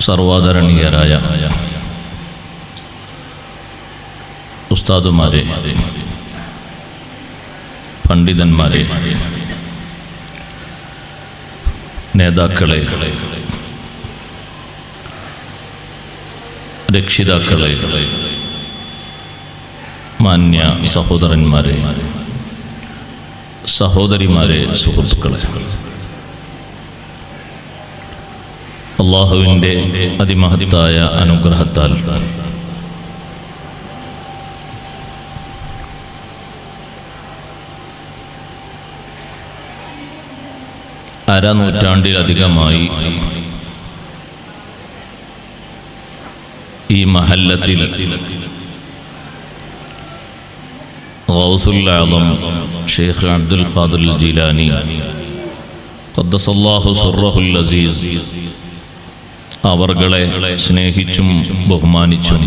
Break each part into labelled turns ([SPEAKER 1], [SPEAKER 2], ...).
[SPEAKER 1] സർവാദരണീയരായ ഉസ്താദുമാരെ, പണ്ഡിതന്മാരെ, നേതാക്കളെ, രക്ഷിതാക്കളെ, മാന്യ സഹോദരന്മാരെ, സഹോദരിമാരെ, സുഹൃത്തുക്കളെ, അല്ലാഹുവിൻ്റെ അതിമഹത്തായ അനുഗ്രഹത്താൽ അരനൂറ്റാണ്ടിലധികമായി ഈ മഹല്ലത്തിൽ ഗൗസുൽ ആദം ഷെയ്ഖ് അബ്ദുൽ ഖാദിർ ജീലാനി ഖദ്ദസല്ലാഹു സിർറഹുൽ അസീസ് അവർകളെ സ്നേഹിച്ചും ബഹുമാനിച്ചും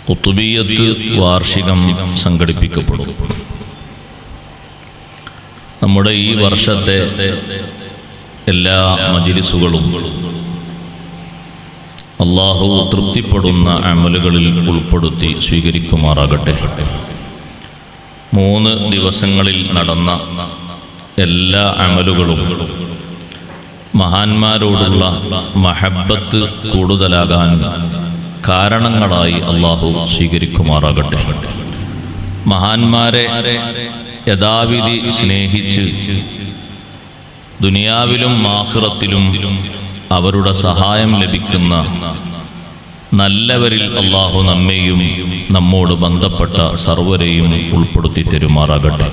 [SPEAKER 1] ഖുത്ബിയ്യത്ത് വാർഷികം സംഘടിപ്പിക്കപ്പെടും. നമ്മുടെ ഈ വർഷത്തെ എല്ലാ മജ്ലിസുകളും അല്ലാഹു തൃപ്തിപ്പെടുന്ന അമലുകളിൽ ഉൾപ്പെടുത്തി സ്വീകരിക്കുമാറാകട്ടെ. 3 ദിവസങ്ങളിൽ നടന്ന എല്ലാ അമലുകളും മഹാന്മാരോടുള്ള മഹബ്ബത്ത് കൂടുതലാകാൻ കാരണങ്ങളായി അല്ലാഹു സ്വീകരിക്കുമാറാകട്ടെ. മഹാന്മാരെ യഥാവിധി സ്നേഹിച്ച് ദുനിയാവിലും ആഖിറത്തിലും അവരുടെ സഹായം ലഭിക്കുന്ന നല്ലവരിൽ അല്ലാഹു നമ്മെയും നമ്മോട് ബന്ധപ്പെട്ട സർവരെയും ഉൾപ്പെടുത്തി തരുമാറാകട്ടെ.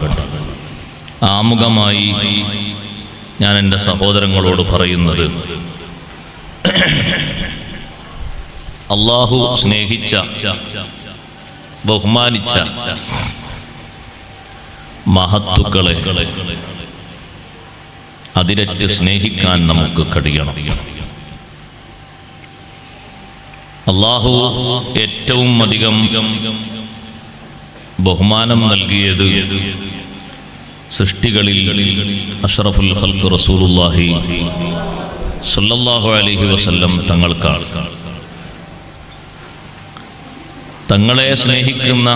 [SPEAKER 1] ആമുഖമായി ഞാൻ എൻ്റെ സഹോദരങ്ങളോട് പറയുന്നത്, അല്ലാഹു സ്നേഹിച്ച, ബഹുമാനിച്ച മഹത്തുക്കളെ അതിരറ്റ് സ്നേഹിക്കാൻ നമുക്ക് കഴിയണം. അല്ലാഹു ഏറ്റവും അധികം ബഹുമാനം നൽകിയത് സൃഷ്ടികളിൽ അഷ്റഫുൽ ഖൽഖ് റസൂലുള്ളാഹി സ്വല്ലല്ലാഹു അലൈഹി വസല്ലം തങ്ങൾക്കാണ്. തങ്ങളെ സ്നേഹിക്കുന്ന,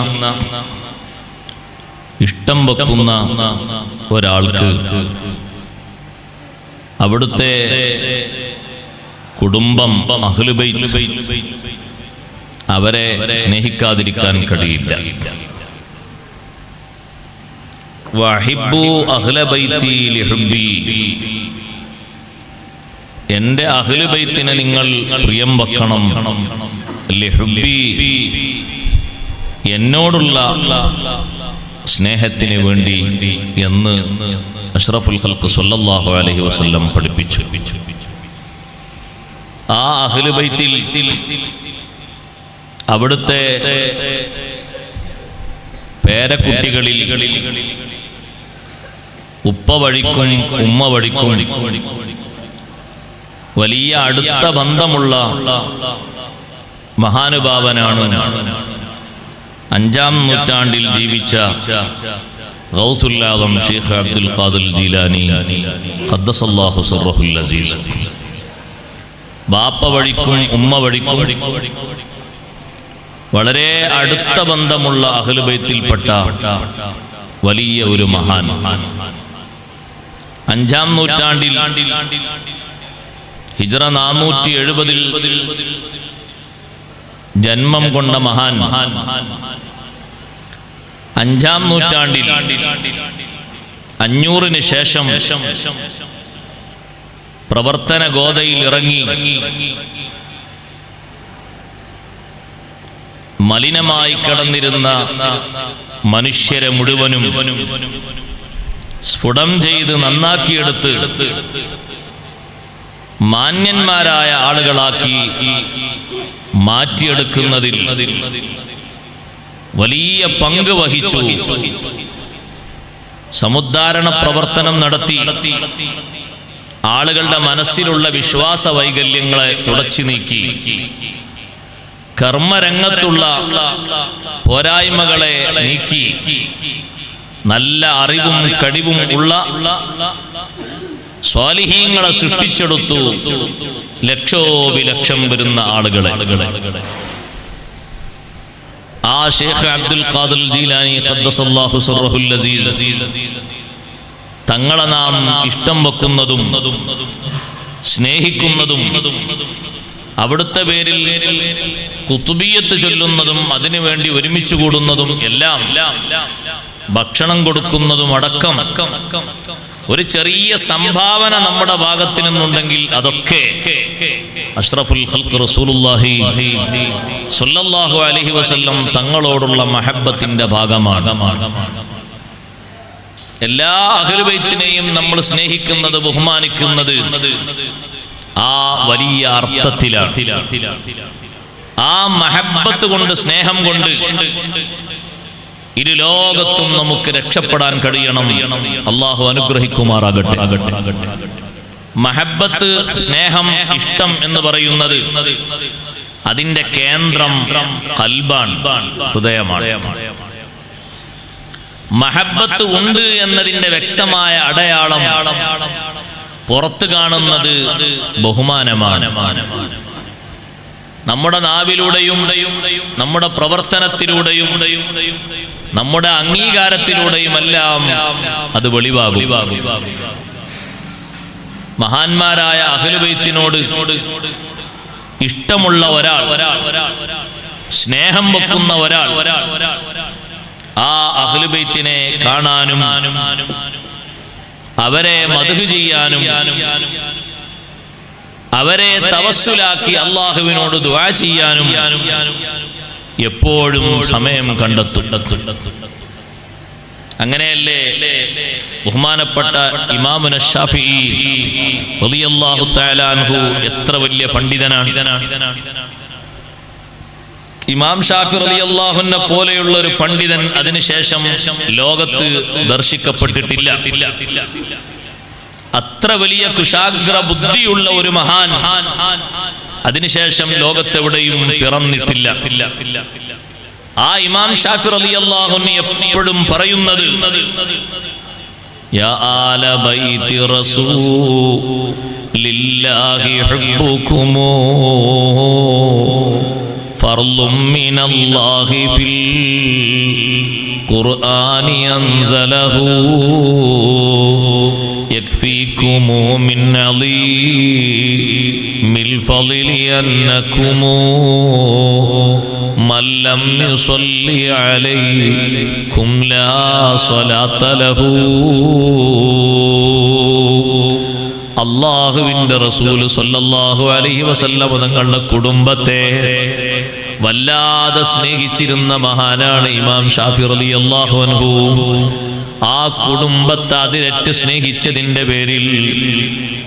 [SPEAKER 1] ഇഷ്ടം വെക്കുന്ന ഒരാൾക്ക് അവിടുത്തെ കുടുംബം, അഹ്ലു ബൈത്ത്, അവരെ സ്നേഹിക്കാതിരിക്കാൻ കഴിയില്ല. വഹിബ്ബു അഹ്ല ബൈത്തി ലിഹുബ്ബി, എൻ്റെ അഹ്ലു ബൈത്തിനെ നിങ്ങൾ പ്രിയം വെക്കണം, ലിഹുബ്ബി, എന്നോടുള്ള സ്നേഹത്തിന് വേണ്ടി എന്ന് അഷ്റഫുൽ ഖൽഖ് സ്വല്ലല്ലാഹു അലൈഹി വസല്ലം പഠിപ്പിച്ചു. ആ അഹ്ലു ബൈത്തിൽ അവിടുത്തെ പേരക്കുട്ടികളിൽ ഉപ്പ വഴിക്കും ഉമ്മ വഴിക്കും വലിയ അടുത്ത ബന്ധമുള്ള മഹാനുഭാവനാണ് 5-ാം നൂറ്റാണ്ടിൽ ജീവിച്ച ഗൗസുൽ ആദം ഷെയ്ഖ് അബ്ദുൽ ഖാദിർ ജീലാനി ഖദ്ദസല്ലാഹു സിർറഹുൽ അസീസ്. ബാപ്പ വഴിക്കും ഉമ്മ വഴിക്കും വളരെ അടുത്ത ബന്ധമുള്ള അഹ്ലു ബൈത്തിൽപ്പെട്ട വലിയ ഒരു മഹാൻ. 5-ാം നൂറ്റാണ്ടിൽ ഹിജ്റ 470 ജന്മം കൊണ്ട മഹാൻ 5-ാം നൂറ്റാണ്ടിൽ 500-ന് ശേഷം പ്രവർത്തന ഗോതയിൽ ഇറങ്ങി മലിനമായി കിടന്നിരുന്ന മനുഷ്യരെ മുഴുവനും സ്ഫുടം ചെയ്ത് നന്നാക്കിയെടുത്ത് മാന്യന്മാരായ ആളുകളാക്കി മാറ്റിയെടുക്കുന്നതിൽ വലിയ പങ്ക് വഹിച്ചു. സമുദ്ധാരണ പ്രവർത്തനം നടത്തി ആളുകളുടെ മനസ്സിലുള്ള വിശ്വാസ വൈകല്യങ്ങളെ തുടച്ചു നീക്കി കർമ്മരംഗത്തുള്ള പോരായ്മകളെ നീക്കി നല്ല അറിവും കഴിവും ഉള്ള സ്വാലിഹീങ്ങളെ സൃഷ്ടിച്ചെടുത്തു ലക്ഷോപിലക്ഷം വരുന്ന ആളുകളെ. ആ ശൈഖ് അബ്ദുൽ ഖാദിർ ജീലാനി ഖദ്ദസല്ലാഹു സിർറഹുൽ അസീസ് തങ്ങളെ നാം ഇഷ്ടം വെക്കുന്നതും സ്നേഹിക്കുന്നതും അവിടുത്തെ പേരിൽ ഖുതുബിയ്യത്ത് ചൊല്ലുന്നതും അതിനുവേണ്ടി ഒരുമിച്ച് കൂടുന്നതും എല്ലാം ഭക്ഷണം കൊടുക്കുന്നതും അടക്കം ഒരു ചെറിയ സംഭാവന നമ്മുടെ ഭാഗത്ത് നിന്നുണ്ടെങ്കിൽ അതൊക്കെ അഷ്റഫുൽ ഖൽഖ് റസൂലുള്ളാഹി സ്വല്ലല്ലാഹു അലൈഹി വസല്ലം തങ്ങളോടുള്ള മഹബ്ബത്തിന്റെ ഭാഗമാണ്. എല്ലാ അഹ്ലു ബൈത്തിനെയും നമ്മൾ സ്നേഹിക്കുന്നത് ബഹുമാനിക്കുന്നത് ആ വലിയ അർത്ഥത്തിലാണ്. ആ മഹബ്ബത്ത് കൊണ്ട്, സ്നേഹം കൊണ്ട് ഇരു ലോകത്തും നമുക്ക് രക്ഷപ്പെടാൻ കഴിയണം. അല്ലാഹു അനുഗ്രഹിക്കുമാറാകട്ടെ. മഹബ്ബത്ത്, സ്നേഹം, ഇഷ്ടം എന്ന് പറയുന്നത് അതിന്റെ കേന്ദ്രം ഖൽബാണ്, ഹൃദയമാണ്. മഹബ്ബത്ത് ഉണ്ട് എന്നതിന്റെ വ്യക്തമായ അടയാളം പുറത്ത് കാണുന്നത് ബഹുമാനമാണ്. നമ്മുടെ നാവിലൂടെയും നമ്മുടെ പ്രവർത്തനത്തിലൂടെയും നമ്മുടെ അംഗീകാരത്തിലൂടെയുമെല്ലാം അത് വെളിവാകും. മഹാന്മാരായ അഹ്ലു ബൈത്തിനോട് ഇഷ്ടമുള്ള ഒരാൾ, സ്നേഹം വെക്കുന്ന ഒരാൾ ആ അഹ്ലു ബൈത്തിനെ കാണാനും അവരെ മദ്ഹ് ചെയ്യാനും അവരെ തവസ്സുലാക്കി അല്ലാഹുവിനോട് ദുആ ചെയ്യാനും എപ്പോഴും സമയം കണ്ടെത്തും. അങ്ങനെയല്ലേ ബഹുമാനപ്പെട്ട ഇമാമുന ശാഫിഈ റളിയല്ലാഹു തആല അൻഹു എത്ര വലിയ പണ്ഡിതനാണ്. ഇമാം ഷാഫി റളിയല്ലാഹു അൻഹു പോലെയുള്ള ഒരു പണ്ഡിതൻ അതിനുശേഷം ലോകത്ത് ദർശിക്കപ്പെട്ടിട്ടില്ല. അത്ര വലിയ കുശാഗ്ര ബുദ്ധിയുള്ള ഒരു മഹാൻ അതിനുശേഷം ലോകത്തെവിടെയും പിറന്നിട്ടില്ല. ആ ഇമാം ഷാഫി റളിയല്ലാഹു അൻഹു എപ്പോഴും പറയുന്നത്, യാ ആല ബൈതി റസൂലില്ലാഹി ഹുബ്ബുകും ഫർളും മിനല്ലാഹി ഫിൽ ഖുർആനി അൻസലഹു യക്ഫീകും മിൻ അളീമിൽ ഫളിലി അന്നകും മൻ ലം യുസല്ലി അലൈകും ലാ സ്വലാത്ത ലഹു. അല്ലാഹുവിന്റെ റസൂൽ സല്ലല്ലാഹു അലൈഹി വസല്ലം തങ്ങളുടെ കുടുംബത്തെ വല്ലാതെ സ്നേഹിച്ചിരുന്ന മഹാനാണ് ഇമാം ഷാഫി റളിയല്ലാഹു അൻഹു. ആ കുടുംബത്തെ അതിരറ്റ് സ്നേഹിച്ചതിന്റെ പേരിൽ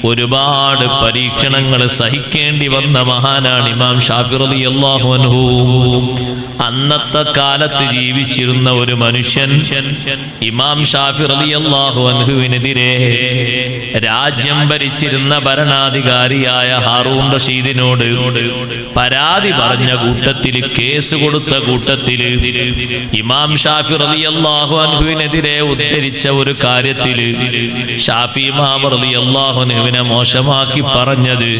[SPEAKER 1] ഒരുപാട് പരീക്ഷണങ്ങൾ സഹിക്കേണ്ടി വന്ന മഹാനാണ് ഇമാം ഷാഫി റളിയല്ലാഹു അൻഹു. അന്നത്തെ കാലത്ത് ജീവിച്ചിരുന്ന ഒരു മനുഷ്യൻ ഇമാം ഷാഫി റളിയല്ലാഹു അൻഹുവിനെതിരെ രാജ്യം ഭരിച്ചിരുന്ന ഭരണാധികാരിയായ ഹാറൂൻ റഷീദിനോട് പരാതി പറഞ്ഞ കൂട്ടത്തിൽ, കേസ് കൊടുത്ത കൂട്ടത്തിൽ ഇമാം ഷാഫി റളിയല്ലാഹു അൻഹുവിനെതിരെ ഉദ്ധരിച്ച ഒരു കാര്യത്തിൽ ഷാഫി ഇമാം റളിയല്ലാഹു അൻഹുവിനെ മോശമാക്കി പറഞ്ഞത്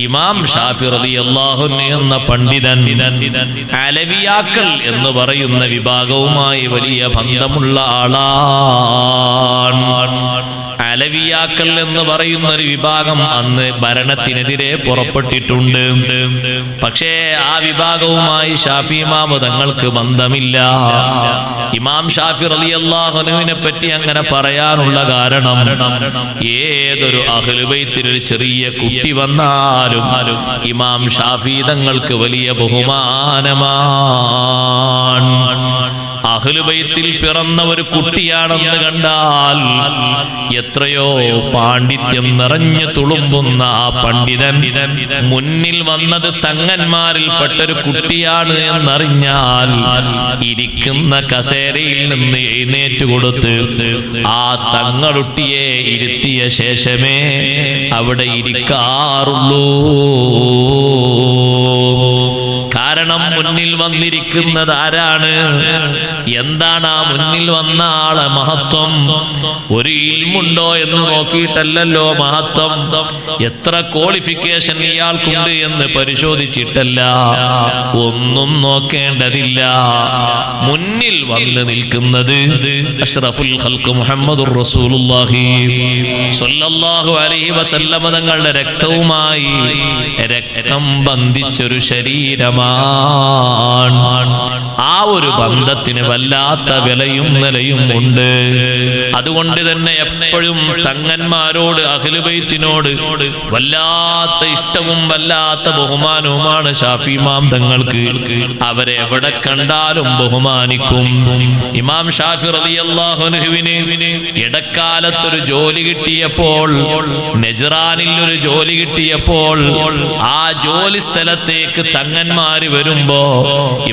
[SPEAKER 1] ഇമാം ഷാഫി റളിയല്ലാഹു അൻഹു എന്ന പണ്ഡിതൻ അലവിയാക്കൾ എന്ന് പറയുന്ന വിഭാഗവുമായി വലിയ ബന്ധമുള്ള ആളാണ്. അലവിയാക്കൾ എന്ന് പറയുന്ന ഒരു വിഭാഗം അന്ന് ഭരണത്തിനെതിരെ പുറപ്പെട്ടിട്ടുണ്ട്. പക്ഷേ ആ വിഭാഗവുമായി ഷാഫി ഇമാം തങ്ങൾക്ക് ബന്ധമില്ല. ഇമാം ഷാഫി റളിയല്ലാഹു അൻഹുവിനെ പറ്റി അങ്ങനെ പറയാനുള്ള കാരണം, ഏതൊരു അഹ്ലു ബൈത്തിൽ ഒരു ചെറിയ കുട്ടി വന്നാലും ഇമാം ഷാഫി തങ്ങൾക്ക് വലിയ ബഹുമാനമാണ്. അഹ്ലു ബൈത്തിൽ പിറന്ന ഒരു കുട്ടിയാണെന്ന് കണ്ടാൽ എത്രയോ പാണ്ഡിത്യം നിറഞ്ഞു തുളുമ്പുന്ന ആ പണ്ഡിതൻ മുന്നിൽ വന്നത് തങ്ങന്മാരിൽപ്പെട്ടൊരു കുട്ടിയാണ് എന്നറിഞ്ഞാൽ ഇരിക്കുന്ന കസേരയിൽ നിന്ന് എഴുന്നേറ്റ് കൊടുത്ത് ആ തങ്ങളുട്ടിയെ ഇരുത്തിയ ശേഷമേ അവിടെ ഇരിക്കാറുള്ളൂ. കാരണം കാരണം മുന്നിൽ വന്നിരിക്കുന്നത് ആരാണ്? എന്താണ് ആ മുന്നിൽ വന്ന ആളെ മഹത്വം? ഒരു ഇൽമുണ്ടോ എന്ന് നോക്കിയിട്ടല്ലല്ലോ മഹത്വം. എത്ര ക്വാളിഫിക്കേഷൻ ഇയാൾക്കുണ്ട് എന്ന് പരിശോധിച്ചിട്ടല്ല, ഒന്നും നോക്കേണ്ടതില്ല. മുന്നിൽ വന്ന് നിൽക്കുന്നത് അഷ്റഫുൽ ഖൽഖ് മുഹമ്മദുർ റസൂലുള്ളാഹി സ്വല്ലല്ലാഹു അലൈഹി വസല്ലം തങ്ങളുടെ രക്തവുമായി രക്തം ബന്ധിച്ചൊരു ശരീരമാണ്. ആ ഒരു ബന്ധത്തിന് വല്ലാത്ത വിലയും നിലയും ഉണ്ട്. അതുകൊണ്ട് തന്നെ എപ്പോഴും തങ്ങന്മാരോട് അഹ്ലു ബൈത്തിനോട് വല്ലാത്ത ഇഷ്ടവും വല്ലാത്ത ബഹുമാനവുമാണ് ഷാഫി ഇമാം തങ്ങൾക്ക്. അവരെ എവിടെ കണ്ടാലും ബഹുമാനിക്കും. ഇമാം ഷാഫി റളിയല്ലാഹു അൻഹുവിന് ഇടക്കാലത്തൊരു ജോലി കിട്ടിയപ്പോൾ, നജ്റാനിൽ ഒരു ജോലി കിട്ടിയപ്പോൾ, ആ ജോലി സ്ഥലത്തേക്ക് തങ്ങന്മാര് വരുമ്പോ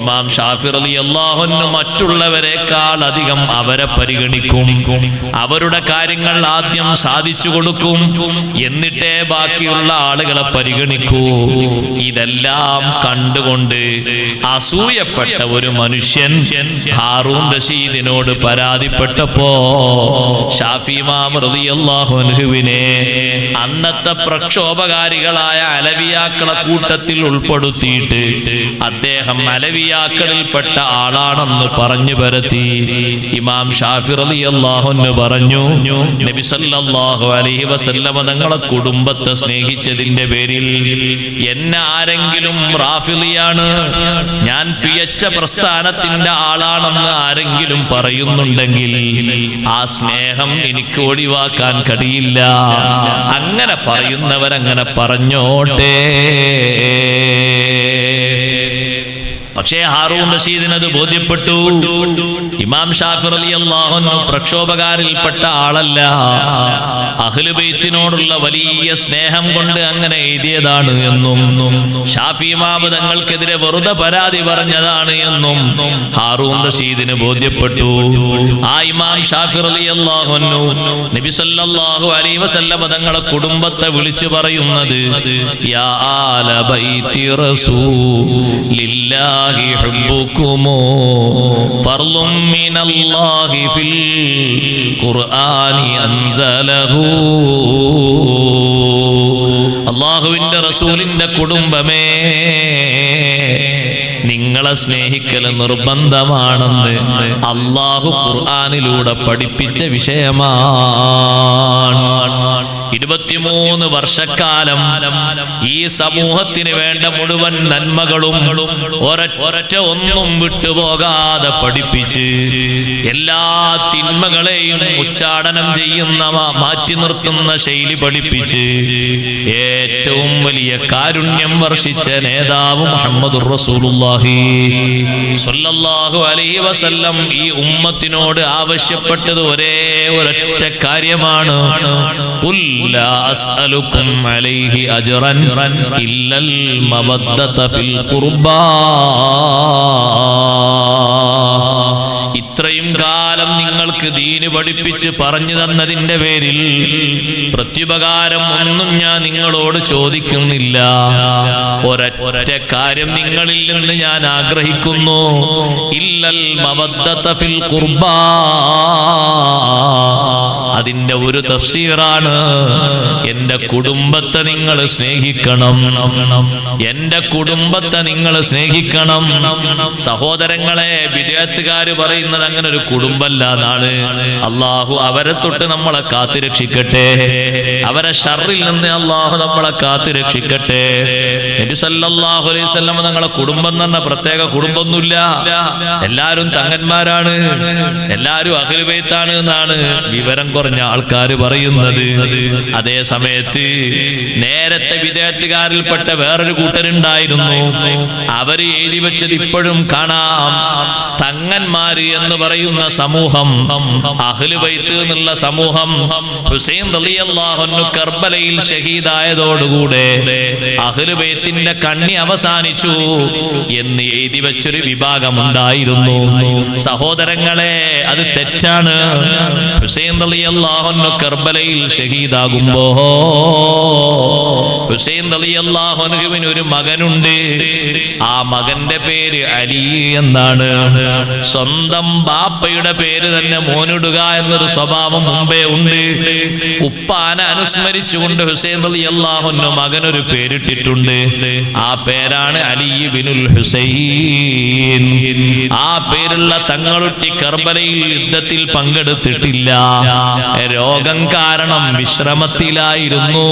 [SPEAKER 1] ഇമാം ഷാഫി റളിയല്ലാഹു അൻഹു മറ്റുള്ളവരെക്കാൾ അധികം അവരെ പരിഗണിക്കും. അവരുടെ കാര്യങ്ങൾ ആദ്യം സാധിച്ചു കൊടുക്കും, എന്നിട്ടേ ബാക്കിയുള്ള ആളുകളെ പരിഗണിക്കൂ. ഇതെല്ലാം കണ്ടുകൊണ്ട് അസൂയപ്പെട്ട ഒരു മനുഷ്യൻ ഹാറൂൻ റഷീദിനോട് പരാതിപ്പെട്ടപ്പോ ഷാഫി ഇമാം റളിയല്ലാഹു അൻഹുവിനെ അന്നത്തെ പ്രക്ഷോഭകാരികളായ അലവിയാക്കളെ കൂട്ടത്തിൽ ഉൾപ്പെടുത്തിയിട്ട് അദ്ദേഹം അലവിയാക്കളിൽപ്പെട്ട ആളാണെന്ന് പറഞ്ഞു പരത്തി. ഇമാം ഷാഫി റളിയല്ലാഹു അൻഹു പറഞ്ഞു, നബി സല്ലല്ലാഹു അലൈഹി വസല്ലം തങ്ങളെ കുടുംബത്തെ സ്നേഹിച്ചതിന്റെ പേരിൽ എന്നെ ആരെങ്കിലും റാഫിളിയാണ്, ഞാൻ പിയച്ച പ്രസ്ഥാനത്തിന്റെ ആളാണെന്ന് ആരെങ്കിലും പറയുന്നുണ്ടെങ്കിൽ ആ സ്നേഹം എനിക്ക് ഒഴിവാക്കാൻ കഴിയില്ല. അങ്ങനെ പറയുന്നവരങ്ങനെ പറഞ്ഞോട്ടെ. പക്ഷേ ഹാറൂൻ റഷീദിന് അത് ബോധ്യപ്പെട്ടു. ഇമാം ഷാഫി റളിയല്ലാഹു അൻഹു പ്രക്ഷോഭകാരിൽപ്പെട്ട ആളല്ല, അഹ്ലു ബൈത്തിനോടുള്ള വലിയ സ്നേഹം കൊണ്ട് അങ്ങനെ എഴുതിയതാണ് എന്നും ഷാഫി ഇമാം തങ്ങൾക്കെതിരെ വെറുതെ പരാതി പറഞ്ഞതാണ് എന്നും ഹാറൂൻ റഷീദിന് ബോധ്യപ്പെട്ടു. ആ ഇമാം ഷാഫി റളിയല്ലാഹു അൻഹു നബി സല്ലല്ലാഹു അലൈഹി വസല്ലം തങ്ങളെ കുടുംബത്തെ വിളിച്ചു പറയുന്നത്, യാ ആല ബൈത്തി റസൂലില്ലാഹി ഹുബ്ബുകുമു ഫർളും മിനല്ലാഹി ഫിൽ ഖുർആനി അൻസലഹു. അല്ലാഹുവിന്റെ റസൂലിന്റെ കുടുംബമേ, നിങ്ങളെ സ്നേഹിക്കൽ നിർബന്ധമാണെന്ന് അല്ലാഹു ഖുർആനിലൂടെ പഠിപ്പിച്ച വിഷയമാണ്. 23 വർഷക്കാലം ഈ സമൂഹത്തിന് വേണ്ട മുഴുവൻ നന്മകളും ഒരൊറ്റ ഒന്നും വിട്ടുപോകാതെ പഠിപ്പിച്ച് എല്ലാ തിന്മകളെയും ഉച്ചാടനം ചെയ്യുന്ന മാറ്റി നിർത്തുന്ന ശൈലി പഠിപ്പിച്ച് ഏറ്റവും വലിയ കാരുണ്യം വർഷിച്ച നേതാവ് മുഹമ്മദുർ റസൂലുള്ളാഹി സ്വല്ലല്ലാഹു അലൈഹി വസല്ലം ഈ ഉമ്മത്തിനോട് ആവശ്യപ്പെട്ടത് ഒരേ ഒരൊറ്റ കാര്യമാണ്, ഖുൽ ലാ അസ്അലുക്കും അലൈഹി അജ്റൻ ഇല്ലൽ മവദ്ദത ഫിൽ ഖുർബാ. ഇത്രയും കാലം നിങ്ങൾക്ക് ദീന് പഠിപ്പിച്ച് പറഞ്ഞു തന്നതിന്റെ പേരിൽ പ്രത്യുപകാരം ഒന്നും ഞാൻ നിങ്ങളോട് ചോദിക്കുന്നില്ല. ഒരൊറ്റ കാര്യം നിങ്ങളിൽ നിന്ന് ഞാൻ ആഗ്രഹിക്കുന്നു, ഇല്ലൽ മവദ്ദത ഫിൽ ഖുർബാ. അതിന്റെ ഒരു തഫ്സീറാണ്, എന്റെ കുടുംബത്തെ നിങ്ങൾ സ്നേഹിക്കണം, എന്റെ കുടുംബത്തെ നിങ്ങൾ സ്നേഹിക്കണം. സഹോദരങ്ങളെ, വിദേഹത്തുകാര് പറയുന്നത് അങ്ങനെ ഒരു കുടുംബമല്ല എന്നാണ്. അള്ളാഹു അവരെ തൊട്ട് നമ്മളെ കാത്തുരക്ഷിക്കട്ടെ, അവരെ ഷർറിൽ നിന്ന് അള്ളാഹു നമ്മളെ കാത്തുരക്ഷിക്കട്ടെ. നബി സല്ലല്ലാഹു അലൈഹി വസല്ലം തങ്ങളെ കുടുംബം എന്ന് പറഞ്ഞ പ്രത്യേക കുടുംബമൊന്നുമില്ല, എല്ലാരും തങ്ങന്മാരാണ്, എല്ലാരും അഹ്ലു ബൈത്താണ് എന്നാണ് വിവരം കുറഞ്ഞ ആൾക്കാര് പറയുന്നത്. അതേ സമയത്ത് നേരത്തെ വിദേഹത്തുകാരിൽപ്പെട്ട വേറൊരു കൂട്ടരുണ്ടായിരുന്നു, അവര് എഴുതി വെച്ചത് ഇപ്പോഴും കാണാം. തങ്ങന്മാര് എന്ന് പറയുന്ന സമൂഹം, അഹ്ലു ബൈത്ത് എന്നുള്ള സമൂഹം ഹുസൈൻ റളിയല്ലാഹു അൻഹു കർബലയിൽ ഷഹീദായതോടുകൂടെ അഹ്ലു ബൈത്തിന്റെ കണ്ണി അവസാനിച്ചു എന്ന് എഴുതി വെച്ചൊരു വിഭാഗം ഉണ്ടായിരുന്നു. സഹോദരങ്ങളെ, അത് തെറ്റാണ്. ഹുസൈൻ റളിയല്ലാഹു അൻഹു കർബലയിൽ ഷഹീദാകുമ്പോ ഹുസൈൻ റളിയല്ലാഹു അൻഹുവിന് ഒരു മകനുണ്ട്. ആ മകന്റെ പേര് അലി എന്നാണ്. സ്വന്തം ബാപ്പയുടെ പേര് തന്നെ മോനിടുക എന്നൊരു സ്വഭാവം മുമ്പേ ഉണ്ട്. ഉപ്പാനെ അനുസ്മരിച്ചുകൊണ്ട് ഹുസൈൻ റളിയല്ലാഹു അൻഹു മകനൊരു പേരിട്ടിട്ടുണ്ട്. ആ പേരാണ് അലി ഇബ്നുൽ ഹുസൈൻ. ആ പേരുള്ള തങ്ങളുട്ടി കർബലയിൽ യുദ്ധത്തിൽ പങ്കെടുത്തിട്ടില്ല. രോഗം കാരണം വിശ്രമത്തിലായിരുന്നു.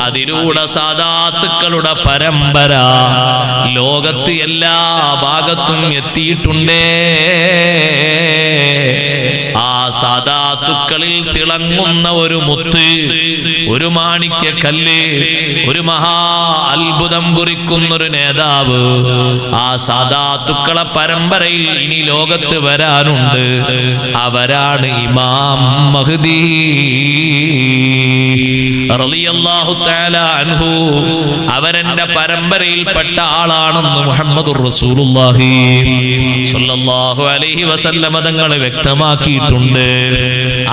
[SPEAKER 1] അതിലൂടെ സാദാത്തുക്കളുടെ പരമ്പര ലോകത്ത് എല്ലാ ഭാഗത്തും എത്തിയിട്ടുണ്ടേ. ആ സാദാത്തുക്കളിൽ തിളങ്ങുന്ന ഒരു മുത്ത്, ഒരു മാണിക്യ കല്ല്, ഒരു മഹാ അത്ഭുതം കുറിക്കുന്നൊരു നേതാവ് ആ സാദാത്തുക്കളെ പരമ്പരയിൽ ഇനി ലോകത്ത് വരാനുണ്ട്. അവരാണ് ഇമാം മഹ്ദി റളിയല്ലാഹു തആല അൻഹു. അവരെന്റെ പരമ്പരയിൽപ്പെട്ട ആളാണെന്ന് മുഹമ്മദുർ റസൂലുള്ളാഹി സ്വല്ലല്ലാഹു അലൈഹി വസല്ലം തങ്ങൾ വ്യക്തമാക്കിയിട്ടുണ്ട്.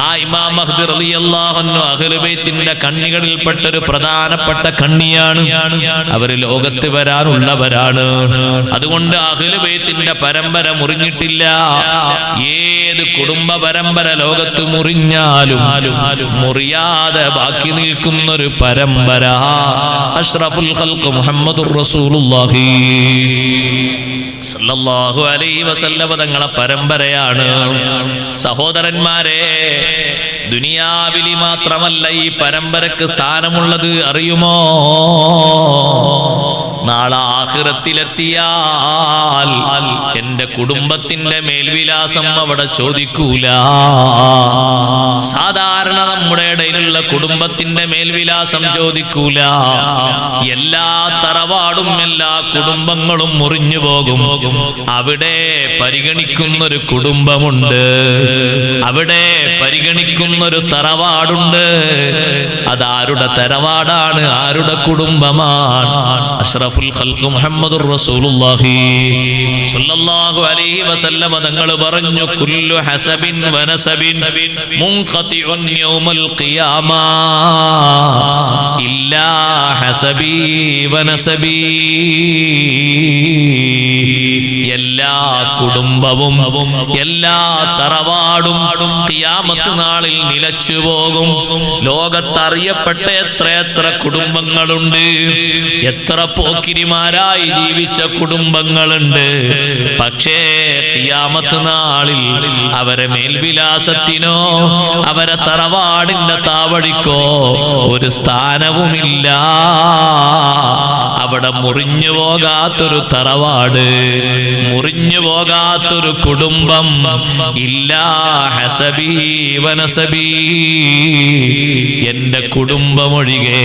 [SPEAKER 1] ആ ഇമാം മഹ്ദി റളിയല്ലാഹു അൻഹു അഹ്ലു ബൈത്തിന്റെ കണ്ണികളിൽപ്പെട്ട ഒരു പ്രധാനപ്പെട്ട കണ്ണിയാണ്. അവർ ലോകത്ത് വരാനുള്ളവരാണ്. അതുകൊണ്ട് അഹ്ലു ബൈത്തിന്റെ പരമ്പര മുറിഞ്ഞിട്ടില്ല. ഏത് കുടുംബ പരമ്പര ലോകത്ത് മുറിഞ്ഞാലും മുറിയാതെ ബാക്കി നിൽക്കുന്നൊരു പരമ്പര അഷ്റഫുൽ ഖൽഖ് മുഹമ്മദുർ റസൂലുള്ളാഹി സല്ലല്ലാഹു അലൈഹി വസല്ലം തങ്ങളെ പരമ്പരയാണ്. സഹോദരന്മാരെ, ദുനിയാവിൽ മാത്രമല്ല ഈ പരമ്പരക്ക് സ്ഥാനമുള്ളത് അറിയുമോ? നാളെ ആഖിറത്തിലെത്തിയാൽ എന്റെ കുടുംബത്തിന്റെ മേൽവിലാസം അവിടെ ചോദിക്കൂല. സാധാരണ നമ്മുടെ ഇടയിലുള്ള കുടുംബത്തിന്റെ മേൽവിലാസം ചോദിക്കൂല. എല്ലാ തറവാടും എല്ലാ കുടുംബങ്ങളും മുറിഞ്ഞു പോകും. അവിടെ പരിഗണിക്കുന്നൊരു കുടുംബമുണ്ട്, അവിടെ പരിഗണിക്കുന്നൊരു തറവാടുണ്ട്. അതാരുടെ തറവാടാണ്, ആരുടെ കുടുംബമാണ്? അഷ്റഫുൽ ഖൽഖ് മുഹമ്മദുർ റസൂലുള്ളാഹി സ്വല്ലല്ലാഹു അലൈഹി വസല്ലം തങ്ങൾ പറഞ്ഞു, കുല്ലു ഹസബിൻ വനസബിൻ മുൻഖതിഉൻ യൗമൽ ഖിയാമ ഇല്ലാ ഹസബി വനസബി. എല്ലാ കുടുംബവും എല്ലാ തറവാടും ഖിയാമത്ത് നാളിൽ നിലച്ചു പോകും. ലോകത്തറിയപ്പെട്ട എത്ര കുടുംബങ്ങളുണ്ട്, എത്ര പോക്കിരിമാരായി ജീവിച്ച കുടുംബങ്ങളുണ്ട്. പക്ഷേ ഖിയാമത്ത് നാളിൽ അവരെ മേൽവിലാസത്തിനോ അവരെ തറവാടിന്റെ താവടിക്കോ ഒരു സ്ഥാനവുമില്ല. അവിടെ മുറിഞ്ഞു പോകാത്തൊരു തറവാട്, മുറിഞ്ഞു പോകാത്തൊരു കുടുംബം. ഇല്ലാ ഹസബി വനസബി. എന്റെ കുടുംബമൊഴികെ,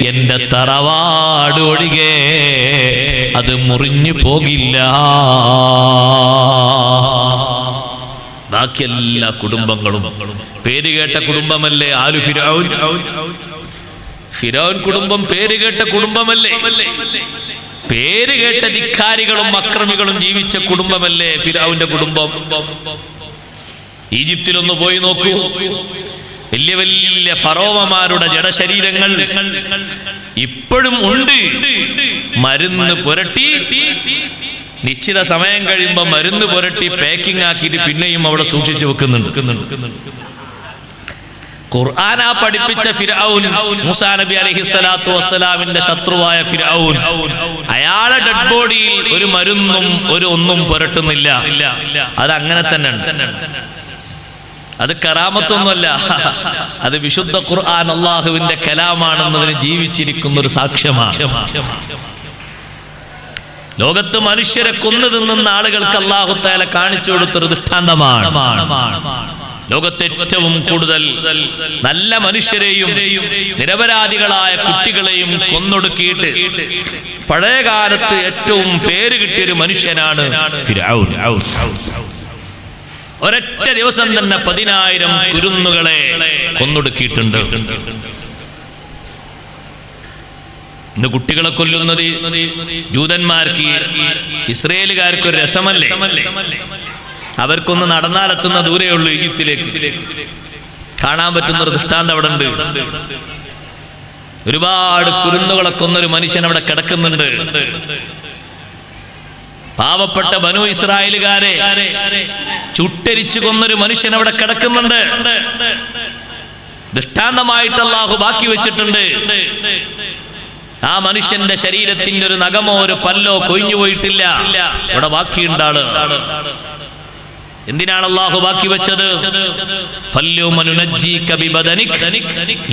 [SPEAKER 1] എന്റെ തറവാട് ഒഴികെ അത് മുറിഞ്ഞു പോകില്ല. ബാക്കി എല്ലാ കുടുംബങ്ങളും പേരുകേട്ട കുടുംബമല്ലേ? ആലു ഫിർഔൻ. ഫിർഔൻ കുടുംബം പേരുകേട്ട കുടുംബമല്ലേ? പേരുകേട്ട ധിക്കാരികളും അക്രമികളും ജീവിച്ച കുടുംബമല്ലേ ഫിർഔന്റെ കുടുംബം? ഈജിപ്തിലൊന്ന് പോയി നോക്കൂ. വലിയ വലിയ ഫറോവമാരുടെ ജഡശരീരങ്ങൾ ഇപ്പോഴും ഉണ്ട്. മരുന്ന് പുരട്ടി, നിശ്ചിത സമയം കഴിയുമ്പോൾ മരുന്ന് പുരട്ടി പാക്കിംഗ് ആക്കിയിട്ട് പിന്നെയും അവിടെ സൂക്ഷിച്ചു വെക്കുന്നുണ്ട്. ഖുർആന പഠിപ്പിച്ച ഫിർഔൻ, മൂസാ നബി അലൈഹിസ്സലാത്തു വസ്സലാമിന്റെ ശത്രുവായ ഫിർഔൻ, അയാളെ ഡെഡ് ബോഡിയിൽ ഒരു മരുന്നും ഒന്നും പുരട്ടുന്നില്ല. അത് അങ്ങനെ തന്നെ ഉണ്ട്. അത് കറാമത്തൊന്നുമല്ല, അത് വിശുദ്ധ ഖുർആൻ അള്ളാഹുവിന്റെ കലാമാണെന്നതിന് ജീവിച്ചിരിക്കുന്ന ഒരു സാക്ഷ്യമാണ്. ലോകത്ത് മനുഷ്യരെ കൊന്നു തിന്നുന്ന ആളുകൾക്ക് അല്ലാഹു തആല കാണിച്ചു കൊടുത്തൊരു ദൃഷ്ടാന്തമാണ്. ലോകത്തെ ഏറ്റവും കൂടുതൽ നല്ല മനുഷ്യരെയും നിരപരാധികളായ കുട്ടികളെയും കൊന്നൊടുക്കിയിട്ട് പഴയ കാലത്ത് ഏറ്റവും പേര് കിട്ടിയൊരു മനുഷ്യനാണ് ഫിർഔൻ. ഒരൊറ്റ ദിവസം തന്നെ 10,000 കുരുന്നുകളെ കൊന്നൊടുക്കിയിട്ടുണ്ട്. ഇന്ന് കുട്ടികളെ കൊല്ലുന്നത് ജൂതന്മാർക്ക്, ഇസ്രയേലുകാർക്ക് ഒരു രസമല്ലേ? അവർക്കൊന്ന് നടന്നാലെത്തുന്ന ദൂരെയുള്ളൂ ഈജിപ്തിലേക്ക്. കാണാൻ പറ്റുന്ന ഒരു ദൃഷ്ടാന്തം അവിടെ ഉണ്ട്. ഒരുപാട് കുരുന്നുകളെ കൊന്നൊരു മനുഷ്യൻ അവിടെ കിടക്കുന്നുണ്ട്. പാവപ്പെട്ട ബനു ഇസ്രായേലുകാരെ ചുട്ടരിച്ചു കൊന്നൊരു മനുഷ്യൻ അവിടെ കിടക്കുന്നുണ്ട്. ദൃഷ്ടാന്തമായിട്ട് അല്ലാഹു ബാക്കി വെച്ചിട്ടുണ്ട്. ആ മനുഷ്യന്റെ ശരീരത്തിന്റെ ഒരു നഖമോ ഒരു പല്ലോ കൊഴിഞ്ഞു പോയിട്ടില്ല, അവിടെ ബാക്കിയുണ്ട് ആള്. എന്തിനാണ് അല്ലാഹു ബാക്കി വെച്ചത്? ഫല്യൗമ നുനജ്ജീക ബിബദനിക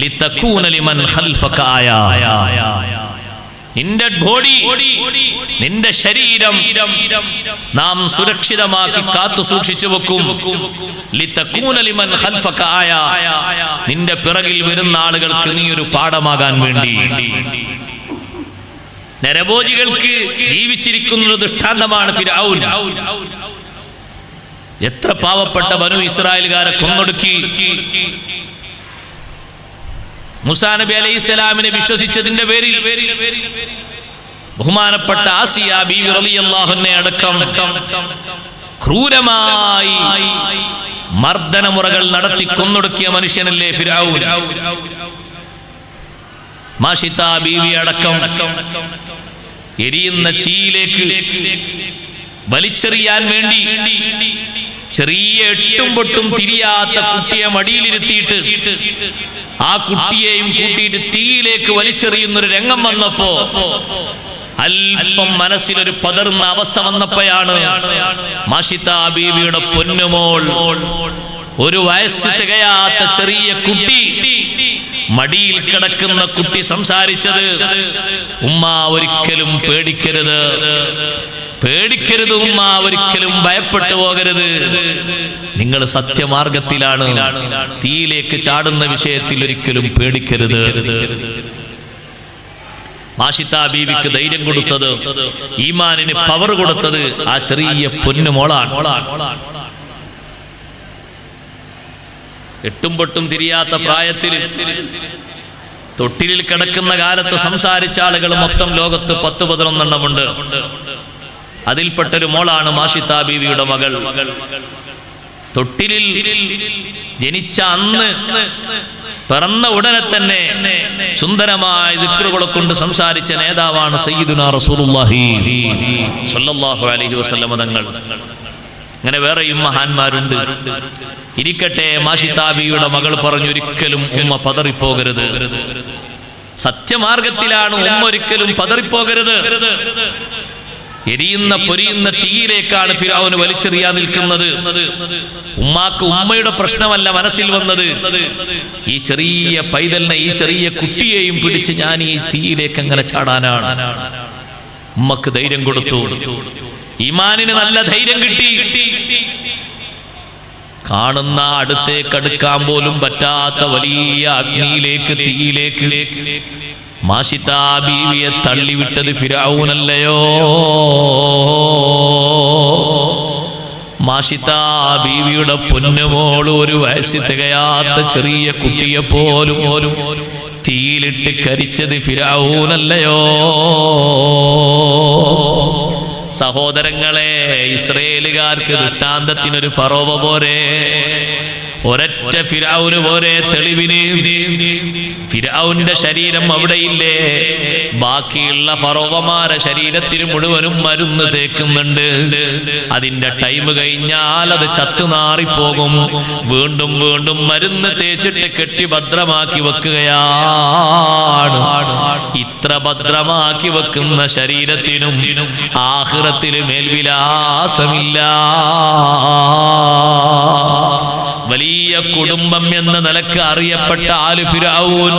[SPEAKER 1] ലിതകൂന ലിമൻ ഖൽഫക ആയ. നിന്റെ ബോഡി, നിന്റെ ശരീരം നാം സുരക്ഷിതമാക്കി കാത്തു സൂക്ഷിച്ചു വെക്കും. ലിതകൂന ലിമൻ ഖൽഫക ആയ, നിന്റെ പിറകിൽ വരുന്ന ആളുകൾക്ക് നീ ഒരു പാഠമാകാൻ വേണ്ടി. നരഭോജികൾക്ക് ജീവിച്ചിരിക്കുന്ന ദൃഷ്ടാന്തമാണ് ഫിർഔൻ. എത്ര പാവപ്പെട്ട ബനു ഇസ്രായേൽകാരെ കൊന്നൊടുക്കി. മൂസാ നബി അലൈഹിസ്സലാമിനെ വിശ്വസിച്ചതിന്റെ പേരിൽ ബഹുമാനപ്പെട്ട ആസിയ ബീവി റളിയല്ലാഹു അൻഹ അടക്കം ക്രൂരമായി മർദ്ദനമുറകൾ നടത്തി കൊന്നൊടുക്കിയ മനുഷ്യനല്ലേ ഫിർഔൻ. മാഷിത ബീവി അടക്കം എരിയുന്ന ചീയിലേക്ക് വലിച്ചെറിയാൻ വേണ്ടി ചെറിയ എട്ടും പൊട്ടും തിരിയാത്ത കുട്ടിയെ മടിയിലിരുത്തിയിട്ട് ആ കുട്ടിയെയും കൂട്ടിയിട്ട് തീയിലേക്ക് വലിച്ചെറിയുന്നൊരു രംഗം വന്നപ്പോ അല്പം മനസ്സിലൊരു പതറുന്ന അവസ്ഥ വന്നപ്പോഴാണ് മാഷിത ബീവിയുടെ പൊന്നുമോൾ, ഒരു വയസ്സ് തികയാത്ത ചെറിയ കുട്ടി, മടിയിൽ കിടക്കുന്ന കുട്ടി സംസാരിച്ചത്, ഉമ്മ ഒരിക്കലും പേടിക്കരുത്, പേടിക്കരുത് ഉമ്മ, ഒരിക്കലും ഭയപ്പെട്ടു പോകരുത്, നിങ്ങൾ സത്യമാർഗത്തിലാണ്, തീയിലേക്ക് ചാടുന്ന വിഷയത്തിൽ ഒരിക്കലും പേടിക്കരുത്. മാഷിത ബീവിക്ക് ധൈര്യം കൊടുത്തത്, ഈമാനിന് പവർ കൊടുത്തത് ആ ചെറിയ പൊന്നുമോളാണ്. എട്ടും പൊട്ടും തിരിയാത്ത പ്രായത്തിൽ തൊട്ടിലിൽ കിടക്കുന്ന കാലത്ത് സംസാരിച്ച ആളുകൾ മൊത്തം ലോകത്ത് 10-11 എണ്ണമുണ്ട്. അതിൽപ്പെട്ടൊരു മോളാണ് മാഷിത ബീവിയുടെ മകൾ. തൊട്ടിലിൽ ജനിച്ച അന്ന്, പിറന്ന ഉടനെ തന്നെ സുന്ദരമായ ദിക്റുകളെ കൊണ്ട് സംസാരിച്ച നേതാവാണ് സയ്യിദുനാ റസൂലുള്ളാഹി സ്വല്ലല്ലാഹു അലൈഹി വസല്ലം തങ്ങൾ. അങ്ങനെ വേറെയും മഹാന്മാരുണ്ട്. ഇരിക്കട്ടെ, മാഷിത ബീവിയുടെ മകൾ പറഞ്ഞു, ഒരിക്കലും ഉമ്മ പതറിപ്പോകരുത്, സത്യമാർഗത്തിലാണ് ഉമ്മ, ഒരിക്കലും പതറിപ്പോകരുത്. എരിയുന്ന പൊരിയുന്ന തീയിലേക്കാണ് ഫിർഔൻ വലിച്ചെറിയാൻ നിൽക്കുന്നത്. ഉമ്മാക്ക് ഉമ്മയുടെ പ്രശ്നമല്ല മനസ്സിൽ വന്നത്, ഈ ചെറിയ പൈതലിനെ, ഈ ചെറിയ കുട്ടിയെയും പിടിച്ച് ഞാൻ ഈ തീയിലേക്ക് എങ്ങനെ ചാടാനാണ്. ഉമ്മക്ക് ധൈര്യം കൊടുത്തു, ഈമാനിന് നല്ല ധൈര്യം കിട്ടി. കാണുന്ന അടുത്തേക്ക് അടുക്കാൻ പോലും പറ്റാത്ത വലിയ അഗ്നിയിലേക്ക്, തീയിലേക്ക് മാഷിത ബീവിയെ തള്ളിവിട്ടത് ഫിർഔനല്ലയോ? മാഷിത ബീവിയുടെ പൊന്നുമോൾ, ഒരു വയസ്സ് തികയാത്ത ചെറിയ കുട്ടിയെ പോലും തീയിലിട്ട് കരിച്ചത് ഫിർഔനല്ലയോ? സഹോദരങ്ങളെ, ഇസ്രയേലുകാർക്ക് ദൃഷ്ടാന്തത്തിനൊരു ഫറോവ പോരെ, ഒരൊറ്റ ഫിർഔന് പോരെ തെളിവിന്. ഫിർഔന്റെ ശരീരം അവിടെയില്ലേ, ബാക്കിയുള്ള ഫറോവമാരെ ശരീരത്തിന് മുഴുവനും മരുന്ന് തേക്കുന്നുണ്ട്. അതിന്റെ ടൈം കഴിഞ്ഞാൽ അത് ചത്തുനാറിപ്പോകും. വീണ്ടും വീണ്ടും മരുന്ന് തേച്ചിട്ട് കെട്ടി ഭദ്രമാക്കി വെക്കുകയാണ്. ഇത്ര ഭദ്രമാക്കി വെക്കുന്ന ശരീരത്തിനും ആഖിറത്തിൽ മേൽവിലാസമില്ല. വലിയ കുടുംബം എന്ന നിലക്ക് അറിയപ്പെട്ട ആലു ഫിർഔൻ,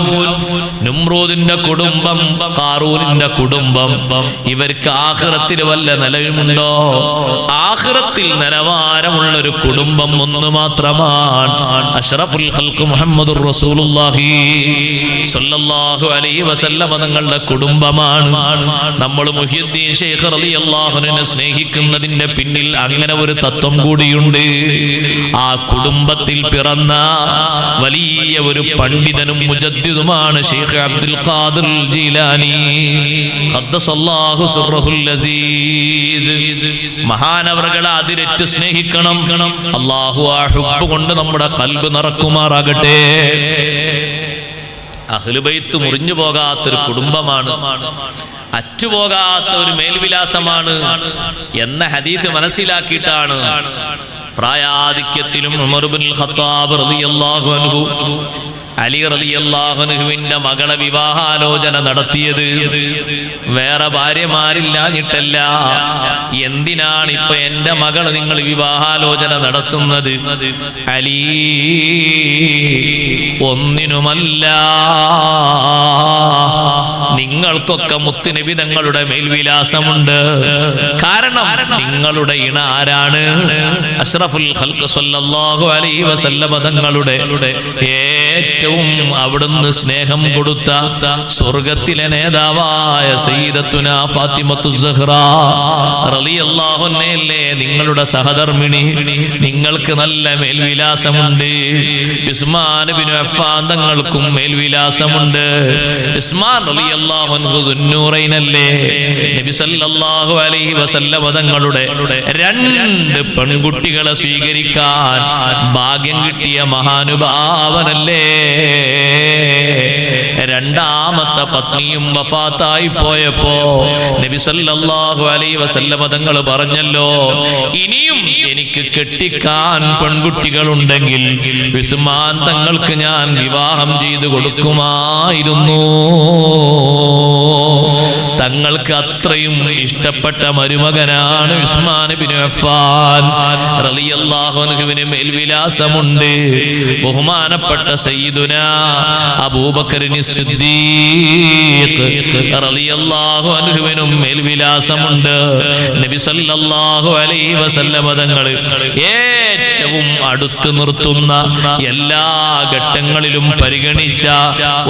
[SPEAKER 1] നമ്രൂദിന്റെ കുടുംബം, ഖാറൂനിന്റെ കുടുംബം, ഇവർക്ക് ആഖിറത്തിൽ വല്ല നിലയുമുണ്ടോ? ആഖിറത്തിൽ നിലവാരമുള്ള ഒരു കുടുംബം ഒന്ന് മാത്രമാണ്, അഷ്റഫുൽ ഖൽഖ് മുഹമ്മദുർ റസൂലുള്ളാഹി സ്വല്ലല്ലാഹു അലൈഹി വസല്ലം തങ്ങളുടെ കുടുംബമാണ്. നമ്മൾ മുഹ്യിദ്ദീൻ ശൈഖ് റളിയല്ലാഹു അൻഹു സ്നേഹിക്കുന്നതിന്റെ പിന്നിൽ അങ്ങനെ ഒരു തത്വം കൂടിയുണ്ട്. ആ കുടുംബത്തിൽ പിറന്ന വലിയ ഒരു പണ്ഡിതനും മുജദ്ദിദുമാണ് ശൈഖ് അബ്ദുൽ ഖാദിർ ജീലാനി ഖദ്ദസല്ലാഹു സിർറഹുൽ അസീസ്. മഹാനവറുകളെ അതിരറ്റ് സ്നേഹിക്കണം. അല്ലാഹു ആ ഹുബ്ബ് കൊണ്ട് നമ്മുടെ ഖൽബ് നിറക്കുമാറാകട്ടെ. അഹ്ലുബൈത്ത് മുറിഞ്ഞു പോകാത്തൊരു കുടുംബമാണ്, അറ്റുപോകാത്ത ഒരു മേൽവിലാസമാണ് എന്ന ഹദീസ് മനസ്സിലാക്കിയിട്ടാണ് പ്രായാധിക്യത്തിലും ഉമർ ഇബ്നുൽ ഖത്താബ് റളിയല്ലാഹു അൻഹു അലി റളിയല്ലാഹു അൻഹുവിന്റെ മകളെ വിവാഹാലോചന നടത്തിയത്. വേറെ ഭാര്യമാരില്ലാഞ്ഞിട്ടല്ല. എന്തിനാണ് ഇപ്പൊ എന്റെ മകൾ നിങ്ങൾ വിവാഹാലോചന നടത്തുന്നത്? അലി, ഒന്നിനുമല്ല, നിങ്ങൾക്കൊക്കെ മുത്തുനബി തങ്ങളുടെ മേൽവിലാസമുണ്ട്. കാരണം നിങ്ങളുടെ ഇണ ആരാണ്? അഷ്റഫുൽ ഖൽഖ് സല്ലല്ലാഹു അലൈഹി വസല്ലം തങ്ങളുടെ ഏറ്റവും അവിടുന്ന് സ്നേഹം കൊടുത്ത സ്വർഗത്തിലെ നേതാവായ സയ്യിദത്തുനാ ഫാത്തിമത്തുസ് സഹ്റാ റളിയല്ലാഹു അൻഹയല്ലേ നിങ്ങളുടെ സഹധർമ്മിണി. നിങ്ങൾക്ക് നല്ല മേൽവിലാസമുണ്ട്. ഉസ്മാൻ ഇബ്നു അഫ്ഫാൻ തങ്ങൾക്കും മേൽവിലാസമുണ്ട്. ഉസ്മാൻ റളിയല്ലാഹു അൻഹു ദുന്നൂറൈനല്ലേ. നബി സല്ലല്ലാഹു അലൈഹി വസല്ലം തങ്ങളുടെ 2 പെൺകുട്ടികളെ സ്വീകരിക്കാൻ ഭാഗ്യം കിട്ടിയ മഹാനുഭാവനല്ലേ. രണ്ടാമത്തെ പത്നിയും വഫാത്തായി പോയപ്പോ നബി സല്ലല്ലാഹു അലൈഹി വസല്ലം തങ്ങൾ പറഞ്ഞല്ലോ, ഇനിയും എനിക്ക് കെട്ടിക്കാൻ പെൺകുട്ടികളുണ്ടെങ്കിൽ ഉസ്മാൻ തങ്ങൾക്ക് ഞാൻ വിവാഹം ചെയ്തു കൊടുക്കുമായിരുന്നു. തങ്ങൾക്ക് അത്രയും ഇഷ്ടപ്പെട്ട മരുമകനാണ് ഉസ്മാൻ ഇബ്നു അഫ്ഫാൻ റളിയല്ലാഹു അൻഹുവിന് മേൽവിലാസമുണ്ട്. ബഹുമാനപ്പെട്ട സയ്യിദുനാ അബൂബക്കറിന് സിദ്ദീഖ് റളിയല്ലാഹു അൻഹുവിനും മേൽവിലാസമുണ്ട്. നബി സല്ലല്ലാഹു അലൈഹി വസല്ലം തങ്ങൾ ഏറ്റവും അടുത്ത് നിർത്തുന്ന, എല്ലാ ഘട്ടങ്ങളിലും പരിഗണിച്ച,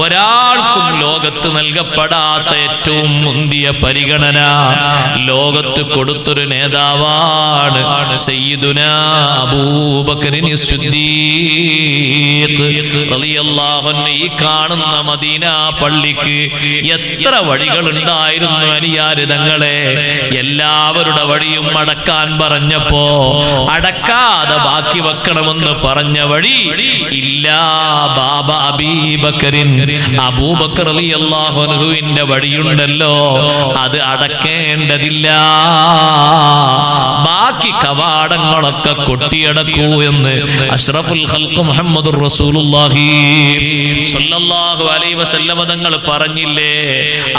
[SPEAKER 1] ഒരാൾക്കും ലോകത്ത് നൽകപ്പെടാത്ത ഏറ്റവും മുന്തിയ പരിഗണന ലോകത്ത് കൊടുത്തൊരു നേതാവാണ് സയ്യിദുനാ അബൂബക്കറിന് സിദ്ദീഖ് റളിയല്ലാഹു അൻഹു. ഈ കാണുന്ന മദീന പള്ളിക്ക് എത്ര വഴികളുണ്ടായിരുന്നു അലിയാര് തങ്ങളെ. എല്ലാവരുടെ വഴിയും അടക്കാൻ പറഞ്ഞപ്പോ അടക്കാതെ ബാക്കി വെക്കണമെന്ന് പറഞ്ഞ വഴി ഇല്ല. ബാബ അബീബക്കറിൻ, അബൂബക്കർ റളിയല്ലാഹു അൻഹുവിന്റെ വഴിയുണ്ടല്ലോ, അത് അടക്കേണ്ടതില്ല. ബാക്കി കവാടങ്ങളൊക്കെ കൊട്ടിയടക്കൂ എന്ന് അഷ്റഫുൽ ഖൽഖ് മുഹമ്മദുർ റസൂലുള്ളാഹി സ്വല്ലല്ലാഹു അലൈഹി വസല്ലം തങ്ങൾ പറഞ്ഞില്ലേ.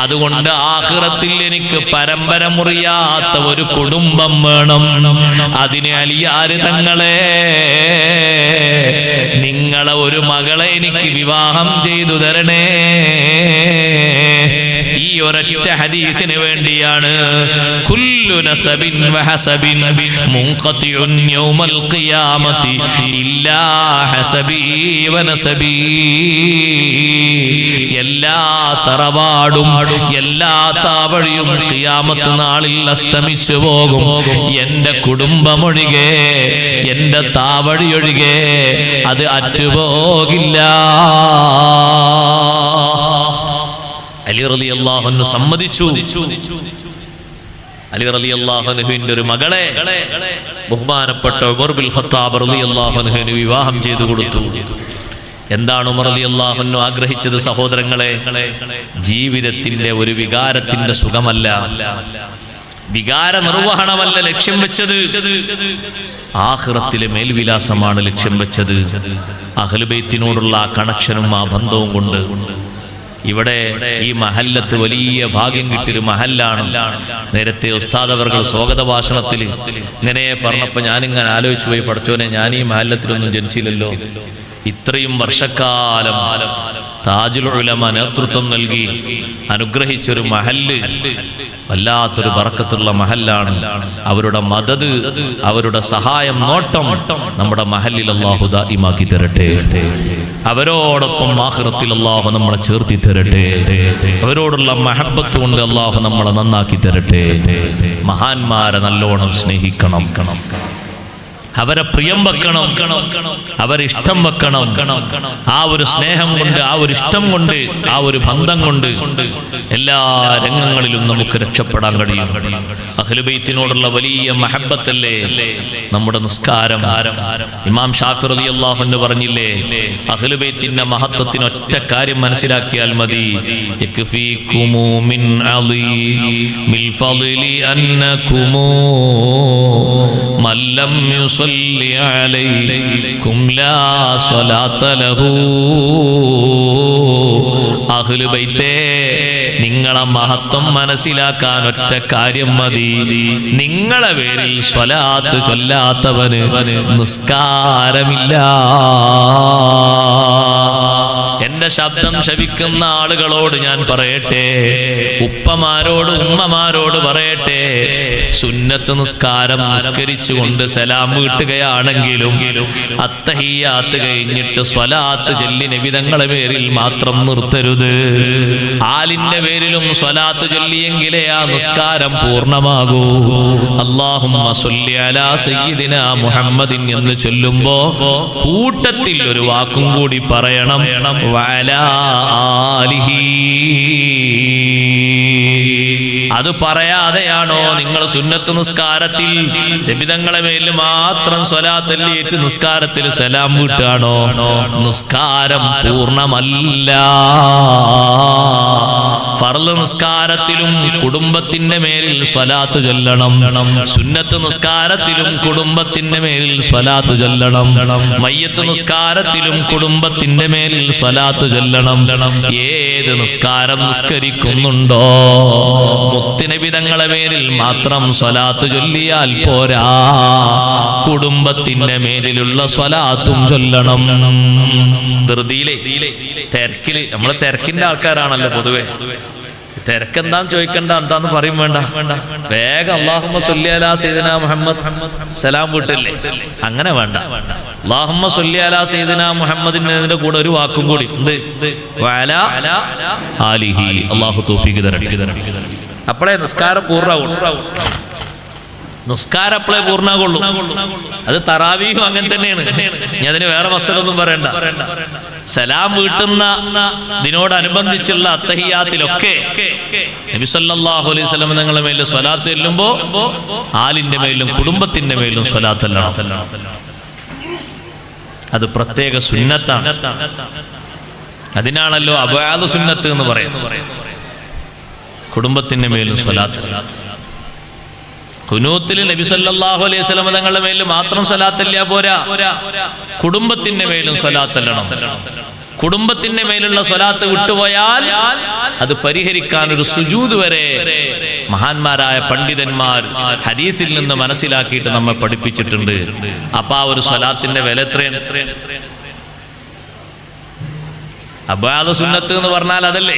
[SPEAKER 1] അതുകൊണ്ട് ആഖിറത്തിൽ എനിക്ക് പരമ്പര മുറിയാത്ത ഒരു കുടുംബം വേണം. അതിന് അലിയാര് തങ്ങളെ, നിങ്ങളെ ഒരു മകളെ എനിക്ക് വിവാഹം ചെയ്തു തരണേ. ഈ ഒരൊറ്റ ഹദീസിന് വേണ്ടിയാണ് കുല്ലു നസബിൻ വഹസബിൻ മുൻഖതിഉൻ യൗമൽ ഖിയാമത്തി ഇല്ലാ ഹസബി വനസബി. എല്ലാ തറവാടും എല്ലാ താവഴിയും ഖിയാമത്ത് നാളിൽ അസ്തമിച്ചു പോകും. എന്റെ കുടുംബമൊഴികെ, എന്റെ താവഴിയൊഴികെ അത് അറ്റുപോകില്ല. അലി റളിയല്ലാഹു അൻഹു സമ്മതിച്ചു. അലി റളിയല്ലാഹു അൻഹുവിന്റെ ഒരു മകളെ ബഹുമാനപ്പെട്ട ഉമർ ഇബ്നുൽ ഖത്താബ് റളിയല്ലാഹു അൻഹുവിന് വിവാഹം ചെയ്തു കൊടുത്തു. എന്താണ് ഉമർ റളിയല്ലാഹു അൻഹു ആഗ്രഹിച്ചത്? സഹോദരങ്ങളെ, ജീവിതത്തിന്റെ ഒരു വികാരത്തിന്റെ സുഖമല്ല, വികാര നിർവഹണമല്ല ലക്ഷ്യം വെച്ചത്, ആഖിറത്തിലെ മേൽവിലാസമാണ് ലക്ഷ്യം വെച്ചത്. അഹ്ലു ബൈത്തിനോടുള്ള ആ കണക്ഷനും ആ ബന്ധവും കൊണ്ട് ഇവിടെ ഈ മഹല്ലത്ത് വലിയ ഭാഗ്യം കിട്ടിയൊരു മഹല്ലാണ്. നേരത്തെ ഉസ്താദ് അവർകൾ സ്വാഗത ഭാഷണത്തിൽ ഇങ്ങനെ പറഞ്ഞപ്പോൾ ഞാനിങ്ങനെ ആലോചിച്ചു പോയി, പഠിച്ചോനെ, ഞാൻ ഈ മഹല്ലത്തിലൊന്നും ജനിച്ചില്ലല്ലോ. ഇത്രയും വർഷക്കാലം താജുൽ ഉലമ നേതൃത്വം നൽകി അനുഗ്രഹിച്ചൊരു മഹല്ല് വല്ലാത്തൊരു ബറക്കത്തുള്ള മഹല്ലാണ്. അവരുടെ മദദ്, അവരുടെ സഹായം, നോട്ടം നമ്മുടെ മഹല്ലിൽ അല്ലാഹു ദായിമാക്കി തരട്ടെ. അവരോടൊപ്പം ആഖിറത്തിൽ അല്ലാഹു നമ്മളെ ചേർത്തി തരട്ടെ. അവരോടുള്ള മഹബ്ബത്ത് കൊണ്ട് അല്ലാഹു നമ്മളെ നന്നാക്കി തരട്ടെ. മഹാന്മാരെ നല്ലോണം സ്നേഹിക്കണം. അവരെ പ്രിയം വെക്കണം, അവരെ ഇഷ്ടം വെക്കണം. ആ ഒരു സ്നേഹം കൊണ്ട്, ആ ഒരു ഇഷ്ടം കൊണ്ട്, ആ ഒരു ബന്ധം കൊണ്ട് എല്ലാ രംഗങ്ങളിലും നമുക്ക് രക്ഷപ്പെടാൻ കഴിയും. അഹ്ലു ബൈത്തിനോടുള്ള വലിയ മഹബ്ബത്തല്ലേ നമ്മുടെ നിസ്കാരം. ഇമാം ഷാഫി റളിയല്ലാഹു അൻഹു പറഞ്ഞില്ലേ, അഹ്ലു ബൈത്തിന്റെ മഹത്വത്തിന് ഒറ്റ കാര്യം മനസ്സിലാക്കിയാൽ മതി. യക്ഫീകുമു മിൻ അളീമിൽ ഫളി അന്നകുമു മല്ലം യുസല്ലി അലൈക്കും ലാ സ്വലാത്ത ലഹു. അഹ്ലു ബൈത്തേ, നിങ്ങളെ മഹത്വം മനസ്സിലാക്കാൻ ഒറ്റ കാര്യം മതി. നിങ്ങളെ പേരിൽ സ്വലാത്ത് ചൊല്ലാത്തവന് നിസ്കാരമില്ല. എന്റെ ശബ്ദം ശവിക്കുന്ന ആളുകളോട് ഞാൻ പറയട്ടെ, ഉപ്പമാരോട് ഉമ്മമാരോട് പറയട്ടെ, സുന്നത്ത് നിസ്കാരം നിസ്കരിച്ചുകൊണ്ട് സലാം വീട്ടുകയാണെങ്കിലും അത്തഹിയ്യാത്ത് കഴിഞ്ഞിട്ട് സ്വലാത്ത് ചൊല്ലി നബി തങ്ങളുടെ പേരിൽ മാത്രം നിർത്തരുത്. ആലിന്റെ പേരിലും സ്വലാത്ത് ചൊല്ലിയെങ്കിലേ ആ നിസ്കാരം പൂർണ്ണമാകൂ. അല്ലാഹുമ്മ സ്വല്ലി അലാ സയ്യിദിനാ മുഹമ്മദിൻ എന്ന് ചൊല്ലുമ്പോ കൂട്ടത്തിൽ ഒരു വാക്കും കൂടി പറയണം, വഅലാ ആലിഹി. അത് പറയാതെയാണോ നിങ്ങൾ സുന്നത്ത് നിസ്കാരത്തിൽ നബിതങ്ങളെ മേലിൽ മാത്രം സ്വലാത്തല്ലിയിട്ട് നിസ്കാരത്തിൽ സലാം വീട്ടാണോ? നിസ്കാരം പൂർണ്ണമല്ല. ഫർള് നിസ്കാരത്തിലും കുടുംബത്തിന്റെ മേലിൽ സ്വലാത്ത് ചൊല്ലണം. സുന്നത്ത് നിസ്കാരത്തിലും കുടുംബത്തിന്റെ മേലിൽ സ്വലാത്ത് ചൊല്ലണം. മയ്യത്ത് നിസ്കാരത്തിലും കുടുംബത്തിന്റെ മേലിൽ സ്വലാത്ത് ചൊല്ലണം. ഏത് നിസ്കാരം നിസ്കരിക്കുന്നുണ്ടോ മുത്തുനബി തങ്ങളുടെ പേരിൽ മാത്രം സ്വലാത്ത് ചൊല്ലിയാൽ പോരാ, കുടുംബത്തിന്റെ മേലിലുള്ള സ്വലാത്തും ചൊല്ലണം. ധൃതിയിലെ തിരക്കില്, നമ്മള് തിരക്കിന്റെ ആൾക്കാരാണല്ലോ പൊതുവെ. തിരക്കെന്താന്ന് ചോദിക്കണ്ട, എന്താന്ന് പറയും വേണ്ട, വേഗം അല്ലാഹുമ്മ സ്വല്ലി അലാ സയ്യിദിനാ മുഹമ്മദ് സലാം വീട്ടില്ലേ. അങ്ങനെ വേണ്ട. അല്ലാഹുമ്മ സ്വല്ലി അലാ സയ്യിദിനാ മുഹമ്മദിന്റെ കൂടെ ഒരു വാക്കും കൂടി ഉണ്ട്, വഅലാ ആലിഹി. അല്ലാഹു തൗഫീഖ് തരട്ടെ. അപ്പോഴേ നിസ്കാരം പൂർണ്ണമാകുള്ളൂ. നിസ്കാരം അപ്പോഴേ പൂർണ്ണമാകുള്ളൂ. അത് തറാവീഹും അങ്ങനെ തന്നെയാണ്. ഞാൻ അതിന് വേറെ മസലൊന്നും പറയണ്ട. സലാം വീട്ടുന്ന ഇതിനോടനുബന്ധിച്ചുള്ള അത്തഹിയാത്തിലൊക്കെ നബി സല്ലല്ലാഹു അലൈഹി വസല്ലം തങ്ങളുടെ മേലിൽ സ്വലാത്ത് ചെല്ലുമ്പോ ആലിന്റെ മേലും കുടുംബത്തിന്റെ മേലും സ്വലാത്ത് ചെല്ലണം. അത് പ്രത്യേക സുന്നത്താണ്. അതിനാണല്ലോ അബാദ് സുന്നത്ത് എന്ന് പറയുന്നത്. കുടുംബത്തിന്റെ മേലും സ്വലാത്ത്. ഖുനൂത്തിൽ നബി സല്ലല്ലാഹു അലൈഹി വസല്ലം തങ്ങളുടെ മേലിൽ മാത്രം സ്വലാത്തല്ല പോരാ, കുടുംബത്തിന്റെ മേലും സ്വലാത്തല്ലണം. കുടുംബത്തിന്റെ മേലുള്ള സ്വലാത്ത് വിട്ടുപോയാൽ അത് പരിഹരിക്കാൻ ഒരു സുജൂദ് വരെ മഹാന്മാരായ പണ്ഡിതന്മാർ ഹദീസിൽ നിന്ന് മനസ്സിലാക്കിയിട്ട് നമ്മെ പഠിപ്പിച്ചിട്ടുണ്ട്. അപ്പൊ ആ ഒരു സ്വലാത്തിന്റെ വില എത്രയാണ്? അബാദ് സുന്നത്ത് എന്ന് പറഞ്ഞാൽ അതല്ലേ.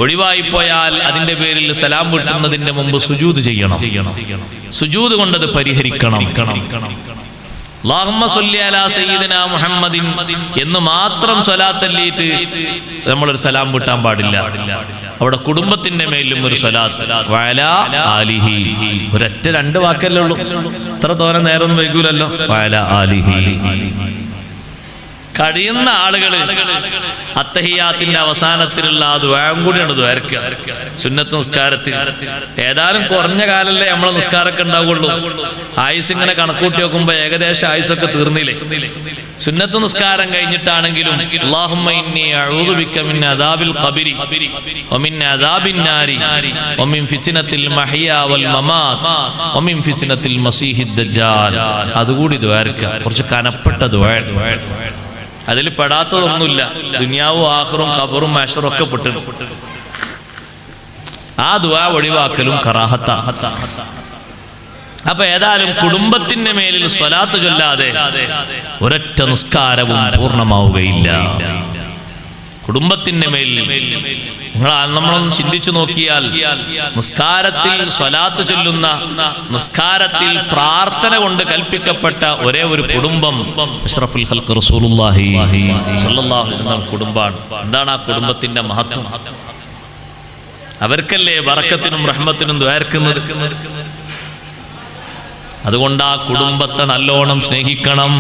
[SPEAKER 1] ഒഴിവായി പോയാൽ അതിന്റെ പേരിൽ സലാം വിട്ടുന്നതിന്റെ മുമ്പ് സുജൂദ് ചെയ്യണം. സുജൂദ് കൊണ്ടത് പരിഹരിക്കണം. അല്ലാഹുമ്മ സ്വല്ലി അലാ സയ്യിദിനാ മുഹമ്മദിൻ എന്ന് മാത്രം സ്വലാത്തല്ലിയിട്ട് നമ്മളൊരു സലാം വിട്ടാൻ പാടില്ല. അവിടെ കുടുംബത്തിന്റെ മേലും ഒരു സ്വലാത്ത്, വഅലാ ആലിഹി. ഒരൊറ്റ രണ്ട് വാക്കല്ലേ ഉള്ളൂ. ഇത്ര തോനെ നേരം വൈകൂലല്ലോ. വഅലാ ആലിഹി. കഴിയുന്ന ആളുകൾ അത്തഹിയാത്തിന്റെ അവസാനത്തിലുള്ള ആ ദുആം കൂടിയാണ് ദ്വാരക്കുക. സുന്നത്ത് നിസ്കാരത്തിൽ ഏതായാലും കുറഞ്ഞ കാലല്ലേ നമ്മളെ നിസ്കാരമൊക്കെ ഉണ്ടാവുള്ളൂ. ആയുസ് ഇങ്ങനെ കണക്കൂട്ടി നോക്കുമ്പോ ഏകദേശം ആയുസൊക്കെ തീർന്നില്ലേ. സുന്നത്ത് നിസ്കാരം കഴിഞ്ഞിട്ടാണെങ്കിലും അല്ലാഹുമ്മ ഇന്നി അഊദു ബിക മിൻ അദാബിൽ ഖബരി വമിൻ അദാബിൻ നാരി വമിൻ ഫിത്നത്തിൽ മഹ്യാ വൽ മമാത്ത് വമിൻ ഫിത്നത്തിൽ മസീഹിദ് ദജ്ജാൽ. അതുകൂടി ദ്വാരക്കുക. കുറച്ച് കനപ്പെട്ട ദുആ. അതിൽ പെടാത്തതൊന്നുമില്ല. ദുനിയാവും ആഖിറും ഖബറും മഹ്ശറും ഒക്കെ പെട്ടിട്ടുണ്ട്. ആ ദുആ ഒഴിവാക്കലും കറാഹത്താ. അപ്പൊ ഏതായാലും കുടുംബത്തിന്റെ മേലിൽ സ്വലാത്ത് ചൊല്ലാതെ ഒരൊറ്റ നിസ്കാരവും പൂർണ്ണമാവുകയില്ല. കുടുംബത്തിന്റെ മേലിൽ നമ്മളൊന്ന് ചിന്തിച്ചു നോക്കിയാൽ നിസ്കാരത്തിൽ സ്വലാത്ത് ചൊല്ലുന്ന, നിസ്കാരത്തിൽ പ്രാർത്ഥന കൊണ്ട് കൽപ്പിക്കപ്പെട്ട ഒരേ ഒരു കുടുംബം അഷ്റഫുൽ ഖൽഖ് റസൂലുള്ളാഹി സ്വല്ലല്ലാഹു അലൈഹി വസല്ലം കുടുംബാണ്. എന്താണ് ആ കുടുംബത്തിന്റെ മഹത്വം? അവർക്കല്ലേ ബറക്കത്തിനും റഹ്മത്തിനും ദ്വാരക്കുന്നത്. അതുകൊണ്ട് ആ കുടുംബത്തെ നല്ലോണം സ്നേഹിക്കണം.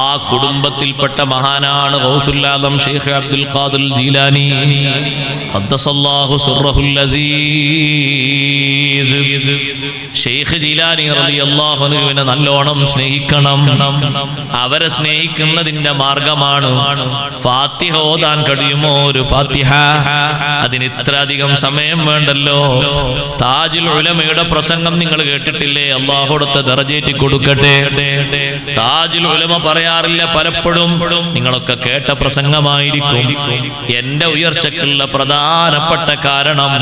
[SPEAKER 1] ആ കുടുംബത്തിൽപ്പെട്ട മഹാനാണ് ഗൗസുൽ ആലം ശൈഖ് അബ്ദുൽ ഖാദിർ ജീലാനി ഖദ്ദസല്ലാഹു സിർറഹുൽ അസീസ്. ശൈഖ് ജീലാനി റളിയല്ലാഹു അൻഹുവിനെ നല്ലോണം സ്നേഹിക്കണം. അവരെ സ്നേഹിക്കുന്നതിന്റെ മാർഗമാണ് ഫാത്തിഹ ഓതാൻ കഴിയുമോ? ഒരു ഫാത്തിഹ, അതിന് ഇത്ര അധികം സമയം വേണ്ടല്ലോ. താജുൽ ഉലമയുടെ പ്രസംഗം നിങ്ങൾ കേട്ടിട്ടില്ലേ? അല്ലാഹുവിന്റെ ദറജേറ്റി കൊടുക്കട്ടെ. താജുൽ ഉലമ പറയാറില്ല പലപ്പോഴും, നിങ്ങളൊക്കെ കേട്ട പ്രസംഗമായിരിക്കും. എന്റെ ഉയർച്ചക്കുള്ള പ്രധാനപ്പെട്ട കാരണം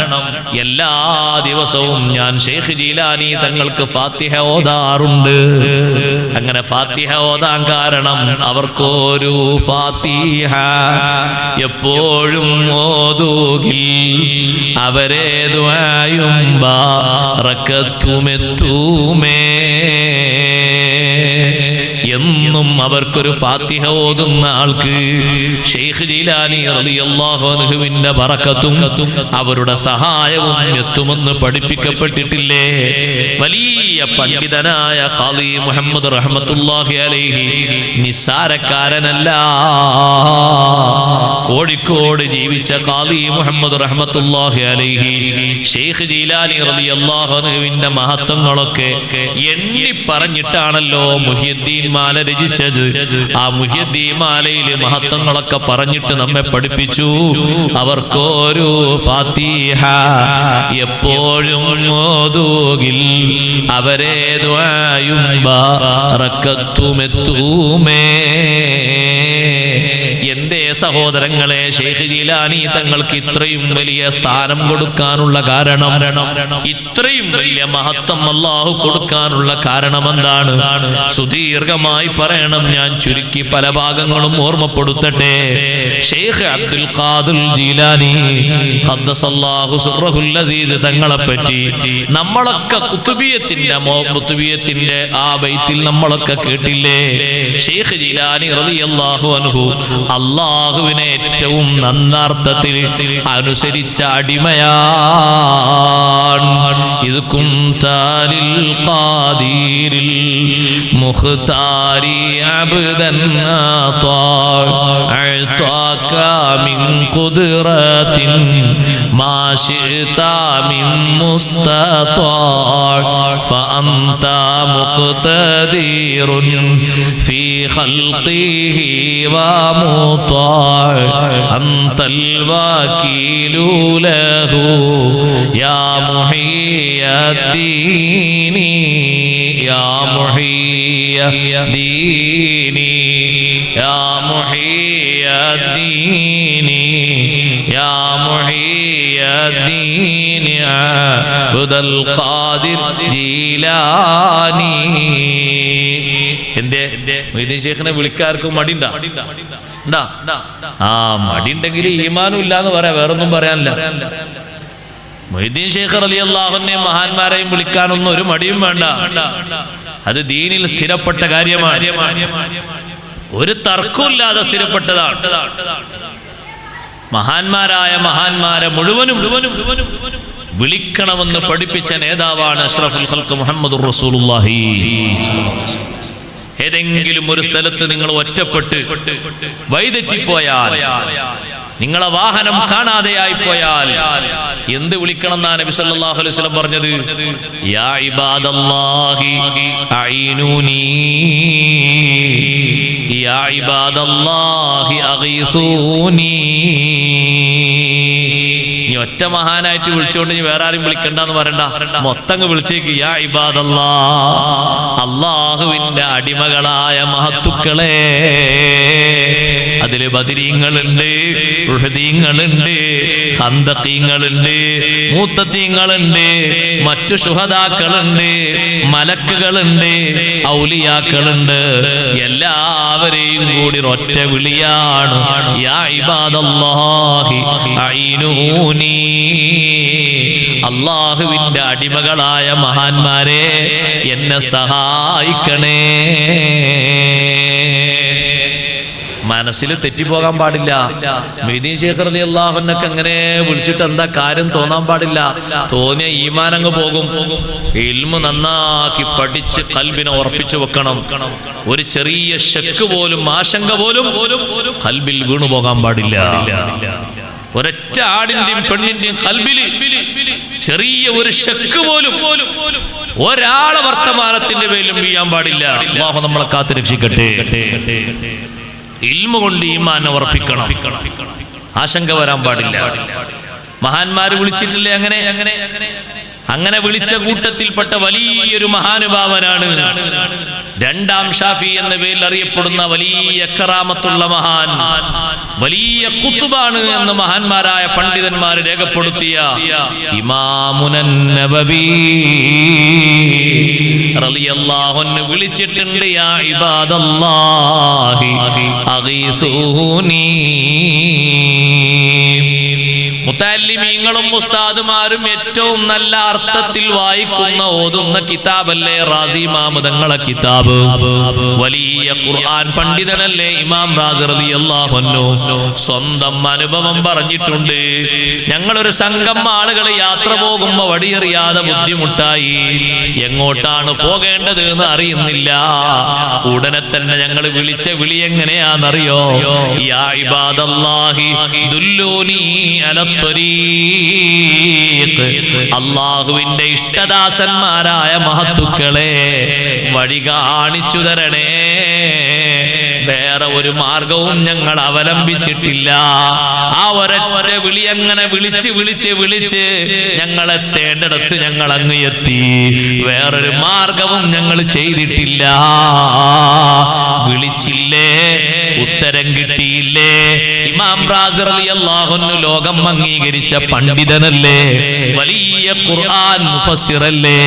[SPEAKER 1] എല്ലാ ദിവസവും ഞാൻ ശൈഖ് ജീലാനി തങ്ങൾക്ക് ഫാത്തിഹ ഓതാറുണ്ട്. അങ്ങനെ ഫാത്തിഹ ഓതാൻ കാരണം അവർക്കൊരു ഫാത്തിഹ എപ്പോഴും ഓതുകിൽ അവരെ ദുആയും ബറക്കത്തുമെത്തുമേ. എന്നും അവർക്കൊരു ഫാത്തിഹ ഓതുന്ന ആൾക്ക് ശൈഖ് ജീലാനി റളിയല്ലാഹു അൻഹുവിന്റെ ബറക്കത്തും അവരുടെ സഹായവും എത്തുമെന്ന് പഠിപ്പിക്കപ്പെട്ടിട്ടില്ലേ? വലിയ പണ്ഡിതനായ ഖാദി മുഹമ്മദ് റഹ്മത്തുള്ളാഹി അലൈഹി നിസ്സാരക്കാരനല്ല. കോഴിക്കോട് ജീവിച്ച ഖാദി മുഹമ്മദ് റഹ്മത്തുള്ളാഹി അലൈഹി ശൈഖ് ജീലാനി റളിയല്ലാഹു അൻഹുവിന്റെ മഹത്വങ്ങളൊക്കെ എണ്ണി പറഞ്ഞിട്ടാണല്ലോ മുഹ്യിദ്ദീൻ മാല രചിച്ചത്. ആ മുഹ്യിദ്ദീൻ മാലയിലെ മഹത്വങ്ങളൊക്കെ പറഞ്ഞിട്ട് നമ്മെ പഠിപ്പിച്ചു. അവർക്കൊരു ഫാത്തിഹ എപ്പോഴും ഓതുകിൽ അവരെ ദുആയും ബറക്കത്തുമെത്തുമേ. എന്തേ സഹോദരങ്ങളെ ശൈഖ് ജീലാനി തങ്ങൾക്ക് ഇത്രയും വലിയ സ്ഥാനം കൊടുക്കാനുള്ള കാരണം, ഇത്രയും വലിയ മഹത്വം അല്ലാഹു കൊടുക്കാനുള്ള കാരണം എന്താണ്? സുദീർഘമായി പറയണം, ഞാൻ ചുരുക്കി പല ഭാഗങ്ങളും ഓർമ്മപ്പെടുത്തട്ടെ. ശൈഖ് അബ്ദുൽ ഖാദിർ ജീലാനി ഖദ്ദസല്ലാഹു സിർറഹുൽ അസീസ് തങ്ങളെ പറ്റി നമ്മളൊക്കെ ഖുതുബിയത്തിന്റെ ആ ബൈത്തിൽ നമ്മളൊക്കെ കേട്ടില്ലേ? ശൈഖ് ജീലാനി റളിയല്ലാഹു അൻഹു അല്ലാഹുവിനെ ഏറ്റവും നന്നാർത്ഥത്തിൽ അനുസരിച്ച അടിമയാണ്. ഇത് കുന്താലിൽ ഖാദിരിൽ മുഖ്താരി അബ്ദൻ അഅതാക മിൻ ഖുദ്റത്തിൻ മാ ശിഅത മിൻ മുസ്തതാ ഫഅൻത മുഖ്തദിറുൻ ഫീ ഖൽഖിഹി ومطاع أنت الوكيل له يا محيي الدين يا محيي الدين يا محيي الدين يا محيي الدين عبد القادر جيلاني. മൊയ്തീൻ ശൈഖിനെ വിളിക്കാർക്കും മടിണ്ടാ? ആ മടിയുണ്ടെങ്കിൽ ഈമാനും ഇല്ലാന്ന് പറയാം, വേറൊന്നും പറയാനില്ല. മൊയ്തീൻ ശൈഖ് റളിയല്ലാഹു അൻഹു മഹാന്മാരെയും വിളിക്കാനൊന്നും ഒരു മടിയും വേണ്ട. അത് ദീനിൽ സ്ഥിരപ്പെട്ട കാര്യമാണ്, ഒരു തർക്കമില്ലാതെ സ്ഥിരപ്പെട്ടതാണ്. മഹാന്മാരായ മഹാന്മാരെ മുഴുവനും വിളിക്കണമെന്ന് പഠിപ്പിച്ച നേതാവാണ് അഷ്റഫുൽ ഖൽഖ് മുഹമ്മദുർ റസൂലുള്ളാഹി. ഏതെങ്കിലും ഒരു സ്ഥലത്ത് നിങ്ങൾ ഒറ്റപ്പെട്ട് വഴിതെറ്റിപ്പോയാൽ, നിങ്ങളെ വാഹനം കാണാതെയായി പോയാൽ എന്ത് വിളിക്കണം എന്നാണ് നബി സല്ലല്ലാഹു അലൈഹി വസല്ലം പറഞ്ഞത്? യാ ഇബാദല്ലാഹി അഈനൂനി യാ ഇബാദല്ലാഹി അഗീസൂനി. നീ ഒറ്റ മഹാനായിട്ട് വിളിച്ചുകൊണ്ട് നീ വേറെ ആരും വിളിക്കണ്ടെന്ന് പറയണ്ട, മൊത്തങ്ങ് വിളിച്ചേക്ക്. യാ ഇബാദല്ലാഹ്, അല്ലാഹുവിന്റെ അടിമകളായ മഹത്തുക്കളെ. അതില് ബദരീങ്ങളുണ്ട്, ഉഹദീങ്ങളുണ്ട്, ഖന്ദഖീങ്ങളുണ്ട്, മൂത്തത്തീങ്ങളുണ്ട്, മറ്റു ശുഹദാക്കളുണ്ട്, മലക്കുകളുണ്ട്, ഔലിയാക്കളുണ്ട്. എല്ലാവരെയും കൂടി ഒറ്റ വിളിയാണ് യാ ഇബാദല്ലാഹി അഈനൂനി. അല്ലാഹുവിന്റെ അടിമകളായ മഹാന്മാരെ എന്നെ സഹായിക്കണേ. മനസ്സിൽ തെറ്റിപ്പോകാൻ പാടില്ല. മൊയ്തീൻ ശൈഖ് റളിയല്ലാഹു അൻഹു അങ്ങനെ വിളിച്ചിട്ട് എന്താ കാര്യം തോന്നാൻ പാടില്ല. തോന്നിയ ഈമാൻ അങ്ങ് പോകും. ഇൽമു നന്നാക്കി പഠിച്ച് ഖൽബിനെ ഉറപ്പിച്ചു വെക്കണം. ഒരു ചെറിയ ശക്ക് പോലും ആശങ്ക പോലും ഖൽബിൽ വീണു പോകാൻ പാടില്ല. ഒരൊറ്റ ആടിന്റെയും പെണ്ണിന്റെയും ഖൽബില് ചെറിയ ഒരു ശക്ക് പോലും ഒരാളെ വർത്തമാനത്തിന്റെ പേരിലും വീഴാൻ പാടില്ല. അല്ലാഹു നമ്മളെ കാത്തു രക്ഷിക്കട്ടെ. ഇൽമു കൊണ്ട് ഈമാനെ ഉറപ്പിക്കണം. ആശങ്ക വരാൻ പാടില്ല. മഹാന്മാര് വിളിച്ചിട്ടില്ലേ അങ്ങനെ വിളിച്ച കൂട്ടത്തിൽപ്പെട്ട വലിയൊരു മഹാനുഭാവനാണ് രണ്ടാം ഷാഫി എന്ന പേരിൽ അറിയപ്പെടുന്ന വലിയ കറാമത്തുള്ള മഹാൻ, വലിയ ഖുതുബാണ് എന്ന് മഹാന്മാരായ പണ്ഡിതന്മാർ രേഖപ്പെടുത്തിയ ഇമാമുൻ നബവി റളിയല്ലാഹു അൻഹു വിളിച്ചിട്ടുണ്ട്, യാ ഇബാദല്ലാഹി അഗീസൂനി. മുതല്ലിമീങ്ങളും ഉസ്താദുമാരും ഏറ്റവും നല്ല അർത്ഥത്തിൽ വായിക്കുന്ന ഓതുന്ന കിതാബല്ലേ റാസി ഇമാം തങ്ങളെ കിതാബ്. വലിയ ഖുർആൻ പണ്ഡിതനല്ലേ ഇമാം റാസി റളിയല്ലാഹു അൻഹു. സ്വന്തം അനുഭവം പറഞ്ഞിട്ടുണ്ട്. ഞങ്ങളൊരു സംഘം ആളുകൾ യാത്ര പോകുമ്പോ വടിയെറിയാതെ ബുദ്ധിമുട്ടായി. എങ്ങോട്ടാണ് പോകേണ്ടത് എന്ന് അറിയുന്നില്ല. ഉടനെ തന്നെ ഞങ്ങൾ വിളിച്ച വിളി എങ്ങനെയാണെന്നറിയോ? യാ ഇബാദല്ലാഹി ദുല്ലൂനി അല അല്ലാഹുവിന്റെ ഇഷ്ടദാസന്മാരായ മഹത്തുക്കളെ വഴി കാണിച്ചു തരണേ. വേറെ ഒരു മാർഗവും ഞങ്ങൾ അവലംബിച്ചിട്ടില്ല. ആ ഒരൊറ്റ വിളി അങ്ങനെ വിളിച്ച് ഞങ്ങൾ എത്തേണ്ടിടത്ത് ഞങ്ങൾ അങ്ങ് എത്തി. വേറൊരു മാർഗവും ഞങ്ങൾ ചെയ്തിട്ടില്ല. വിളിച്ചില്ലേ, ഉത്തരം കിട്ടിയില്ലേ? ഇമാം റാസി റളിയല്ലാഹു അൻഹു ലോകം അംഗീകരിച്ച പണ്ഡിതനല്ലേ, വലിയ ഖുർആൻ മുഫസ്സിറല്ലേ.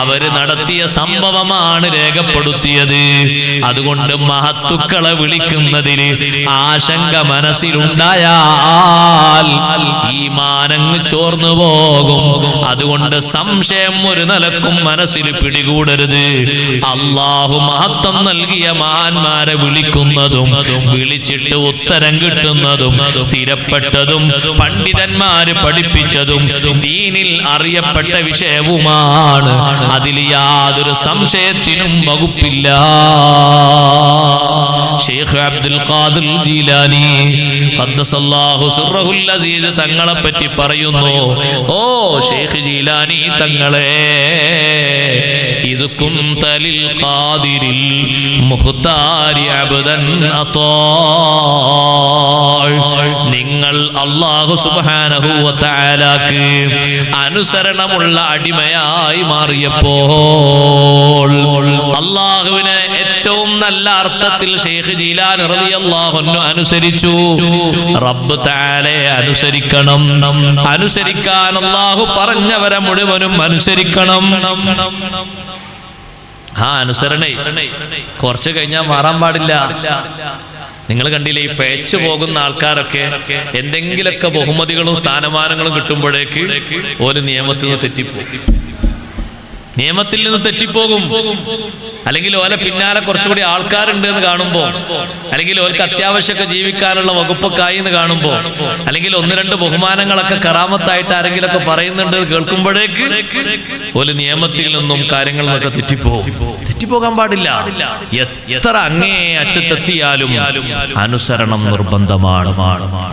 [SPEAKER 1] അവര് നടത്തിയ സംഭവമാണ് രേഖപ്പെടുത്തിയത്. അതുകൊണ്ട് മഹത്തുക്കളെ വിളിക്കുന്നതിൽ ആശങ്ക മനസ്സിലുണ്ടായാൽ ഈമാനങ്ങ് ചോർന്നു പോകും. അതുകൊണ്ട് സംശയം ഒരു നിലക്കും മനസ്സിൽ പിടികൂടരുത്. അല്ലാഹു മഹത്വം നൽകിയ മഹാന്മാരെ വിളിക്കുന്നതും വിളിച്ചിട്ട് ഉത്തരം കിട്ടുന്നതും സ്ഥിരപ്പെട്ടതും പണ്ഡിതന്മാര് പഠിപ്പിച്ചതും ദീനിൽ അറിയപ്പെട്ട വിഷയവുമാണ്. അതിൽ യാതൊരു സംശയത്തിനും വകുപ്പില്ല. ശൈഖ് അബ്ദുൽ ഖാദിർ ജീലാനി ഖദ്ദസല്ലാഹു സിർറഹുൽ അസീസ് തങ്ങളെ പറ്റി പറയുന്നു, ഓ ശൈഖ് ജീലാനി തങ്ങളെ, ഇത് കുന്തലിൽ ഖാദിരിൽ മുഖ്താരി അബ്ദൻ അതാ, നിങ്ങൾ അല്ലാഹു സുബ്ഹാനഹു വ തആലക്ക് അനുസരണമുള്ള അടിമയായി മാറിയപ്പോൾ അല്ലാഹുവിനെ ഏറ്റവും നല്ല അർത്ഥത്തിൽ ശൈഖ് ജീലാനി റളിയല്ലാഹു അൻഹു അനുസരിച്ചു. റബ്ബ് തആലയെ അനുസരിക്കണം. അനുസരിക്കാൻ അല്ലാഹു പറഞ്ഞവരെ മുഴുവനും അനുസരിക്കണം. ആ അനുസരണേ കുറച്ച് കഴിഞ്ഞാൽ മാറാൻ പാടില്ല. നിങ്ങൾ കണ്ടില്ലേ, ഈ പേച്ചു പോകുന്ന ആൾക്കാരൊക്കെ എന്തെങ്കിലൊക്കെ ബഹുമതികളും സ്ഥാനമാനങ്ങളും കിട്ടുമ്പോഴേക്ക് ഓല് നിയമത്തിൽ നിന്ന് തെറ്റിപ്പോകും. അല്ലെങ്കിൽ ഓലെ പിന്നാലെ കുറച്ചുകൂടി ആൾക്കാരുണ്ട് എന്ന് കാണുമ്പോ, അല്ലെങ്കിൽ ഓർക്ക് അത്യാവശ്യമൊക്കെ ജീവിക്കാനുള്ള വകുപ്പൊക്കെ ആയി എന്ന് കാണുമ്പോ, അല്ലെങ്കിൽ ഒന്ന് രണ്ട് ബഹുമാനങ്ങളൊക്കെ കറാമത്തായിട്ട് ആരെങ്കിലൊക്കെ പറയുന്നുണ്ട് കേൾക്കുമ്പോഴേക്ക് ഓല് നിയമത്തിൽ നിന്നും കാര്യങ്ങളിൽ നിന്നൊക്കെ തെറ്റിപ്പോകാൻ പാടില്ല. എത്ര അങ്ങേ അറ്റത്തെത്തിയാലും അനുസരണം നിർബന്ധമാണ്.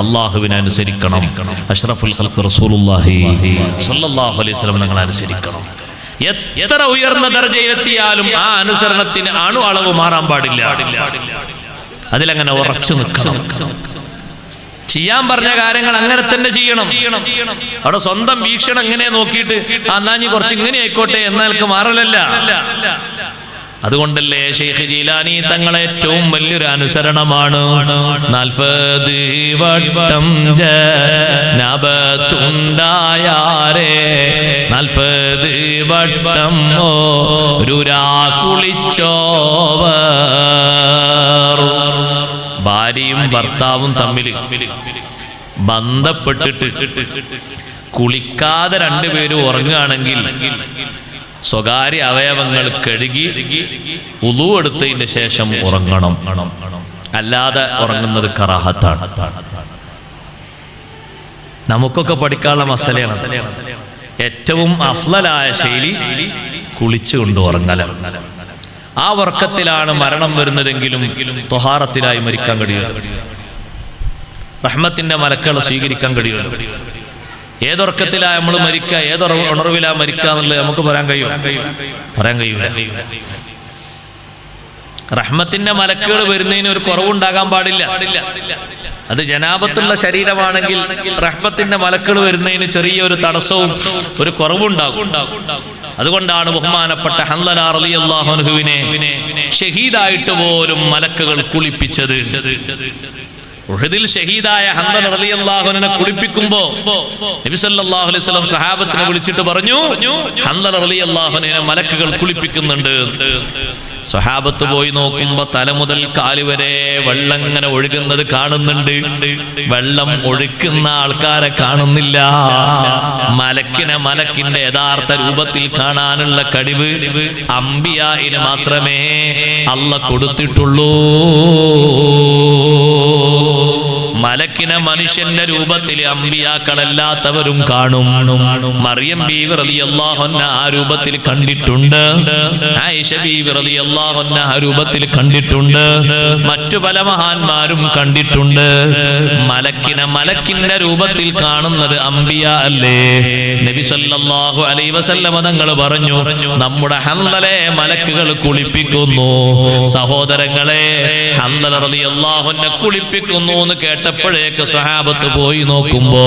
[SPEAKER 1] അള്ളാഹുവിനെ അനുസരിക്കണം. അഷ്റഫുൽ ഖൽഖ് റസൂലുള്ളാഹി സ്വല്ലല്ലാഹു അലൈഹി വസല്ലം നിങ്ങൾ അനുസരിക്കണം. എത്ര ഉയർന്ന ദർജയിലെത്തിയാലും ആ അനുസരണത്തിന് അണു അളവ് മാറാൻ പാടില്ല. അതിലങ്ങനെ ഉറച്ചു നിൽക്കണം. ചെയ്യാൻ പറഞ്ഞ കാര്യങ്ങൾ അങ്ങനെ തന്നെ ചെയ്യണം. അവിടെ സ്വന്തം വീക്ഷണം എങ്ങനെ നോക്കിയിട്ട് എന്നാ നീ കുറച്ച് ഇങ്ങനെ ആയിക്കോട്ടെ എന്നാൽക്ക് മാറലല്ല. അതുകൊണ്ടല്ലേ ശൈഖ് ജീലാനി തങ്ങളെ ഏറ്റവും വലിയൊരു അനുസരണമാണ്. 40 വട്ടം ജനബത്തുണ്ടായാരേ 40 വട്ടം ഓരുരാ കുളിച്ചോവർ. ഭാര്യയും ഭർത്താവും തമ്മിൽ ബന്ധപ്പെട്ടിട്ട് കുളിക്കാതെ രണ്ടുപേരും ഉറങ്ങുകയാണെങ്കിൽ സ്വകാര്യ അവയവങ്ങൾ കഴുകി ഉളു എടുത്തതിന് ശേഷം ഉറങ്ങണം. അല്ലാതെ ഉറങ്ങുന്നത് കറാഹത്താണ്. നമുക്കൊക്കെ പഠിക്കാനുള്ള മസലയാണ്. ഏറ്റവും അഫ്ളലായ ശൈലി കുളിച്ചുകൊണ്ട് ഉറങ്ങലാണ്. ആ ഉറക്കത്തിലാണ് മരണം വരുന്നതെങ്കിലും ത്വഹാറത്തിലായി മരിക്കാൻ കഴിയുക. റഹ്മത്തിന്റെ മലക്കുകളെ സ്വീകരിക്കാൻ കഴിയുമല്ലോ. ഏതൊറക്കത്തിലാ നമ്മൾ മരിക്കുക, ഉണർവിലാ മരിക്കുക എന്നുള്ളത് നമുക്ക് പറയാൻ കഴിയൂല. റഹ്മത്തിന്റെ മലക്കുകൾ വരുന്നതിന് ഒരു കുറവുണ്ടാകാൻ പാടില്ല. അത് ജനാബത്തുള്ള ശരീരമാണെങ്കിൽ റഹ്മത്തിന്റെ മലക്കുകൾ വരുന്നതിന് ചെറിയൊരു തടസ്സവും ഒരു കുറവുണ്ടാകും. അതുകൊണ്ടാണ് ബഹുമാനപ്പെട്ട ഹൻദല റളിയല്ലാഹു അൻഹുവിനെ ഷഹീദായിട്ട് പോലും മലക്കുകൾ കുളിപ്പിച്ചത്. ഉഹദിൽ ഷഹീദായ ഹൻദല റളിയല്ലാഹു അൻഹുവിനെ കുളിപ്പിക്കുമ്പോ നബി സല്ലല്ലാഹു അലൈഹി വസല്ലം സഹാബത്തിനെ വിളിച്ചിട്ട് പറഞ്ഞു, ഹൻദല റളിയല്ലാഹു അൻഹുവിനെ മലക്കുകൾ കുളിപ്പിക്കുന്നുണ്ട്. സ്വഹാബത്ത് പോയി നോക്കുമ്പോ തല മുതൽ കാല് വരെ വെള്ളം ഇങ്ങനെ ഒഴുകുന്നത് കാണുന്നുണ്ട്. വെള്ളം ഒഴുക്കുന്ന ആൾക്കാരെ കാണുന്നില്ല. മലക്കിന്റെ യഥാർത്ഥ രൂപത്തിൽ കാണാനുള്ള കഴിവ് അംബിയായിന് മാത്രമേ അല്ലാഹ് കൊടുത്തിട്ടുള്ളൂ. മലക്കിനെ മനുഷ്യന്റെ രൂപത്തിൽ അമ്പിയാക്കളല്ലാത്തവരും കാണും. മറിയം ബീവി റളിയല്ലാഹു അൻഹാ ആ രൂപത്തിൽ കണ്ടിട്ടുണ്ട്. ആയിഷ ബീവി റളിയല്ലാഹു അൻഹാ ആ രൂപത്തിൽ കണ്ടിട്ടുണ്ട്. മറ്റു പല മഹാന്മാരും കണ്ടിട്ടുണ്ട്. മലക്കിന്റെ രൂപത്തിൽ കാണുന്നത് അമ്പിയ അല്ലേ? നബി സല്ലല്ലാഹു അലൈഹി വസല്ലം തങ്ങൾ പറഞ്ഞു, നമ്മുടെ ഹൻദലയെ മലക്കുകൾ കുളിപ്പിക്കുന്നു. സഹോദരങ്ങളെ, ഹൻദല റളിയല്ലാഹു അൻഹു കുളിപ്പിക്കുന്നു എന്ന് കേട്ടപ്പോഴേക്ക് സ്വഹാബത്ത് പോയി നോക്കുമ്പോ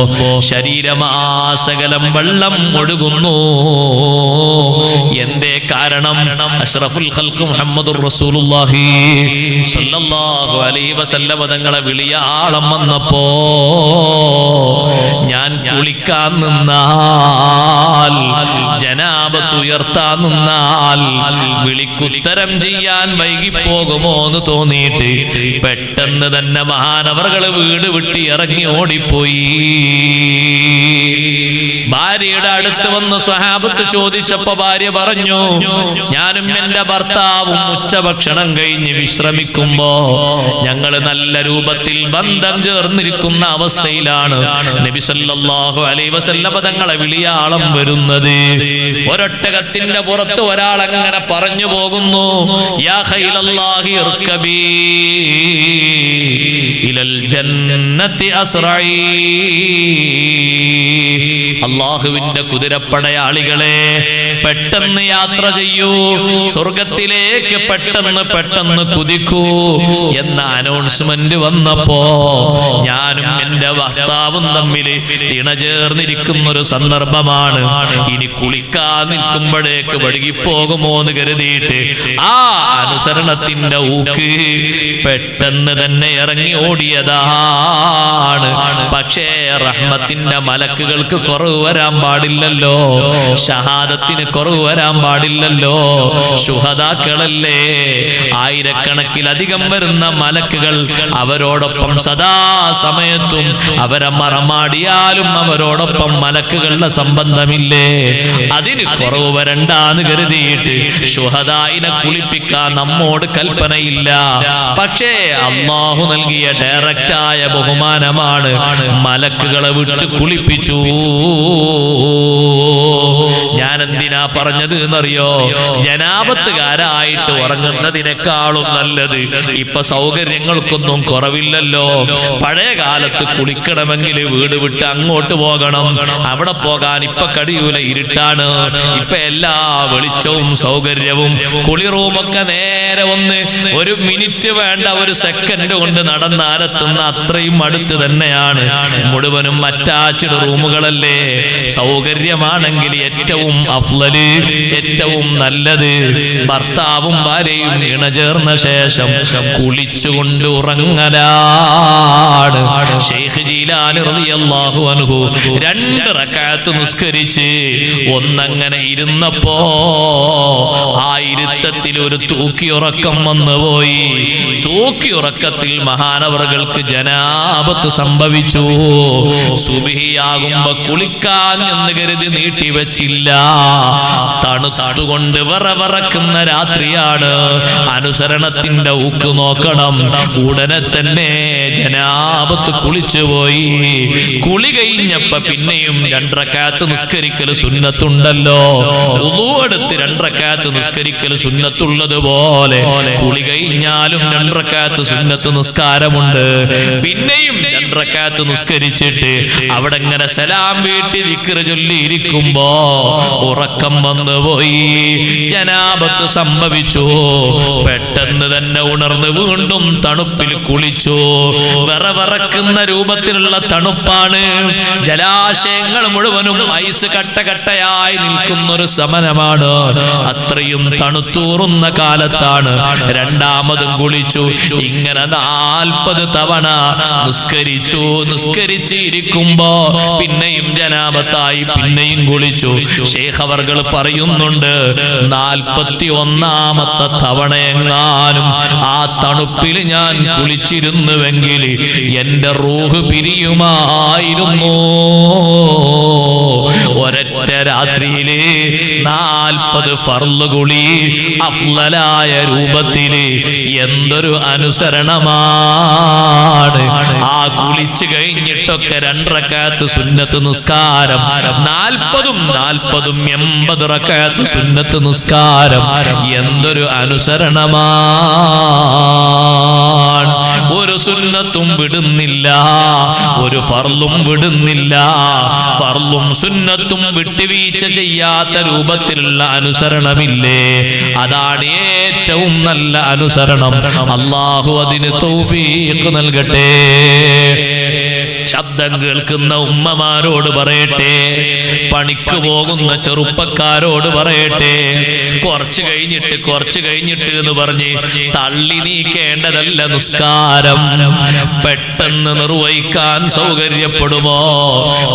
[SPEAKER 1] ശരീരമാസകലം വെള്ളം ഒഴുകുന്നു. എന്തേ കാരണം? അഷ്റഫുൽ ഖൽഖ് മുഹമ്മദുർ റസൂലുള്ളാഹി സ്വല്ലല്ലാഹു അലൈഹി വസല്ലം തങ്ങളെ വലിയ ആളം വന്നപ്പോ ഞാൻ കുളിക്കാൻ നിന്നാൽ, ജനാബത്ത് ഉയർത്താൻ നിന്നാൽ വിളിക്കുത്തരം ചെയ്യാൻ വൈകിപ്പോകുമോ എന്ന് തോന്നിയിട്ട് പെട്ടെന്ന് തന്നെ മഹാനവറുകള് വീട് വിട്ട് ഇറങ്ങി ഓടിപ്പോയി. ഭാര്യയുടെ അടുത്ത് വന്ന് സ്വഹാബത്ത് ചോദിച്ചപ്പോ ഭാര്യ പറഞ്ഞു, ഞാനും എന്റെ ഭർത്താവും ഉച്ചഭക്ഷണം കഴിഞ്ഞ് വിശ്രമിക്കുമ്പോ ഞങ്ങള് നല്ല രൂപത്തിൽ ബന്ധം ചേർന്നിരിക്കുന്ന അവസ്ഥയിലാണ് നബി സല്ലല്ലാഹു അലൈഹി വസല്ലം തങ്ങളെ വിളിയാളം വരുന്നത്. ഒരൊട്ടകത്തിന്റെ പുറത്ത് ഒരാൾ അങ്ങനെ പറഞ്ഞു പോകുന്നു, യാ ഖൈലല്ലാഹി ഇർകബി ഇലൽ ജന്നത്തി അസ്റഈ. അല്ലാഹുവിന്റെ കുതിരപ്പടയാളികളെ, പെട്ടെന്ന് യാത്ര ചെയ്യൂ, സ്വർഗത്തിലേക്ക് പെട്ടെന്ന് കുതിക്കൂ എന്ന അനൗൺസ്മെന്റ് വന്നപ്പോ ഞാനും എന്റെ ഭർത്താവും തമ്മിൽ ഇണചേർന്നിരിക്കുന്ന ഒരു സന്ദർഭമാണ്. ഇനി കുളിക്കാൻ നിൽക്കുമ്പോഴേക്ക് വഴുകിപ്പോകുമോ എന്ന് കരുതിയിട്ട് ആ അനുസരണത്തിന്റെ ഊക്ക് പെട്ടെന്ന് തന്നെ ഇറങ്ങി ഓടിയതാണ്. പക്ഷേ റഹ്മത്തിന്റെ മലക്കുകൾക്ക് കുറവ് വരാൻ പാടില്ലല്ലോ, ഷഹാദത്തിന് കുറവ് വരാൻ പാടില്ലല്ലോ. ശുഹദാക്കളല്ലേ, ആയിരക്കണക്കിലധികം വരുന്ന മലക്കുകൾ അവരോടൊപ്പം സദാ സമയത്തും അവരെ മറമാടിയാലും അവരോടൊപ്പം മലക്കുകളുടെ സംബന്ധമില്ലേ? അതിന് കുറവ് വരണ്ടാന്ന് കരുതിയിട്ട് ശുഹദായിനെ കുളിപ്പിക്കാൻ നമ്മോട് കൽപ്പനയില്ല. പക്ഷേ അല്ലാഹു നൽകിയ ഡയറക്റ്റായ ബഹുമാനമാണ്. മലക്കുകളെ വിട്ട് കുളിപ്പിച്ചു. ഞാൻ എന്തിനാ പറഞ്ഞത് എന്നറിയോ? ജനാബത്തുകാരായിട്ട് ഉറങ്ങുന്നതിനേക്കാളും നല്ലത് ഇപ്പൊ സൗകര്യങ്ങൾക്കൊന്നും കുറവില്ലല്ലോ. പഴയ കാലത്ത് കുളിക്കണമെങ്കിൽ വീട് വിട്ട് അങ്ങോട്ട് പോകണം. അവിടെ പോകാൻ ഇപ്പൊ കഴിയൂല, ഇരുട്ടാണ്. ഇപ്പൊ എല്ലാ വെളിച്ചവും സൗകര്യവും കുളിറൂമൊക്കെ നേരെ ഒന്ന് ഒരു മിനിറ്റ് വേണ്ട, ഒരു സെക്കൻഡ് കൊണ്ട് നടന്നാലെത്തുന്ന അത്രയും അടുത്ത് തന്നെയാണ്. മുഴുവനും അറ്റാച്ച്ഡ് റൂമുകളല്ലേ. സൗകര്യമാണെങ്കിൽ ഏറ്റവും അഫ്ളല്, ഏറ്റവും നല്ലത് ഭർത്താവും ഭാര്യയും ഇണചേർന്ന ശേഷം കുളിച്ചുകൊണ്ട് ഉറങ്ങലാണ്. ശൈഖ് ജീലാനി റളിയല്ലാഹു അൻഹു 2 റക്അത്ത് നിസ്കരിച്ച് ഒന്നങ്ങനെ ഇരുന്നപ്പോ ആ ഇരുത്തത്തിൽ ഒരു തൂക്കിയുറക്കം വന്നുപോയി. തൂക്കിയുറക്കത്തിൽ മഹാനവറുകൾക്ക് ജനാബത്ത് സംഭവിച്ചു. സുബ്ഹിയാകുമ്പോ കുളിക്കാൻ എന്ന് കരുതി നീട്ടിവെച്ചില്ല. തണുത്തുകൊണ്ട് വിറവിറക്കുന്ന രാത്രിയാണ്. അനുസരണത്തിന്റെ ഊക്ക് നോക്കണം. ഉടനെ തന്നെ ജനാബത്ത് കുളിച്ചുപോയി. കുളി കഴിഞ്ഞപ്പോ പിന്നെയും 2 റക്അത്ത് നിസ്കരിക്കൽ സുന്നത്തുണ്ടല്ലോ. വുളു എടുത്ത് 2 റക്അത്ത് നിസ്കരിക്കൽ സുന്നത്തുള്ളതുപോലെ കുളി കഴിഞ്ഞാലും 2 റക്അത്ത് സുന്നത്ത് നിസ്കാരമുണ്ട്. പിന്നെയും 2 റക്അത്ത് നിസ്കരിച്ചിട്ട് അവിടെ ഇങ്ങനെ സലാം വീട്ടി ദിക്ർ ചൊല്ലി ഇരിക്കുമ്പോ ഉറക്കം വന്നുപോയി. ജനാബത്ത് സംഭവിച്ചു. പെട്ടെന്ന് തന്നെ ഉണർന്ന് വീണ്ടും തണുപ്പിൽ കുളിച്ചു. വിറവിറക്കുന്ന രൂപത്തിലുള്ള തണുപ്പാണ്. ജലാശയങ്ങൾ മുഴുവനും ഐസ് കട്ടകട്ടയായി നിൽക്കുന്ന ഒരു സമനമാണ്. അത്രയും തണുത്തൂറുന്ന കാലത്താണ്. രണ്ടാമതും കുളിച്ചു. ഇങ്ങനെ 40 തവണ നിസ്കരിച്ചു. നിസ്കരിച്ച് ഇരിക്കുമ്പോ പിന്നെയും ജനാബത്തായി. പിന്നെയും കുളിച്ചു. ശൈഖ് അവർകൾ പറയുന്നുണ്ട്, 41ാമത്തെ തവണയെങ്ങാനും ആ തണുപ്പിൽ ഞാൻ കുളിച്ചിരുന്നുവെങ്കിൽ എന്റെ റൂഹ് പിരിയുമായിരുന്നു. ഒരൊറ്റ രാത്രിയില് 40 ഫർള് കുളി അഫ്ളലായ രൂപത്തില്. എന്തൊരു അനുസരണമാണ്. ആ കുളിച്ചു കഴിഞ്ഞിട്ടൊക്കെ 2 റക്അത്ത് സുന്നത്ത് നിസ്കാരം. 40ഉം 80 റക്അത്ത് സുന്നത്ത് നിസ്കാരം. എന്തൊരു അനുസരണമാണ്. ഒരു സുന്നത്തും വിടുന്നില്ല, ഒരു ഫർളും വിടുന്നില്ല. ഫർളും സുന്നത്തും വിട്ടുവീഴ്ച ചെയ്യാത്ത രൂപത്തിലുള്ള അനുസരണമില്ലേ, അതാണ് ഏറ്റവും നല്ല അനുസരണം. അല്ലാഹു അതിന് തൗഫീഖ് നൽകട്ടെ. ശബ്ദം കേൾക്കുന്ന ഉമ്മമാരോട് പറയട്ടെ, പണിക്ക് പോകുന്ന ചെറുപ്പക്കാരോട് പറയട്ടെ, കുറച്ച് കഴിഞ്ഞിട്ട് എന്ന് പറഞ്ഞ് തള്ളി നീക്കേണ്ടതല്ല നിസ്കാരം. പെട്ടെന്ന് നിർവഹിക്കാൻ സൗകര്യപ്പെടുമോ?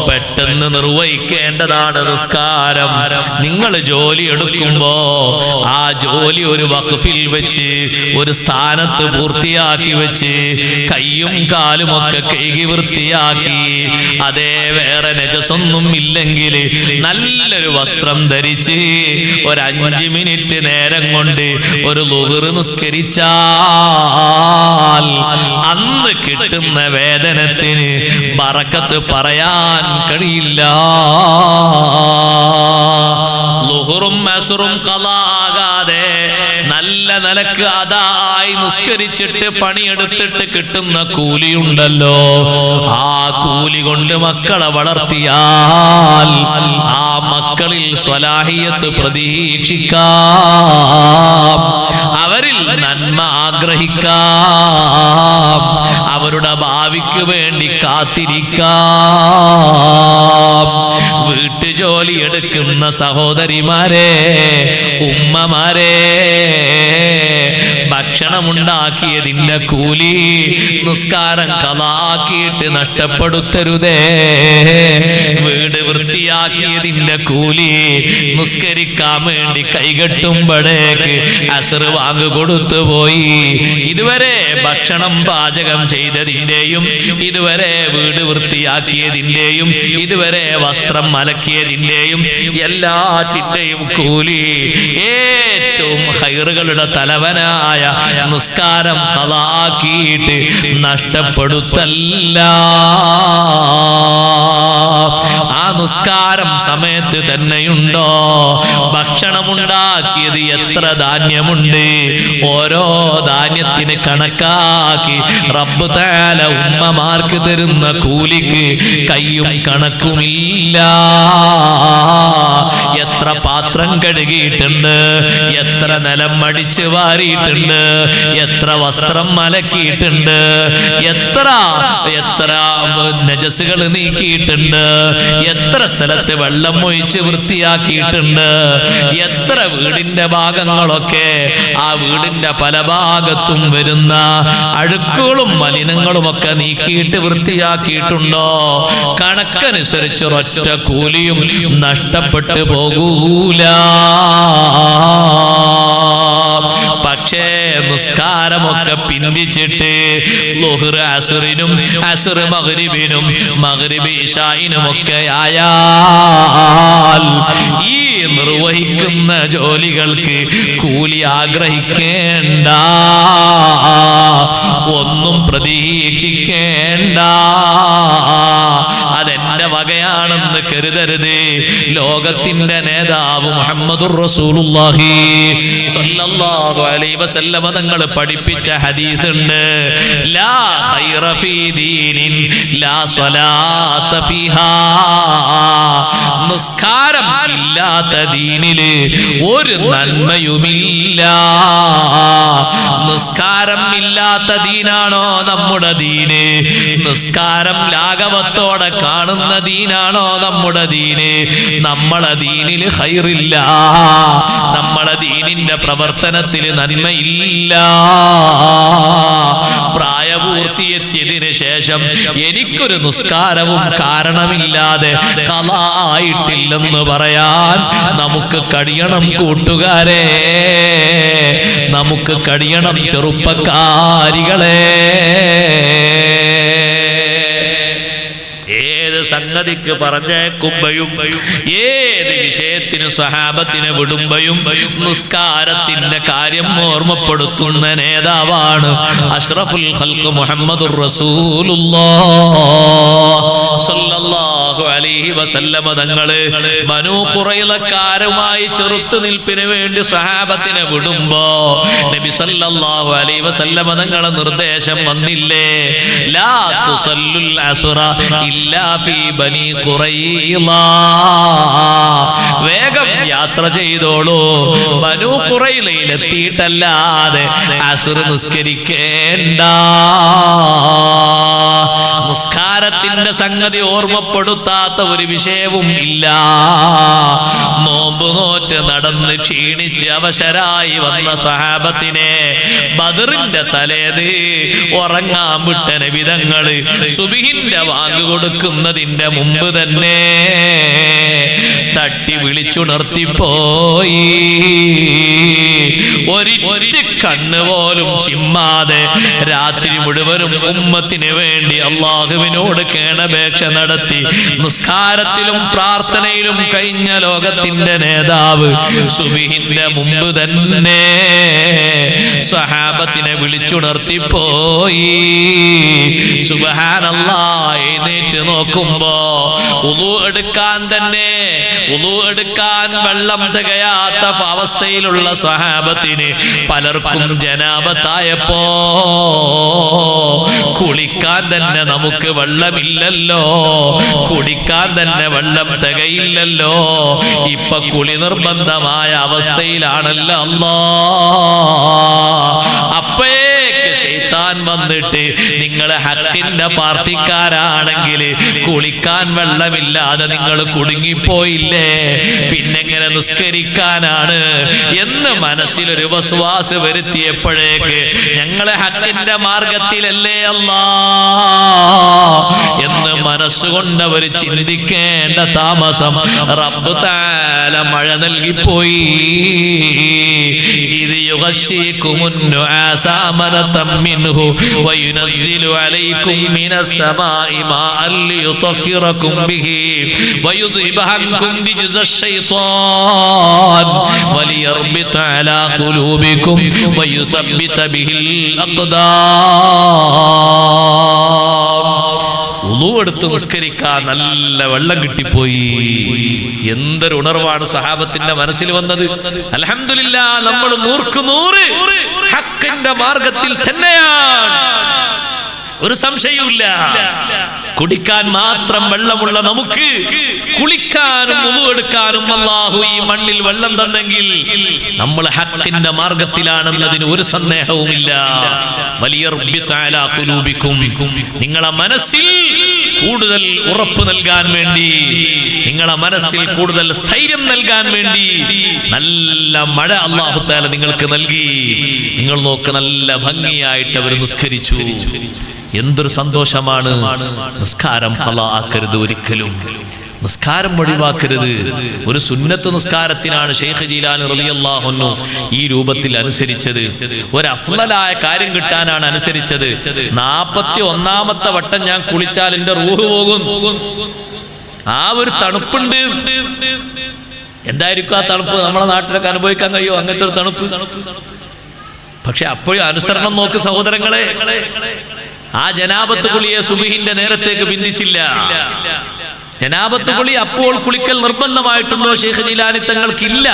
[SPEAKER 1] പെട്ടെന്ന് നിർവഹിക്കേണ്ടതാണ് നിസ്കാരം. നിങ്ങൾ ജോലി എടുക്കുമ്പോ ആ ജോലി ഒരു വഖഫിൽ വെച്ച് ഒരു സ്ഥാനത്ത് പൂർത്തിയാക്കി വെച്ച് കയ്യും കാലും ഒക്കെ കഴുകി വൃത്തിയാക്കി, അതേ വേറെ നജസൊന്നും ഇല്ലെങ്കിൽ നല്ലൊരു വസ്ത്രം ധരിച്ച് ഒരു 5 മിനിറ്റ് നേരം കൊണ്ട് ഒരു ളുഹ്ർ നിസ്കരിച്ചാൽ അന്ന് കിട്ടുന്ന വേദനത്തിന് ബറക്കത്ത് പറയാൻ കഴിയില്ല. ളുഹ്റും അസ്റും ഖളാ ആകാതെ നല്ല നിലക്ക് അതായി നിസ്കരിച്ചിട്ട് പണിയെടുത്തിട്ട് കിട്ടുന്ന കൂലിയുണ്ടല്ലോ, ആ കൂലി കൊണ്ട് മക്കളെ വളർത്തിയാൽ ആ മക്കളിൽ സ്വലാഹിയത്ത് പ്രതീക്ഷിക്കാം, അവരിൽ നന്മ ആഗ്രഹിക്കാം, അവരുടെ ഭാവിക്ക് വേണ്ടി കാത്തിരിക്കാം. വീട്ടുജോലി എടുക്കുന്ന സഹോദരിമാരെ, ഉമ്മമാരെ, ഭക്ഷണമുണ്ടാക്കിയതിന്റെ കൂലി നിസ്കാരം ഖളാക്കിയിട്ട് നഷ്ടപ്പെടുത്തരുതേ. വീട് വൃത്തിയാക്കിയതിന്റെ കൂലി നിസ്കരിക്കാൻ വേണ്ടി കൈകെട്ടുമ്പോഴേക്ക് അസ്ർ വാങ്ങു കൊടുത്തു പോയി. ഇതുവരെ ഭക്ഷണം പാചകം ചെയ്തതിന്റെയും ഇതുവരെ വീട് വൃത്തിയാക്കിയതിന്റെയും ഇതുവരെ വസ്ത്രം അലക്കിയതിന്റെയും എല്ലാറ്റിന്റെയും കൂലി ഏറ്റവും ഖൈറുകളുടെ തലവനായ നിസ്കാരം ഖളാക്കിയിട്ട് നഷ്ടപ്പെടുത്തല്ല. ആ നിസ്കാരം സമയത്ത് തന്നെയുണ്ടോ? ഭക്ഷണമുണ്ടാക്കിയത് എത്ര ധാന്യമുണ്ട്, ഓരോ ധാന്യത്തിന് കണക്കാക്കി റബ്ബ് തആല ഉമ്മമാർക്ക് തരുന്ന കൂലിക്ക് കയ്യും കണക്കുമില്ല. എത്ര പാത്രം കഴുകിയിട്ടുണ്ട്, എത്ര നിലം അടിച്ചു വാരിയിട്ടുണ്ട്, എത്ര വസ്ത്രം അലക്കിയിട്ടുണ്ട്, എത്ര നജസുകൾ നീക്കിയിട്ടുണ്ട്, എത്ര സ്ഥലത്ത് വെള്ളം ഒഴിച്ച് വൃത്തിയാക്കിയിട്ടുണ്ട്, എത്ര വീടിന്റെ ഭാഗങ്ങളൊക്കെ ആ വീടിന്റെ പല ഭാഗത്തും വരുന്ന അഴുക്കുകളും മലിനങ്ങളും ഒക്കെ നീക്കിയിട്ട് വൃത്തിയാക്കിയിട്ടുണ്ടോ? കണക്കനുസരിച്ച് ഒരൊറ്റ കൂലിയും നഷ്ടപ്പെട്ടു പോകൂല. പക്ഷേ നിസ്കാരമൊക്കെ പിന്തിച്ചിട്ട് ളുഹ്ർ അസ്റിനും അസ്ർ മഗ്രിബിനും മഗ്രിബ് ഇശാഇനുമൊക്കെ ആയാൽ ഈ നിർവഹിക്കുന്ന ജോലികൾക്ക് കൂലി ആഗ്രഹിക്കേണ്ട, ഒന്നും പ്രതീക്ഷിക്കേണ്ട. അതെന്റെ വകയാണെന്ന് കരുതരുത്. ലോകത്തിന്റെ നേതാവ് മുഹമ്മദുർ റസൂലുള്ളാഹി സ്വല്ലല്ലാഹു അലൈഹി വസല്ലമ തങ്ങൾ പഠിപ്പിച്ച ഹദീസ് ഉണ്ട്. ലാ ഖൈറ ഫീ ദീനിൻ ലാ സ്വലാത്ത ഫീഹാ. നിസ്കാരം ഇല്ലാത്ത ദീനില് ഒരു നന്മയുമില്ല. നിസ്കാരം ഇല്ലാത്ത ദീനാണോ നമ്മുടെ ദീന്? നിസ്കാരം ലാഘവത്തോടെ കാണുന്ന ദീനാണോ നമ്മുടെ ദീന്? നമ്മളെ ദീനില് ഖൈറില്ല, നമ്മളെ ദീനിന്റെ പ്രവർത്തനത്തിൽ നന്മയില്ല. പ്രായപൂർത്തിയെത്തിയതിനു ശേഷം എനിക്കൊരു നിസ്കാരവും കാരണമില്ലാതെ ഖളാ ആയിട്ടില്ലെന്ന് പറയാൻ നമുക്ക് കഴിയണം കൂട്ടുകാരെ, നമുക്ക് കഴിയണം ചെറുപ്പക്കാരികളെ. ഏത് സംഗതിക്ക് പറഞ്ഞേക്കുമ്പോഴും ഏത് വിഷയത്തിന് സ്വഹാബത്തിനെ വിടുമ്പോഴും നിസ്കാരത്തിന്റെ കാര്യം ഓർമ്മപ്പെടുത്തുന്ന നേതാവാണ് അഷ്റഫുൽ ഖൽഖ് മുഹമ്മദുർ റസൂലുള്ളാഹ് സ്വല്ലല്ലാഹു അലൈഹി വസല്ലമ തങ്ങള് ബനൂ ഖുറൈളക്കാരുമായി ചെറുത്തുനിൽപ്പിന് വേണ്ടി സ്വഹാബത്തിനെ വിടുമ്പോ നബി സല്ലല്ലാഹു അലൈഹി വസല്ലമ തങ്ങളെ നിർദ്ദേശം വന്നില്ലേ? ലാ തുസല്ലുൽ അസ്റ ഇല്ലാ ഫീ ബനി ഖുറൈള. വേഗം യാത്ര ചെയ്തോളൂ, ബനൂ ഖുറൈളയിൽ എത്തിയിട്ടല്ലാതെ അസ്ർ നിസ്കരിക്കേണ്ട. നിസ്കാരത്തിന്റെ സംഗതി ഓർമ്മപ്പെടുത്താത്ത ഒരു വിഷയവും ഇല്ല. നോമ്പ് നോറ്റ് നടന്ന് ക്ഷീണിച്ച് അവശരായി വന്ന സ്വഹാബത്തിനെ ബദറിന്റെ തലേന്ന് ഉറങ്ങാൻ വിട്ട നബി തങ്ങള് സുബ്ഹിന്റെ വാങ്ക് കൊടുക്കുന്നതിന്റെ മുമ്പ് തന്നെ തട്ടി വിളിച്ചുണർത്തിപ്പോയി. ഒരിറ്റ് കണ്ണ് പോലും ചിമ്മാതെ രാത്രി മുഴുവനും ഉമ്മത്തിന് വേണ്ടി അള്ളാഹുവിനോട് കേണപേക്ഷ നടത്തി നിസ്കാരത്തിലും പ്രാർത്ഥനയിലും കഴിഞ്ഞ ലോകത്തിന്റെ നേതാവ് സുബ്ഹിന്റെ മുമ്പ് തന്നെ സ്വഹാബത്തിനെ വിളിച്ചുണർത്തിപ്പോയി. സുബ്ഹാനല്ലാഹ്. എഴുന്നേറ്റ് നോക്കുമ്പോ വുളു എടുക്കാൻ വെള്ളം തികയാത്ത അവസ്ഥയിലുള്ള സ്വഹാബത്തിന് പലർക്കും ജനാബത്തായപ്പോ കുളിക്കാൻ തന്നെ നമുക്ക് വെള്ളമില്ലല്ലോ, കുടിക്കാൻ തന്നെ വെള്ളം തികയില്ലല്ലോ. ഇപ്പൊ കുളി നിർബന്ധമായ അവസ്ഥയിലാണല്ലോ അല്ലാഹ്. അപ്പോഴേക്ക് ശൈത്താൻ വന്നിട്ട് നിങ്ങള് ഹക്കിന്റെ പാർട്ടിക്കാരാണെങ്കിൽ കുളിക്കാൻ വെള്ളമില്ലാതെ നിങ്ങൾ കുടുങ്ങിപ്പോയില്ലേ, പിന്നെങ്ങനെ നിസ്കരിക്കാനാണ് എന്ന് മനസ്സിലൊരു വസ്വാസ് വരുത്തിയപ്പോഴേക്ക് ഞങ്ങളെ ഹക്കിന്റെ മാർഗത്തിലല്ലേ അല്ലാഹ് എന്ന് മനസ്സുകൊണ്ടവർ ചിന്തിക്കേണ്ട താമസം റബ്ബ് തആല മഴ നൽകിപ്പോയി. ഇത് യുഗശീകുമുൻ നുആസ അമനതം മിൻഹു വയുനസ്സിലു അലൈക്കും മിനസ് സമാഇ മാഅൻ ലിയുതഹിറകും ബിഹി വയുദ്ഹിബ അൻകും റിജ്സ ശൈത്താൻ വലിയർബിത അലാ ഖുലൂബിക്കും വയുസബ്ബിത ബിഹിൽ അഖ്ദാം. വുളു എടുത്ത് നിസ്കരിക്കാൻ നല്ല വെള്ളം കിട്ടിപ്പോയി. എന്തൊരു ഉണർവാണ് സഹാബത്തിന്റെ മനസ്സിൽ വന്നത്. അൽഹംദുലില്ലാഹ്, നമ്മൾ 100% ഹക്കിന്റെ മാർഗത്തിൽ തന്നെയാണ്, ഒരു സംശയവുമില്ല. കുടിക്കാൻ മാത്രം വെള്ളമുള്ള നമുക്ക് കുളിക്കാനും വുളു എടുക്കാനും അല്ലാഹു ഈ മണ്ണിൽ വെള്ളം തന്നെങ്കിൽ നമ്മൾ ഹക്കിന്റെ മാർഗത്തിലാണെന്നതിന് ഒരു സന്ദേഹവുമില്ല. നിങ്ങളെ മനസ്സിൽ കൂടുതൽ ഉറപ്പ് നൽകാൻ വേണ്ടി, നിങ്ങളെ മനസ്സിൽ കൂടുതൽ സ്ഥൈര്യം നൽകാൻ വേണ്ടി നല്ല മഴ അല്ലാഹു തആല നിങ്ങൾക്ക് നൽകി. നിങ്ങൾ നോക്ക്, നല്ല ഭംഗിയായിട്ട് അവർ നിസ്കരിച്ചു. എന്തൊരു സന്തോഷമാണ്. നിസ്കാരം ഖളാ ആക്കരുത് ഒരിക്കലും. നിസ്കാരം ഒഴിവാക്കരുത്. ഒരു സുന്നത്ത് നിസ്കാരത്തിനാണ് ഷെയ്ഖ് ജീലാനി റളിയല്ലാഹു അൻഹു ഈ രൂപത്തിൽ അനുസരിച്ചത്. ഒരു അഫ്ളലായ കാര്യം കിട്ടാനാണ് അനുസരിച്ചത്. 41ാമത്തെ വട്ടം ഞാൻ കുളിച്ചാൽ എന്റെ റൂഹ് പോകും. ആ ഒരു തണുപ്പുണ്ട്. എന്തായിരിക്കും ആ തണുപ്പ്? നമ്മളെ നാട്ടിലൊക്കെ അനുഭവിക്കാൻ കഴിയുമോ അങ്ങനത്തെ ഒരു തണുപ്പ്? പക്ഷെ അപ്പോഴും അനുസരണം നോക്ക് സഹോദരങ്ങളെ. ആ ജനാബത്ത് കുളിയെ സുബ്ഹിന്റെ നേരത്തേക്ക് ബന്ധിച്ചില്ല. ജനാബത്ത് കുളി അപ്പോൾ കുളിക്കൽ നിർബന്ധമായിട്ടുണ്ടോ? ഷെയ്ഖ് ജീലാനി തങ്ങൾക്കില്ല.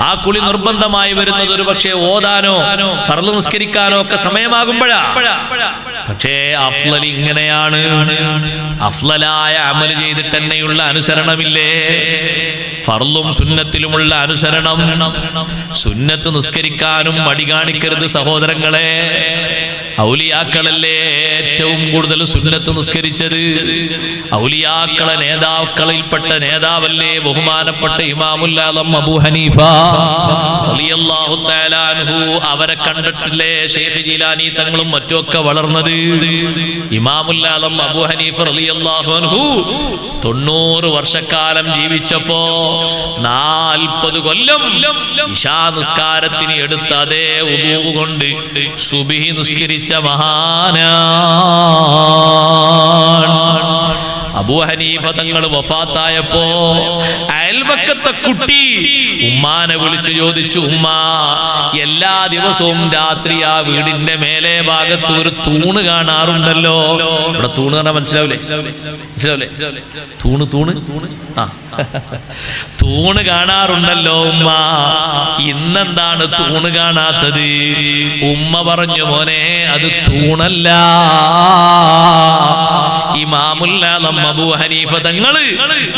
[SPEAKER 1] ആ കുളി നിർബന്ധമായി വരുന്നത് ഒരു പക്ഷേ ഓതാനോ ഫർള് നിസ്കരിക്കാനോ ഒക്കെ സമയമാകുമ്പോഴാ. പക്ഷേ അഫ്ളൽ ഇങ്ങനെയാണ്. അഫ്ളലായ അമൽ ചെയ്തിട്ട് തന്നെയുള്ള അനുസരണമില്ലേ? ഫർളും സുന്നത്തിലുമുള്ള അനുസരണം. സുന്നത്ത് നിസ്കരിക്കാനും മടി കാണിക്കരുത് സഹോദരങ്ങളെ. ഔലിയാക്കളല്ലേ ഏറ്റവും കൂടുതൽ സുന്നത്ത് നിസ്കരിച്ചത്. ഔലിയാക്കളെ നേതാക്കളിൽപ്പെട്ട നേതാവല്ലേ ബഹുമാനപ്പെട്ട ഇമാമുൽ ആലം അബൂ ഹനീഫ റളിയല്ലാഹു തആല അൻഹു. അവരെ കണ്ടിട്ടില്ലേ ഷെയ്ഖ് ജീലാനി തങ്ങളും മറ്റുമൊക്കെ വളർന്നത്. ഇമാമുൽ ആലം അബൂ ഹനീഫ റളിയല്ലാഹു അൻഹു 90 വർഷക്കാലം ജീവിച്ചപ്പോ 40 കൊല്ലം ഇശാ നിസ്കാരത്തിന് എടുത്ത അതേ ഉളൂ കൊണ്ട് സുബ്ഹി നിസ്കരിച്ച മഹാനാണ്. അബൂ ഹനീഫ തങ്ങൾ വഫാത്തായപ്പോ അയൽവക്കത്തെ കുട്ടി ഉമ്മാനെ വിളിച്ചു ചോദിച്ചു, ഉമ്മ, എല്ലാ ദിവസവും രാത്രി ആ വീടിന്റെ മേലെ ഭാഗത്ത് ഒരു തൂണ് കാണാറുണ്ടല്ലോ. ഇവിടെ തൂണ് പറഞ്ഞാൽ മനസ്സിലാവില്ലേ? തൂണ് ആ തൂണ് കാണാറുണ്ടല്ലോ ഉമ്മ, ഇന്നെന്താണ് തൂണ് കാണാത്തത്? ഉമ്മ പറഞ്ഞു, മോനെ, അത് തൂണല്ല, ഇമാമുൽ ആലം അബൂ ഹനീഫ തങ്ങള്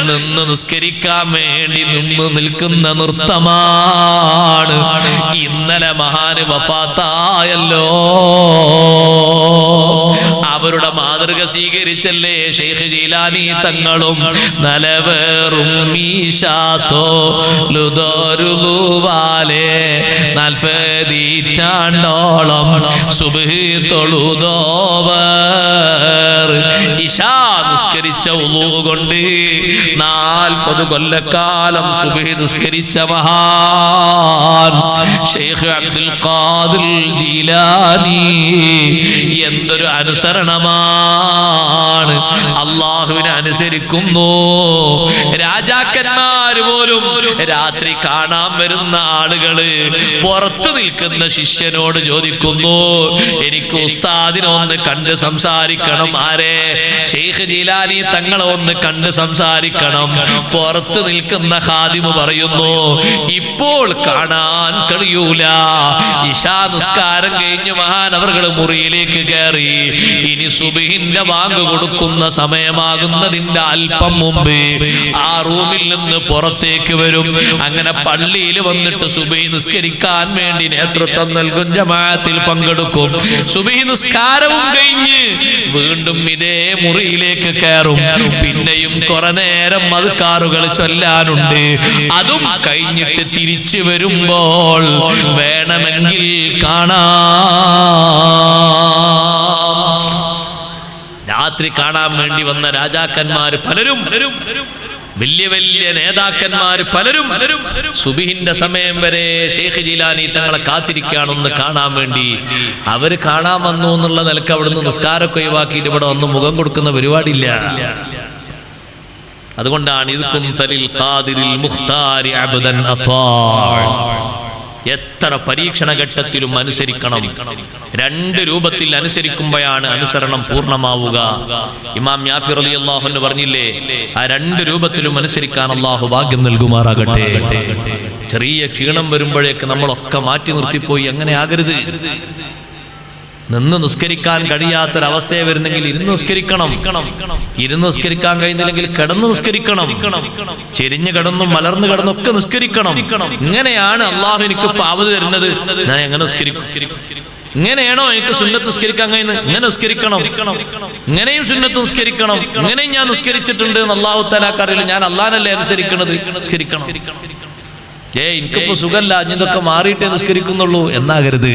[SPEAKER 1] നിന്ന് നിസ്കരിക്കാൻ വേണ്ടി നിന്ന് നിൽക്കുന്ന നൃത്തമാണ്. ഇന്നലെ മഹാന് വഫാത്തായല്ലോ. അവരുടെ മാതൃക സ്വീകരിച്ചല്ലേ ഷെയ്ഖ് ജീലാനി തങ്ങളും നലവേറും മീശാത്തോ ലുദോരുവാലെ 40 സുബ്ഹി തൊഴുതോവർ. ഇശാ നിസ്കരിച്ച ഉളൂ കൊണ്ട് 40 കൊല്ലക്കാലം സുബ്ഹി നിസ്കരിച്ച മഹാൻ ഷെയ്ഖ് അബ്ദുൽ ഖാദിർ ജീലാനി. എന്തൊരു അനുസരണമാണ്! അള്ളാഹുവിനെ അനുസരിക്കുന്നു. രാജാക്കന്മാർ പോലും രാത്രി കാണാൻ വരുന്ന ആളുകള് പുറത്തു നിൽക്കുന്ന ശിഷ്യനോട് ചോദിക്കുന്നു, എനിക്ക് ഉസ്താദിനെ ഒന്ന് കണ്ട് സംസാരിക്കണം. ആരെ? ഷെയ്ഖ് ജീലാനി തങ്ങളെ ഒന്ന് കണ്ട് സംസാരിക്കണം. പുറത്തു നിൽക്കുന്ന ഖാദിമ് പറയുന്നു, ഇപ്പോൾ കാണാൻ കഴിയൂല. ഇശാ നിസ്കാരം കഴിഞ്ഞ് മഹാനവറുകൾ മുറിയിലേക്ക് കയറി. ഇനി സുബ്ഹിന്റെ ബാങ്ക് കൊടുക്കുന്ന സമയമാകുന്നതിന്റെ അല്പം മുമ്പ് ആ റൂമിൽ നിന്ന് പുറത്തേക്ക് വരും. അങ്ങനെ പള്ളിയിൽ വന്നിട്ട് സുബ്ഹി നിസ്കരിക്കാൻ വേണ്ടി നേതൃത്വം നൽകും, ജമാഅത്തിൽ പങ്കെടുക്കും. സുബ്ഹി നിസ്കാരവും കഴിഞ്ഞ് വീണ്ടും ഇതേ മുറിയിലേക്ക് കയറും. പിന്നെയും കുറെ നേരം അദ്കാറുകൾ ചൊല്ലാനുണ്ട്. അതും കഴിഞ്ഞിട്ട് തിരിച്ചു വരുമ്പോൾ വേണമെങ്കിൽ രാത്രി കാണാൻ വേണ്ടി വന്ന രാജാക്കന്മാര് പലരും, വലിയ വലിയ നേതാക്കന്മാര് പലരും സുബ്ഹിന്റെ സമയം വരെ ഷെയ്ഖ് ജീലാനി തങ്ങളെ കാത്തിരിക്കുകയാണെന്ന് കാണാൻ വേണ്ടി. അവര് കാണാൻ വന്നു എന്നുള്ള നിലക്ക് അവിടുന്ന് നിസ്കാരമൊക്കെ ഒഴിവാക്കിയിട്ട് ഇവിടെ വന്ന് മുഖം കൊടുക്കുന്ന പരിപാടിയില്ല. അതുകൊണ്ടാണ് എത്ര പരീക്ഷണ ഘട്ടത്തിലും അനുസരിക്കണം. 2 രൂപത്തിൽ അനുസരിക്കുമ്പോഴാണ് അനുസരണം പൂർണ്ണമാവുക. ഇമാം യാഫി റളിയല്ലാഹു അൻഹു പറഞ്ഞില്ലേ, ആ 2 രൂപത്തിലും അനുസരിക്കാൻ അല്ലാഹു ഭാഗ്യം നൽകുമാറാകട്ടെ. ചെറിയ ക്ഷീണം വരുമ്പോഴേക്ക് നമ്മളൊക്കെ മാറ്റി നിർത്തിപ്പോയി അങ്ങനെ ആകരുത്. നിന്ന് നിസ്കരിക്കാൻ കഴിയാത്തൊരവസ്ഥയെ വരുന്നെങ്കിൽ ഇരുന്ന് നിസ്കരിക്കണം. ഇരുന്ന് നിസ്കരിക്കാൻ കഴിയുന്നില്ലെങ്കിൽ കിടന്ന് നിസ്കരിക്കണം. ചെരിഞ്ഞു കിടന്നും മലർന്നു കിടന്നൊക്കെ നിസ്കരിക്കണം. ഇങ്ങനെയാണ് അള്ളാഹു എനിക്ക് പാവത് തരുന്നത്. ഞാൻ എങ്ങനെ നിസ്കരിക്കും? ഇങ്ങനെയാണോ എനിക്ക് സുന്നത്ത് നിസ്കരിക്കാൻ കഴിയുന്നത്? ഇങ്ങനെ നിസ്കരിക്കണം. ഇങ്ങനെയും സുന്നത്ത് നിസ്കരിക്കണം. ഇങ്ങനെയും ഞാൻ നിസ്കരിച്ചിട്ടുണ്ട് എന്ന് അള്ളാഹു തആലാക്ക് അറിയില്ല. ഞാൻ അള്ളാഹനല്ലേ അനുസരിക്കുന്നത്? നിസ്കരിക്കണം. എനിക്കിപ്പോ സുഖല്ല, ഇതൊക്കെ മാറിയിട്ടേ നിസ്കരിക്കുന്നുള്ളൂ എന്നാകരുത്.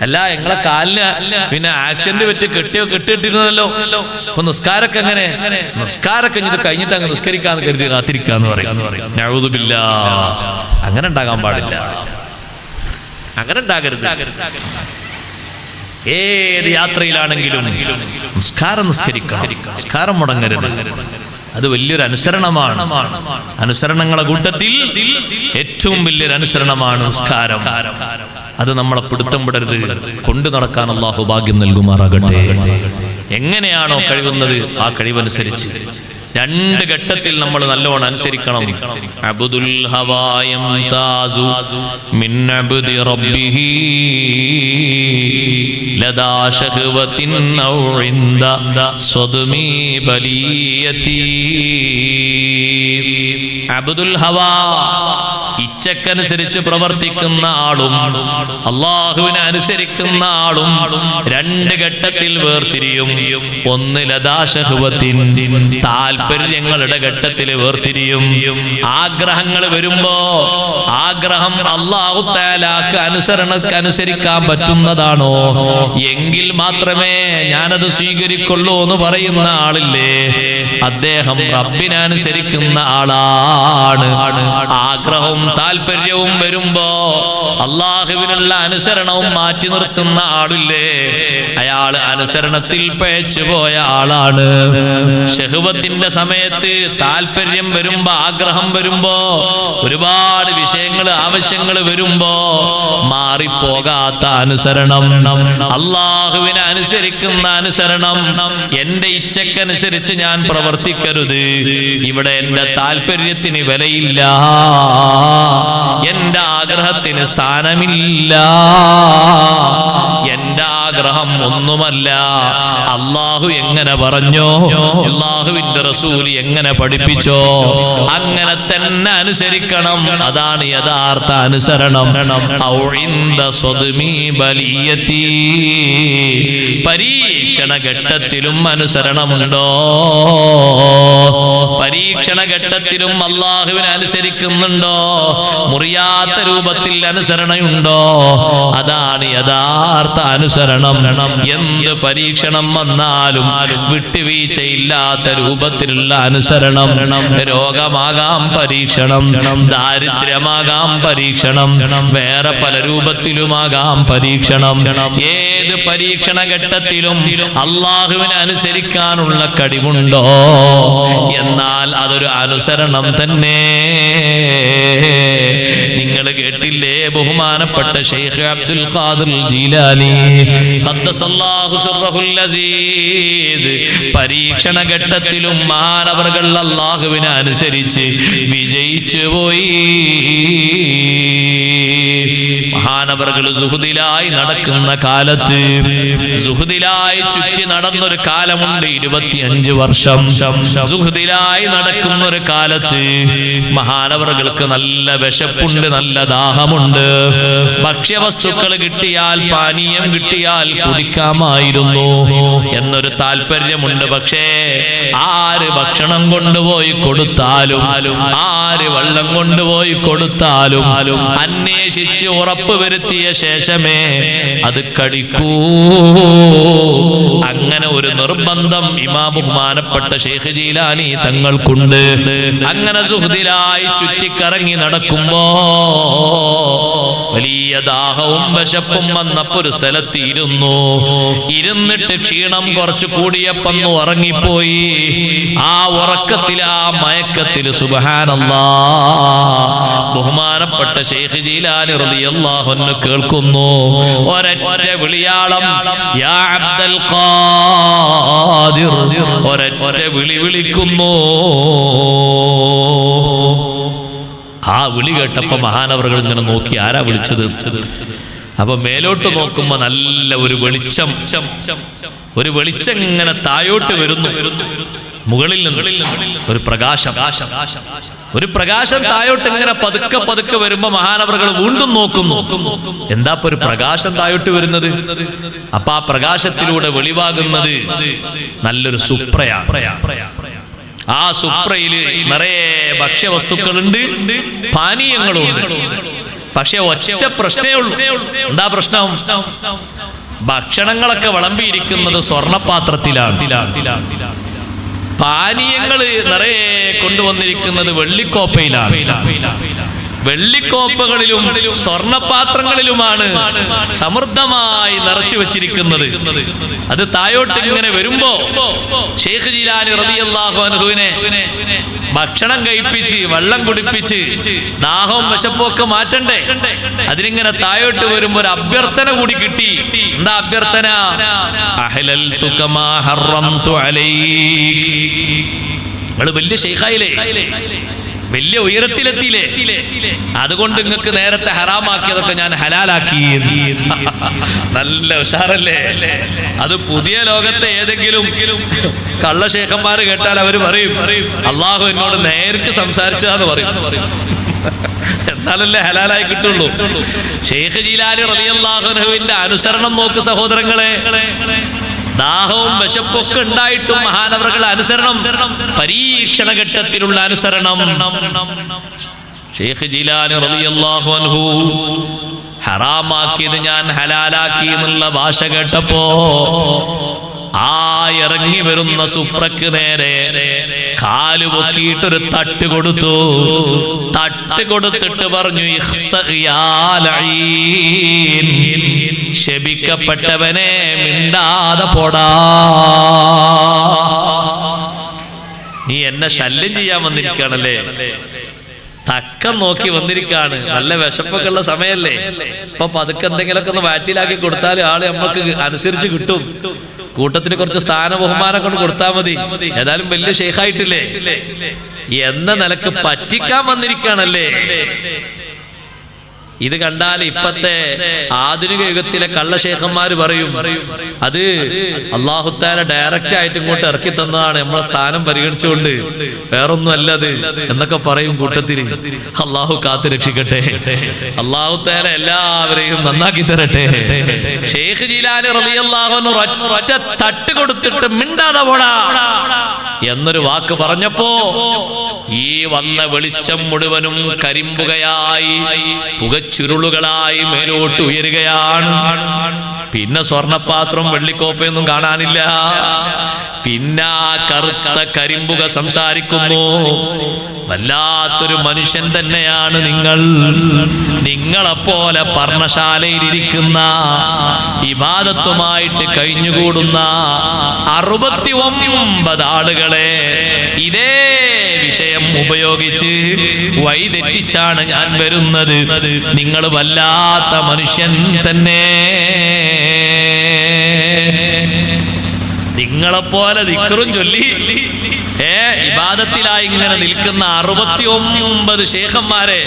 [SPEAKER 1] അല്ല നിങ്ങളെ കാലിന് പിന്നെ ആക്സിഡന്റ് വെച്ച് കെട്ടിയിട്ടിരുന്നല്ലോ. അപ്പൊ നിസ്കാരൊക്കെ എങ്ങനെ? നിസ്കാരൊക്കെ ഇത് കഴിഞ്ഞിട്ട് അങ്ങ് നിസ്കരിക്കാന്ന് കരുതി കാത്തിരിക്കാന്ന് പറയും. നഊദു ബില്ലാഹ്. അങ്ങനെ ഉണ്ടാകാൻ പാടില്ല, അങ്ങനെ ഉണ്ടാകരുത്. ഏത് യാത്രയിലാണെങ്കിലും നിസ്കാരം മുടങ്ങരുത്. അത് വലിയൊരു അനുസരണമാണ്. അനുസരണങ്ങളെ കൂട്ടത്തിൽ ഏറ്റവും വലിയൊരു അനുസരണമാണ് നിസ്കാരം. അത് നമ്മളെ പിടുത്തം വിടരുത്. കൊണ്ടു നടക്കാൻ അല്ലാഹു ഭാഗ്യം നൽകുമാറാകട്ടെ. എങ്ങനെയാണോ കഴിവുന്നത് ആ കഴിവനുസരിച്ച് 2 ഘട്ടത്തിൽ നമ്മൾ നല്ലോണം അനുസരിക്കണം. അബ്ദുൽ ഹവായം താസു മിൻ അബ്ദി റബ്ബിഹി ലദാ ശഹവത്തിൻ ഔ ഇൻദ സ്വദ്മി ബലിയതി. അബ്ദുൽ ഹവാ ഇച്ഛക്കനുസരിച്ച് പ്രവർത്തിക്കുന്ന ആളും അള്ളാഹുവിനെ അനുസരിക്കുന്ന ആളും 2 ഘട്ടത്തിൽ വേർതിരിയും. ഒന്ന് ലദാശഹവത്തിൻ, താല്പര്യങ്ങളുടെ ഘട്ടത്തിൽ വേർതിരിയും. ആഗ്രഹങ്ങൾ വരുമ്പോ ആഗ്രഹം അല്ലാഹു തആലാക്ക് അനുസരിക്കാൻ പറ്റുന്നതാണോ എങ്കിൽ മാത്രമേ ഞാനത് സ്വീകരിക്കുള്ളൂ എന്ന് പറയുന്ന ആളില്ലേ, അദ്ദേഹം റബ്ബിനെ അനുസരിക്കുന്ന ആളാണ്. ആഗ്രഹവും താല്പര്യവും വരുമ്പോ അള്ളാഹുവിനുള്ള അനുസരണവും മാറ്റി നിർത്തുന്ന ആളില്ലേ, അയാൾ അനുസരണത്തിൽ പഴച്ചു പോയ ആളാണ്. ശഹവത്തിന്റെ സമയത്ത് താല്പര്യം വരുമ്പോ, ആഗ്രഹം വരുമ്പോ, ഒരുപാട് വിഷയങ്ങൾ ആവശ്യങ്ങൾ വരുമ്പോ മാറിപ്പോകാത്ത അനുസരണം, അള്ളാഹുവിനെ അനുസരിക്കുന്ന അനുസരണം. എന്റെ ഇച്ഛക്കനുസരിച്ച് ഞാൻ പ്രവർത്തിക്കരുത്, ഇവിടെ എന്റെ താല്പര്യത്തിന് വിലയില്ല, എന്റെ ആഗ്രഹത്തിന് സ്ഥാനമില്ല, എന്റെ ആഗ്രഹം ഒന്നുമല്ല. അള്ളാഹു എങ്ങനെ പറഞ്ഞോ, അള്ളാഹുവിന്റെ റസൂല് എങ്ങനെ പഠിപ്പിച്ചോ അങ്ങനെ തന്നെ അനുസരിക്കണം. അതാണ് യഥാർത്ഥ അനുസരണം. പരീക്ഷണ ഘട്ടത്തിലും അനുസരണമുണ്ടോ? പരീക്ഷണ ഘട്ടത്തിലും അള്ളാഹുവിനെ അനുസരിക്കുന്നുണ്ടോ? മുറിയാത്ത രൂപത്തിൽ അനുസരണയുണ്ടോ? അതാണ് യഥാർത്ഥ അനുസരണം. എന്ത് പരീക്ഷണം വന്നാലും വിട്ടുവീഴ്ചയില്ലാത്ത രൂപത്തിലുള്ള അനുസരണം. രോഗമാകാം പരീക്ഷണം, ദാരിദ്ര്യമാകാം പരീക്ഷണം, വേറെ പല രൂപത്തിലുമാകാം പരീക്ഷണം. ഏത് പരീക്ഷണ ഘട്ടത്തിലും അള്ളാഹുവിനെ അനുസരിക്കാനുള്ള കഴിവുണ്ടോ എന്നാൽ അതൊരു അനുസരണം തന്നെ. നിങ്ങൾ കേട്ടില്ലേ ബഹുമാനപ്പെട്ട ശൈഖ് അബ്ദുൽ ഖാദിർ ജീലാനി ഖദ്ദസല്ലാഹു സിർറഹുൽ അസീസ് പരീക്ഷണ ഘട്ടത്തിലും മാനവർകൾ അല്ലാഹുവിനെ അനുസരിച്ച് വിജയിച്ചു പോയി. മഹാനവർകൾ സുഹൃദിലായി നടക്കുന്ന കാലത്ത്, സുഹൃദിലായി ചുറ്റി നടന്നൊരു കാലമുണ്ട്, 25 വർഷം സുഹൃദിലായി നടക്കുന്ന ഒരു കാലത്ത് മഹാനവർകൾക്ക് നല്ല വിശപ്പുണ്ട്, നല്ല ദാഹമുണ്ട്. ഭക്ഷ്യവസ്തുക്കൾ കിട്ടിയാൽ, പാനീയം കിട്ടിയാൽ കുടിക്കാമായിരുന്നു എന്നൊരു താല്പര്യമുണ്ട്. പക്ഷേ ആര് ഭക്ഷണം കൊണ്ടുപോയി കൊടുത്താലും, ആര് വെള്ളം കൊണ്ടുപോയി കൊടുത്താലും അന്വേഷിച്ച് ഉറപ്പ് വരുത്തിയ ശേഷമേ അത് കഴിക്കൂ. അങ്ങനെ ഒരു നിർബന്ധം ഇമാം ബഹുമാനപ്പെട്ട ശൈഖ് ജീലാനി തങ്ങൾക്കുണ്ട്. അങ്ങനെ സുഹൃദിലായി ചുറ്റിക്കറങ്ങി നടക്കുമ്പോ വലിയ ദാഹവും വിശപ്പും വന്നപ്പോ ഒരു സ്ഥലത്ത് ഇരുന്നിട്ട് ക്ഷീണം കുറച്ച് കൂടിയപ്പം ഉറങ്ങിപ്പോയി. ആ ഉറക്കത്തിൽ, ആ മയക്കത്തിൽ സുബ്ഹാനല്ലാഹ് ബഹുമാനപ്പെട്ട ശൈഖ് ജീലാനി റളിയല്ലാഹു അൻഹു കേൾക്കുന്നു, ഒരൊറ്റ വിളിയാളം, യാ അബ്ദുൽ ഖാദിർ, ഒരൊറ്റ വിളി വിളിക്കുന്നു. ആ വിളി കേട്ടപ്പോ മഹാനവറുകൾ ഇങ്ങനെ നോക്കി, ആരാ വിളിച്ചത്? അപ്പൊ മേലോട്ട് നോക്കുമ്പോ നല്ല ഒരു വെളിച്ചം, ഒരു വെളിച്ചം ഇങ്ങനെ താഴോട്ട് വരുന്നു. മുകളിൽ നിന്ന് ഒരു പ്രകാശം, ഒരു പ്രകാശം താഴോട്ട് ഇങ്ങനെ പതുക്കെ പതുക്കെ വരുമ്പോ മഹാനവറുകൾ വീണ്ടും നോക്കുന്നു, എന്താ ഒരു പ്രകാശം താഴോട്ട് വരുന്നത്? അപ്പൊ ആ പ്രകാശത്തിലൂടെ വെളിവാകുന്നത് നല്ലൊരു സുപ്രയാണ്. ആ സുപ്രയില് നിറയെ ഭക്ഷ്യവസ്തുക്കളുണ്ട്, പാനീയങ്ങളുണ്ട്. പക്ഷെ ഒറ്റ പ്രശ്നമേ ഉള്ളൂ. എന്താ പ്രശ്നം? ഭക്ഷണങ്ങളൊക്കെ വിളമ്പിയിരിക്കുന്നത് സ്വർണപാത്രത്തിലാണ്. പാനീയങ്ങൾ നിറയെ കൊണ്ടുവന്നിരിക്കുന്നത് വെള്ളിക്കോപ്പയിലാണ്. വെള്ളിക്കോപ്പകളിലും സ്വർണപാത്രങ്ങളിലുമാണ് സമൃദ്ധമായി നിറച്ചു വെച്ചിരിക്കുന്നത്. അത് തായോട്ട് ഇങ്ങനെ വരുമ്പോ ഷെയ്ഖ് ജീലാനി റളിയല്ലാഹു അൻഹുവിനെ ഭക്ഷണം കഴിപ്പിച്ച് വെള്ളം കുടിപ്പിച്ച് ദാഹവും വിശപ്പൊക്കെ മാറ്റണ്ടേ? അതിനിങ്ങനെ തായോട്ട് വരുമ്പോ ഒരു അഭ്യർത്ഥന കൂടി കിട്ടി. എന്താ അഭ്യർത്ഥന? അഹ്ലൽതു കമാ ഹറംതു അലൈക്. നിങ്ങൾ വലിയ ഷെയ്ഖായില്ലേ, വലിയ ഉയരത്തിലെത്തിയില്ലേ, അതുകൊണ്ട് നിങ്ങൾക്ക് നേരത്തെ ഹറാമാക്കിയതൊക്കെ ഞാൻ ഹലാലാക്കി. നല്ല ഉഷാറല്ലേ? അത് പുതിയ ലോകത്തെ ഏതെങ്കിലും കള്ള ശേഖന്മാര് കേട്ടാൽ അവര് പറയും അള്ളാഹു എന്നോട് നേർക്ക് സംസാരിച്ചതാന്ന് പറയും. എന്നാലല്ലേ ഹലാലായി കിട്ടുള്ളൂ. ഷെയ്ഖ് ജീലാനി റളിയല്ലാഹു അൻഹുവിന്റെ അനുസരണം നോക്ക് സഹോദരങ്ങളെ. ദാഹവും വിശപ്പൊക്കെ ഉണ്ടായിട്ടും മഹാനവറുകളുടെ അനുസരണം, പരീക്ഷണ ഘട്ടത്തിലുള്ള അനുസരണം. ഷെയ്ഖ് ജീലാനി റളിയല്ലാഹു അൻഹു ഹറാമാക്കിയത് ഞാൻ ഹലാലാക്കി എന്നുള്ള ഭാഷ കേട്ടപ്പോ ആ ഇറങ്ങി വരുന്ന സുപ്രക്ക് നേരെ കാല് പൊക്കിയിട്ടൊരു തട്ട് കൊടുത്തു. തട്ട് കൊടുത്തിട്ട് പറഞ്ഞു, ശപിക്കപ്പെട്ടവനെ മിണ്ടാതെ പോടാ, നീ എന്നെ ശല്യം ചെയ്യാൻ വന്നിരിക്കുകയാണല്ലേ, തക്കം നോക്കി വന്നിരിക്കാണ്. നല്ല വിശപ്പൊക്കെ ഉള്ള സമയല്ലേ, ഇപ്പൊ പതുക്കെ എന്തെങ്കിലുമൊക്കെ ഒന്ന് വാറ്റിലാക്കി കൊടുത്താൽ ആള് നമ്മൾക്ക് അനുസരിച്ച് കിട്ടും. കൂട്ടത്തിന് കുറച്ച് സ്ഥാന ബഹുമാനം കൊണ്ട് കൊടുത്താൽ മതി. ഏതായാലും വലിയ ഷെയ്ഖായിട്ടില്ലേ എന്ന നിലക്ക് പറ്റിക്കാൻ വന്നിരിക്കുകയാണല്ലേ. ഇത് കണ്ടാൽ ഇപ്പത്തെ ആധുനിക യുഗത്തിലെ കള്ള ശേഖന്മാര് പറയും അത് അല്ലാഹു തആല ഡയറക്റ്റ് ആയിട്ട് ഇങ്ങോട്ട് ഇറക്കി തന്നതാണ്, നമ്മളെ സ്ഥാനം പരിഗണിച്ചുകൊണ്ട്, വേറൊന്നും അല്ലത് എന്നൊക്കെ പറയും കൂട്ടത്തില്. അല്ലാഹു കാത്തു രക്ഷിക്കട്ടെ. അല്ലാഹു തആല എല്ലാവരെയും നന്നാക്കി തരട്ടെ. ഷെയ്ഖ് ജീലാനി റളിയല്ലാഹു അൻഹു ഒറ്റ തട്ട് കൊടുത്തിട്ട് മിണ്ടാതെ പോടാ എന്നൊരു വാക്ക് പറഞ്ഞപ്പോ ഈ വന്ന വെളിച്ചം മുഴുവനും കരിമ്പുകയായി, പുകച്ചുരുളുകളായി മേലോട്ട് ഉയരുകയാണ്. പിന്നെ സ്വർണപാത്രം വെള്ളിക്കോപ്പയൊന്നും കാണാനില്ല. പിന്നെ ആ കറുത്ത കരിമ്പുക സംസാരിക്കുന്നു, വല്ലാത്തൊരു മനുഷ്യൻ തന്നെയാണ് നിങ്ങൾ. നിങ്ങളെപ്പോലെ പർണശാലയിലിരിക്കുന്ന ഇബാദത്തുമായിട്ട് കഴിഞ്ഞുകൂടുന്ന 69 ആളുകളെ ഇതേ വിഷയം ഉപയോഗിച്ച് വഴിതെറ്റിച്ചാണ് ഞാൻ വരുന്നത്. നിങ്ങൾ വല്ലാത്ത മനുഷ്യൻ തന്നെ. നിങ്ങളെപ്പോലെ ദിക്റും ചൊല്ലി ഇബാദത്തിലായി ഇങ്ങനെ നിൽക്കുന്ന 69 ശേഖന്മാരെ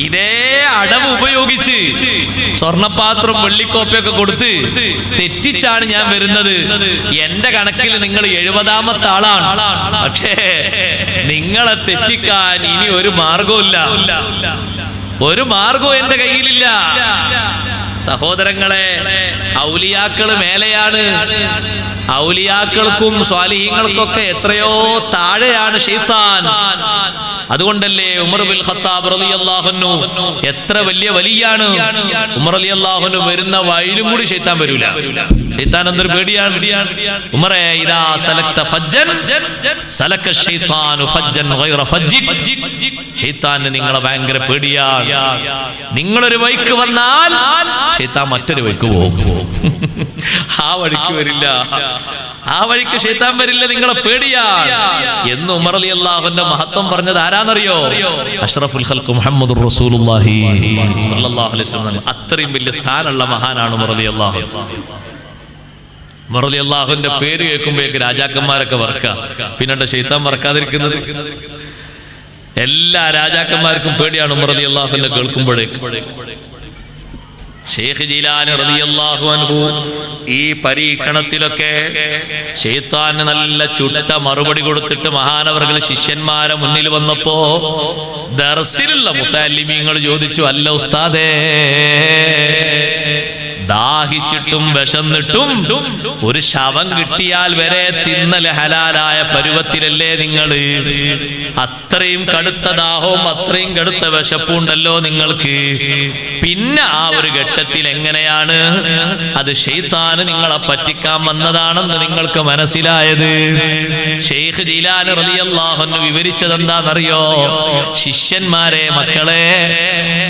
[SPEAKER 1] ഇതേ അടവ് ഉപയോഗിച്ച് സ്വർണപാത്രം വെള്ളിക്കോപ്പയൊക്കെ കൊടുത്ത് തെറ്റിച്ചാണ് ഞാൻ വരുന്നത്. എന്റെ കണക്കിൽ നിങ്ങൾ 70ാമത്തെ ആളാണ്. പക്ഷേ നിങ്ങളെ തെറ്റിക്കാൻ ഇനി ഒരു മാർഗവുമില്ല, ഒരു മാർഗവും എന്റെ കയ്യിലില്ല. സഹോദരങ്ങളെ, ഔലിയാക്കള് മേലെയാണ്. ഔലിയാക്കൾക്കും സ്വാലിഹീങ്ങൾക്കൊക്കെ എത്രയോ താഴെയാണ് ശൈത്താൻ. അതുകൊണ്ടല്ലേ ഉമർ ബിൻ ഖത്താബ് റളിയല്ലാഹു അൻഹു എത്ര വലിയ വലിയാണ്. ഉമർ റളിയല്ലാഹു അൻഹു വരുന്ന വഴിയിലും കൂടി ശൈത്താൻ വരൂല. ശൈത്താൻ എന്തൊരു പേടിയാണ്. ഉമറേ, ഇദാ സലക്ത ഫജ്ജൻ സലക ശൈത്താനു ഫജ്ജൻ ഗൈറ ഫജ്ജിക്. ശൈത്താന് നിങ്ങളെ ഭയങ്കര പേടിയാണ്. നിങ്ങളൊരു വഴിക്ക് വന്നാൽ ശൈത്താൻ മറ്റൊരു വഴിക്ക് പോകും. ആ വഴിക്ക് വരില്ല, ആ വഴിക്ക് ശൈത്താൻ വരില്ല, നിങ്ങളെ പേടിയാണ് എന്ന് ഉമർ റളിയല്ലാഹുവിന്റെ മഹത്വം പറഞ്ഞത് ആരാന്നറിയോ? അഷ്റഫുൽ ഖൽഖ് മുഹമ്മദുർ റസൂലുള്ളാഹി സ്വല്ലല്ലാഹു അലൈഹി വസല്ലം. അത്രയും വലിയ സ്ഥാനമുള്ള മഹാനാണ് ഉമർ റളിയല്ലാഹു. ഉമർ റളിയല്ലാഹുവിന്റെ പേര് കേൾക്കുമ്പോഴേക്ക് രാജാക്കന്മാരൊക്കെ വറക്കുക. പിന്നീട് ശൈത്താൻ വറക്കാതിരിക്കുന്നത്? എല്ലാ രാജാക്കന്മാർക്കും പേടിയാണ് ഉമർ റളിയല്ലാഹുവിനെ കേൾക്കുമ്പോഴേക്ക്. ഷെയ്ഖ് ജീലാനി റളിയല്ലാഹു അൻഹു ഈ പരീക്ഷണത്തിലൊക്കെ ശൈത്താന് നല്ല ചുട്ട മറുപടി കൊടുത്തിട്ട് മഹാനവർകൾ ശിഷ്യന്മാരെ മുന്നിൽ വന്നപ്പോ ദർസിലുള്ള മുതഅല്ലിമീങ്ങൾ ചോദിച്ചു, അല്ല ഉസ്താദേ, ദാഹിച്ചിട്ടും വിശന്നിട്ടും ഒരു ശവം കിട്ടിയാൽ വരെ തിന്നൽ ഹലാലായ പരുവത്തിലല്ലേ നിങ്ങൾ? അത്രയും കടുത്ത ദാഹവും അത്രയും കടുത്ത വിശപ്പുണ്ടല്ലോ നിങ്ങൾക്ക്. പിന്നെ ആ ഒരു ഘട്ടത്തിൽ എങ്ങനെയാണ് അത് ശൈത്താന് നിങ്ങളെ പറ്റിക്കാൻ വന്നതാണെന്ന് നിങ്ങൾക്ക് മനസ്സിലായത്? ശൈഖ് ജീലാനി റളിയല്ലാഹു അൻഹു വിവരിച്ചത് എന്താണെന്നറിയോ? ശിഷ്യന്മാരെ, മക്കളെ,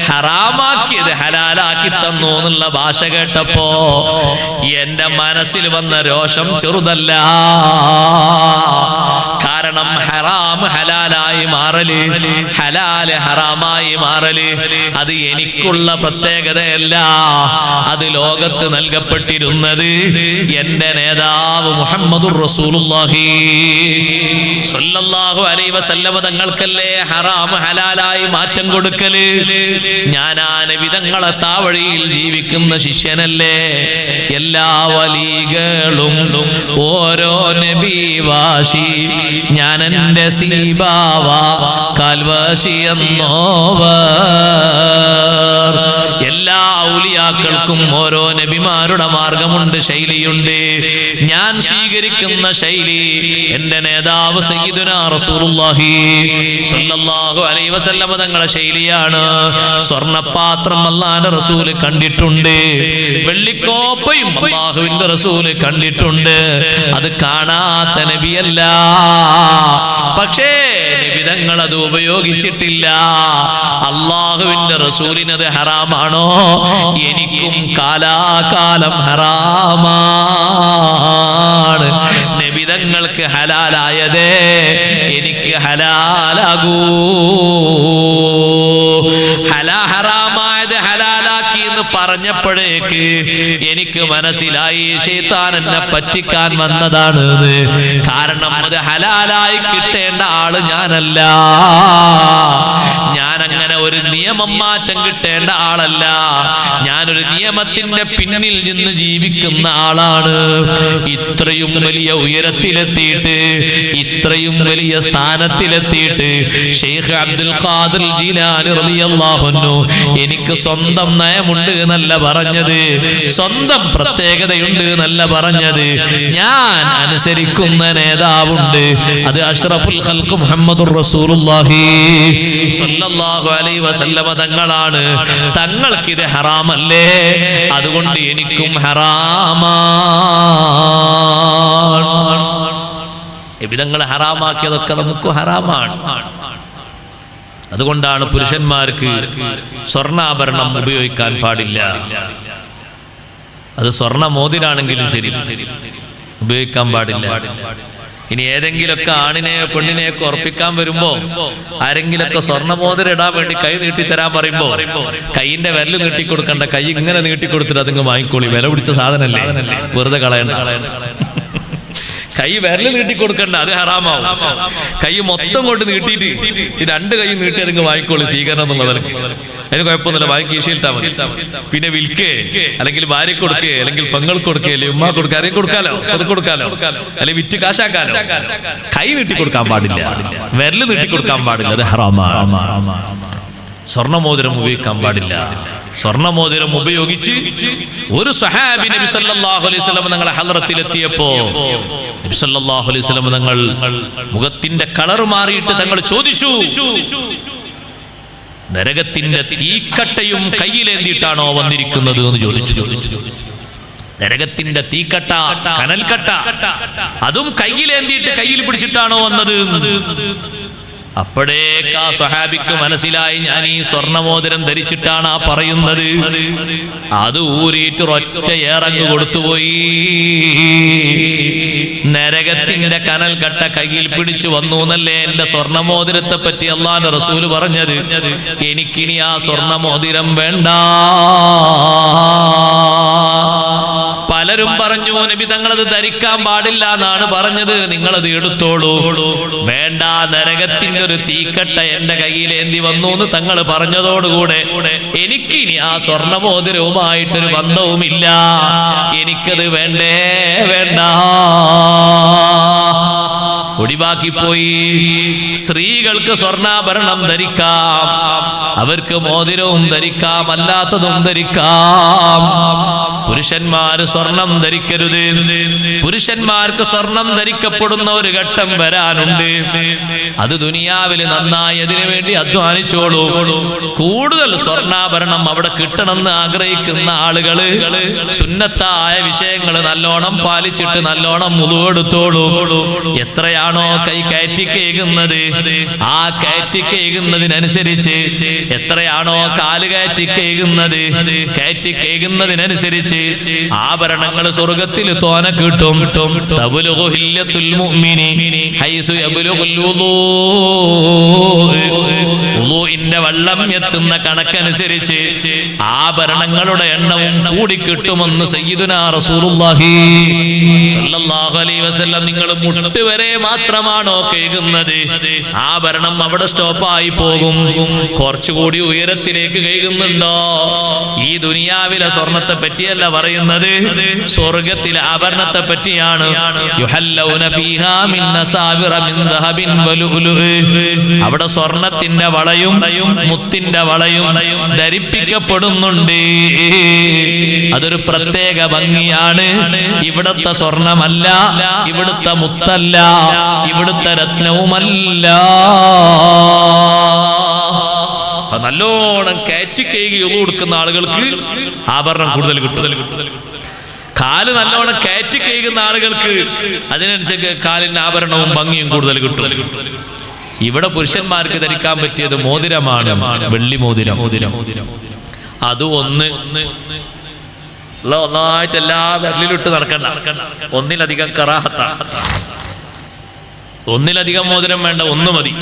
[SPEAKER 1] ഹറാമാക്കിയത് ഹലാലാക്കി തന്നു എന്നുള്ള ഭാഷ കേട്ടപ്പോ എന്റെ മനസ്സിൽ വന്ന രോഷം ചെറുതല്ല. കാരണം ഹറാം ഹലാലായി മാറല്, ഹലാല് ഹറാമായി മാറല് അത് എനിക്കുള്ള പ്രത്യേകതയല്ല. അത് ലോകത്ത് നൽകപ്പെട്ടിരുന്നത് എന്റെ നേതാവ് മുഹമ്മദുർ റസൂലുള്ളാഹി സ്വല്ലല്ലാഹു അലൈഹി വസല്ലം തങ്ങൾക്കല്ലേ ഹറാം ഹലാലായി മാറ്റം കൊടുക്കല്. ഞാൻ ആ നബി തങ്ങളെ താവഴിയിൽ ജീവിക്കുന്ന ശിഷ്യനല്ലേ. എല്ലാ വലികളും ഓരോ നബി വാശി, ഞാൻ എന്റെ സീബാവ കാൽവാശി എന്നോവർ. എല്ലാ ഔലിയാക്കൾക്കും ഓരോ നബിമാരുടെ മാർഗമുണ്ട്, ശൈലിയുണ്ട്. ഞാൻ സ്വീകരിക്കുന്ന ശൈലി എന്റെ നേതാവ് സയ്യിദുനാ റസൂലുള്ളാഹി സ്വല്ലല്ലാഹു അലൈഹി വസല്ലം തങ്ങളുടെ ശൈലിയാണ്. സ്വർണ്ണപാത്രം അല്ലാഹുവിന്റെ റസൂൽ കണ്ടിട്ടുണ്ട്, വെള്ളിക്കോപ്പയും അല്ലാഹുവിന്റെ റസൂൽ കണ്ടിട്ടുണ്ട്. അത് കാണാത്ത നബിയല്ല, പക്ഷേ നബി തങ്ങൾ അത് ഉപയോഗിച്ചിട്ടില്ല. അല്ലാഹുവിന്റെ റസൂലിനത് ഹറാമാണോ? എനിക്കും കാലാകാലം ഹറാമാണ്. നബി തങ്ങൾക്ക് ഹലാലായതേ എനിക്ക് ഹലാലാകൂ. ഹറാമായത് ഹലാലാക്കി എന്ന് പറഞ്ഞപ്പോഴേക്ക് എനിക്ക് മനസ്സിലായി ശൈത്താൻ എന്നെ പറ്റിക്കാൻ വന്നതാണ്. കാരണം അത് ഹലാലായി കിട്ടേണ്ട ആള് ഞാനല്ല. ഞാൻ അങ്ങനെ ഒരു നിയമം മാറ്റം കിട്ടേണ്ട ആളല്ല. ഞാനൊരു നിയമത്തിന്റെ പിന്നിൽ നിന്ന് ജീവിക്കുന്ന ആളാണ്. ഇത്രയും വലിയ ഉയരത്തിലെത്തിയിട്ട്, ഇത്രയും വലിയ സ്ഥാനത്തിലെത്തിയിട്ട് ശൈഖ് അബ്ദുൽ ഖാദിർ ജീലാനി റളിയല്ലാഹു അൻഹു എനിക്ക് സ്വന്തം നയമുണ്ട് എന്നല്ല പറഞ്ഞത്, സ്വന്തം പ്രത്യേകതയുണ്ട് എന്നല്ല പറഞ്ഞത്. ഞാൻ അനുസരിക്കുന്ന നേതാവുണ്ട്, അത് അഷ്റഫുൽ ഖൽഖ് മുഹമ്മദുർ റസൂലുള്ളാഹി സ്വല്ലല്ലാഹു അലൈഹി വസല്ലം തങ്ങളാണ്. തങ്ങൾക്കിത് ഹറാമല്ലേ, അതുകൊണ്ട് എനിക്കും ഹറാമാണ്. ഇവിധങ്ങൾ ഹറാമാക്കിയതൊക്കെ നമുക്ക് ഹറാമാണ്. അതുകൊണ്ടാണ് പുരുഷന്മാർക്ക് സ്വർണ്ണാഭരണം ഉപയോഗിക്കാൻ പാടില്ല. അത് സ്വർണ്ണ മോതിരാണെങ്കിലും ശരി ഉപയോഗിക്കാൻ പാടില്ല. ഇനി ഏതെങ്കിലൊക്കെ ആണിനെയോ പെണ്ണിനെയൊക്കെ ഉറപ്പിക്കാൻ വരുമ്പോ ആരെങ്കിലൊക്കെ സ്വർണ്ണമോതിരം ഇടാൻ വേണ്ടി കൈ നീട്ടിത്തരാൻ പറയുമ്പോ കൈയിന്റെ വിരല് നീട്ടിക്കൊടുക്കണ്ട, കൈ ഇങ്ങനെ നീട്ടിക്കൊടുത്തിട്ട് അതിങ്ങ് വാങ്ങിക്കോളി, വില പിടിച്ച സാധനല്ലേ, വെറുതെ കളയണ്ട. കൈ വിരല് നീട്ടിക്കൊടുക്കണ്ട, അത് ഹറാമാവും. കൈ മൊത്തം കൊണ്ട് നീട്ടിയിട്ട് ഈ രണ്ട് കൈ നീട്ടി അതിങ്ങ് വാങ്ങിക്കോളി സ്വീകരണം എന്നുള്ളത്. അതിന് കുഴപ്പമൊന്നുമില്ല, വാങ്ങി കീശയിലിട്ടാ മതി. പിന്നെ വിൽക്കേ, അല്ലെങ്കിൽ ഭാര്യക്ക് കൊടുക്കേ, അല്ലെങ്കിൽ പെങ്ങൾക്ക് കൊടുക്കേ, അല്ലെങ്കിൽ ഉമ്മ കൊടുക്കുക, അറിയാൻ കൊടുക്കാലോ, അത് കൊടുക്കാലോ, അല്ലെങ്കിൽ വിറ്റ് കാശാക്കാലോ. കൈ നീട്ടിക്കൊടുക്കാൻ പാടില്ല, വിരല് നീട്ടിക്കൊടുക്കാൻ പാടില്ല, അത് ഹറാമാണ്. സ്വർണ്ണമോതിരം ഉപയോഗിക്കാൻ പാടില്ല. സ്വർണ്ണമോതിരം ഉപയോഗിച്ച് ഒരു സ്വഹാബി നബി സല്ലല്ലാഹു അലൈഹി വസല്ലം തങ്ങളെ ഹദ്റത്തിലെത്തിയപ്പോ നബി സല്ലല്ലാഹു അലൈഹി വസല്ലം തങ്ങൾ മുഖത്തിന്റെ കളർ മാറിയിട്ട് തങ്ങൾ ചോദിച്ചു, നരകത്തിന്റെ തീക്കട്ടയും കയ്യിലേന്തിയിട്ടാണോ വന്നിരിക്കുന്നത് എന്ന് ചോദിച്ചു. നരകത്തിന്റെ തീക്കട്ട, കനൽക്കട്ട, അതും കയ്യിലേന്തിയിട്ട് കയ്യിൽ പിടിച്ചിട്ടാണോ വന്നത്? അപ്പോഴേക്ക് ആ സ്വഹാബിക്ക് മനസ്സിലായി, ഞാൻ ഈ സ്വർണ്ണമോതിരം ധരിച്ചിട്ടാണ് ആ പറയുന്നത്. അത് ഊരിയിട്ട് ഒറ്റ ഏറങ്ങ് കൊടുത്തുപോയി. നരകത്തിന്റെ കനൽ കട്ട കയ്യിൽ പിടിച്ചു വന്നു എന്നല്ലേ എന്റെ സ്വർണ്ണമോതിരത്തെ പറ്റി അല്ലാഹുവിന്റെ റസൂല് പറഞ്ഞത്. എനിക്കിനി ആ സ്വർണ്ണമോതിരം വേണ്ട. പലരും പറഞ്ഞു നബി തങ്ങളത് ധരിക്കാൻ പാടില്ല എന്നാണ് പറഞ്ഞത്, നിങ്ങളത് എടുത്തോളൂ. വേണ്ട, നരകത്തിന്റെ ഒരു തീക്കട്ട എന്റെ കയ്യിലേന്തി വന്നു എന്ന് തങ്ങൾ പറഞ്ഞതോടുകൂടെ എനിക്കിനി ആ സ്വർണ്ണമോതിരവുമായിട്ടൊരു ബന്ധവുമില്ല. എനിക്കത് വേണ്ടേ വേണ്ട, ഒഴിവാക്കിപ്പോയി. സ്ത്രീകൾക്ക് സ്വർണ്ണാഭരണം ധരിക്കാം, അവർക്ക് മോതിരവും ധരിക്കാം, അല്ലാത്തതും ധരിക്കാം. പുരുഷന്മാര് സ്വർണം ധരിക്കരുത്. പുരുഷന്മാർക്ക് സ്വർണം ധരിക്കപ്പെടുന്ന ഒരു ഘട്ടം വരാനുണ്ട്. അത് ദുനിയാവിൽ നന്നായി അതിനു വേണ്ടി അധ്വാനിച്ചോളൂ. കൂടുതൽ സ്വർണ്ണാഭരണം അവിടെ കിട്ടണമെന്ന് ആഗ്രഹിക്കുന്ന ആളുകള് സുന്നത്തായ വിഷയങ്ങൾ നല്ലോണം പാലിച്ചിട്ട് നല്ലോണം മുഴുവെടുത്തോളൂ. എത്രയാണോ കൈ കയറ്റി കേകുന്നത് ആ കയറ്റി കേകുന്നതിനനുസരിച്ച്, എത്രയാണോ കാല് കയറ്റി കേകുന്നതിനനുസരിച്ച് ആഭരണങ്ങൾ സ്വർഗത്തിൽ തോന കിട്ടും. തബ്ലുഗു ഹില്ലത്തുൽ മുഅ്മിനി ഹൈസു യബ്ലുഗുൽ വുളൂ. വുളൂഇന്റെ വെള്ളം എത്തുന്ന കണക്കനുസരിച്ച് ആഭരണങ്ങളുടെ എണ്ണവും കൂടി കിട്ടുമെന്ന് സയ്യിദുനാ റസൂലുള്ളാഹി സ്വല്ലല്ലാഹു അലൈഹി വസല്ലം. നിങ്ങൾ മുട്ട് വരെ മാത്രമാണോ കേകുന്നത്, ആഭരണം അവിടെ സ്റ്റോപ്പായി പോകും. കുറച്ചുകൂടി ഉയരത്തിലേക്ക് കേൾക്കുന്നുണ്ടോ? ഈ ദുനിയാവിലെ സ്വർണത്തെ പറ്റിയല്ല പറയുന്നത്, സ്വർഗത്തിലെ ആഭരണത്തെ പറ്റിയാണ്. യുഹല്ലൗന ഫീഹാ മിൻ നസാബിറ മിൻ ദഹബിൻ വലുഉലുഉ. അവിടെ സ്വർണത്തിന്റെ വളയും മുത്തിന്റെ വളയും ധരിപ്പിക്കപ്പെടുന്നുണ്ട്. അതൊരു പ്രത്യേക ഭംഗിയാണ്. ഇവിടത്തെ സ്വർണമല്ല, ഇവിടുത്തെ മുത്തല്ല, ഇവിടുത്തെ രത്നവുമല്ല. നല്ലോണം കയറ്റി കൈകി കൊടുക്കുന്ന ആളുകൾക്ക് ആഭരണം കൂടുതൽ കിട്ടും. കാല് നല്ലോണം കയറ്റി കൈകുന്ന ആളുകൾക്ക് അതിനനുസരിച്ച് കാലിന് ആഭരണവും ഭംഗിയും കൂടുതൽ കിട്ടും. ഇവിടെ പുരുഷന്മാർക്ക് ധരിക്കാൻ പറ്റിയത് മോതിരമാണ്, വെള്ളി മോതിരം. അത് ഒന്നായിട്ട് എല്ലാ വിരലിലിട്ട് നടക്കണ്ട. ഒന്നിലധികം കറാഹത്ത, ഒന്നിലധികം മോതിരം വേണ്ട, ഒന്ന് മതി,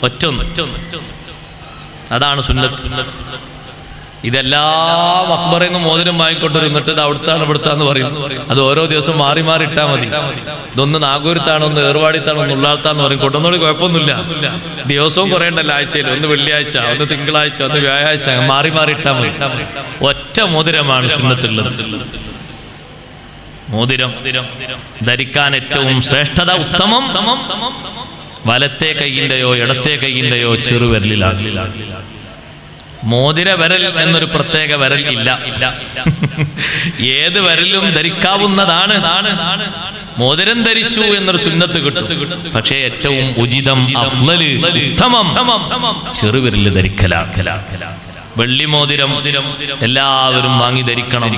[SPEAKER 1] ഒറ്റൊന്ന്. അതാണ് സുന്നത്ത്. ഇതെല്ലാം അക്ബറിൽ നിന്ന് മോതിരം വാങ്ങിക്കൊണ്ടിരുന്നിട്ട് ഇത് അവിടുത്താണ് ഇവിടുത്താന്ന് പറയും. അത് ഓരോ ദിവസം മാറി മാറി ഇട്ടാൽ മതി. ഇതൊന്ന് നാഗൂരത്താണോ, ഒന്ന് ഏർവാടിത്താണോ, ഒന്ന് ഉള്ളാളത്താന്ന് പറയും. കൊണ്ടുവന്നോട് കുഴപ്പമൊന്നുമില്ല. ദിവസവും കുറയണ്ടല്ലോ, ആഴ്ചയിൽ ഒന്ന് വെള്ളിയാഴ്ച, ഒന്ന് തിങ്കളാഴ്ച, ഒന്ന് വ്യാഴാഴ്ച, മാറി മാറി ഇട്ടാൽ മതി. ഒറ്റ മോതിരമാണ് സുന്നത്തുള്ളത്. മോതിരം ധരിക്കാൻ ഏറ്റവും ശ്രേഷ്ഠത, ഉത്തമം വലത്തെ കൈയിന്റെയോ ഇടത്തെ കൈയിന്റെയോ ചെറുവിരലിലാണ്. മോതിര വിരൽ എന്നൊരു പ്രത്യേക വിരൽ ഇല്ല. ഏത് വിരലും ധരിക്കാവുന്നതാണ്. മോതിരം ധരിച്ചു എന്നൊരു സുന്നത്ത് കിട്ടും. പക്ഷേ ഏറ്റവും ഉചിതം, അഫ്ളല്, ഉത്തമം ചെറുവിരല് ധരിക്കലാണ്. വെള്ളിമോതിരം എല്ലാവരും വാങ്ങി ധരിക്കണം.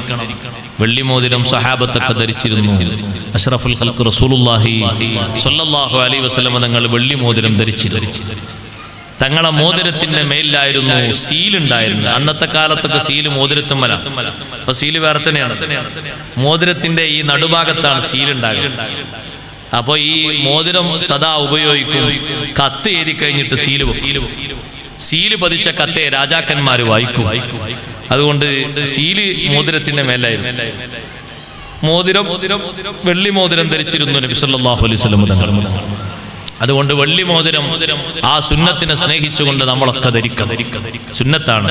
[SPEAKER 1] വെള്ളിമോതിരം സഹാബത്തൊക്കെ ധരിച്ചിരുന്നു. അഷ്റഫുൽ ഖൽഖ് റസൂലുള്ളാഹി സ്വല്ലല്ലാഹു അലൈഹി വസല്ലം തങ്ങൾ വെള്ളിമോതിരം ധരിച്ചു. തങ്ങളെ മോതിരത്തിന്റെ മേലിലായിരുന്നു സീലുണ്ടായിരുന്നു. അന്നത്തെ കാലത്തൊക്കെ സീല് മോതിരത്തുമ്മല. അപ്പൊ സീല് വേറെ തന്നെയാണ്. മോതിരത്തിന്റെ ഈ നടുഭാഗത്താണ് സീലുണ്ടാകുന്നത്. അപ്പൊ ഈ മോതിരം സദാ ഉപയോഗിക്കും. കത്ത് എഴുതി കഴിഞ്ഞിട്ട് സീല് പതിച്ച കത്തെ രാജാക്കന്മാര് വായിക്കും. അതുകൊണ്ട് സീല് മോതിരത്തിന്റെ മേലായിരുന്നു. വെള്ളി മോതിരം ധരിച്ചിരുന്നു നബി സല്ലല്ലാഹു അലൈഹി വസല്ലം തങ്ങൾ. അതുകൊണ്ട് വെള്ളി മോതിരം ആ സുന്നത്തിനെ സ്നേഹിച്ചുകൊണ്ട് നമ്മളൊക്കെ ധരിക്കുക. സുന്നത്താണ്.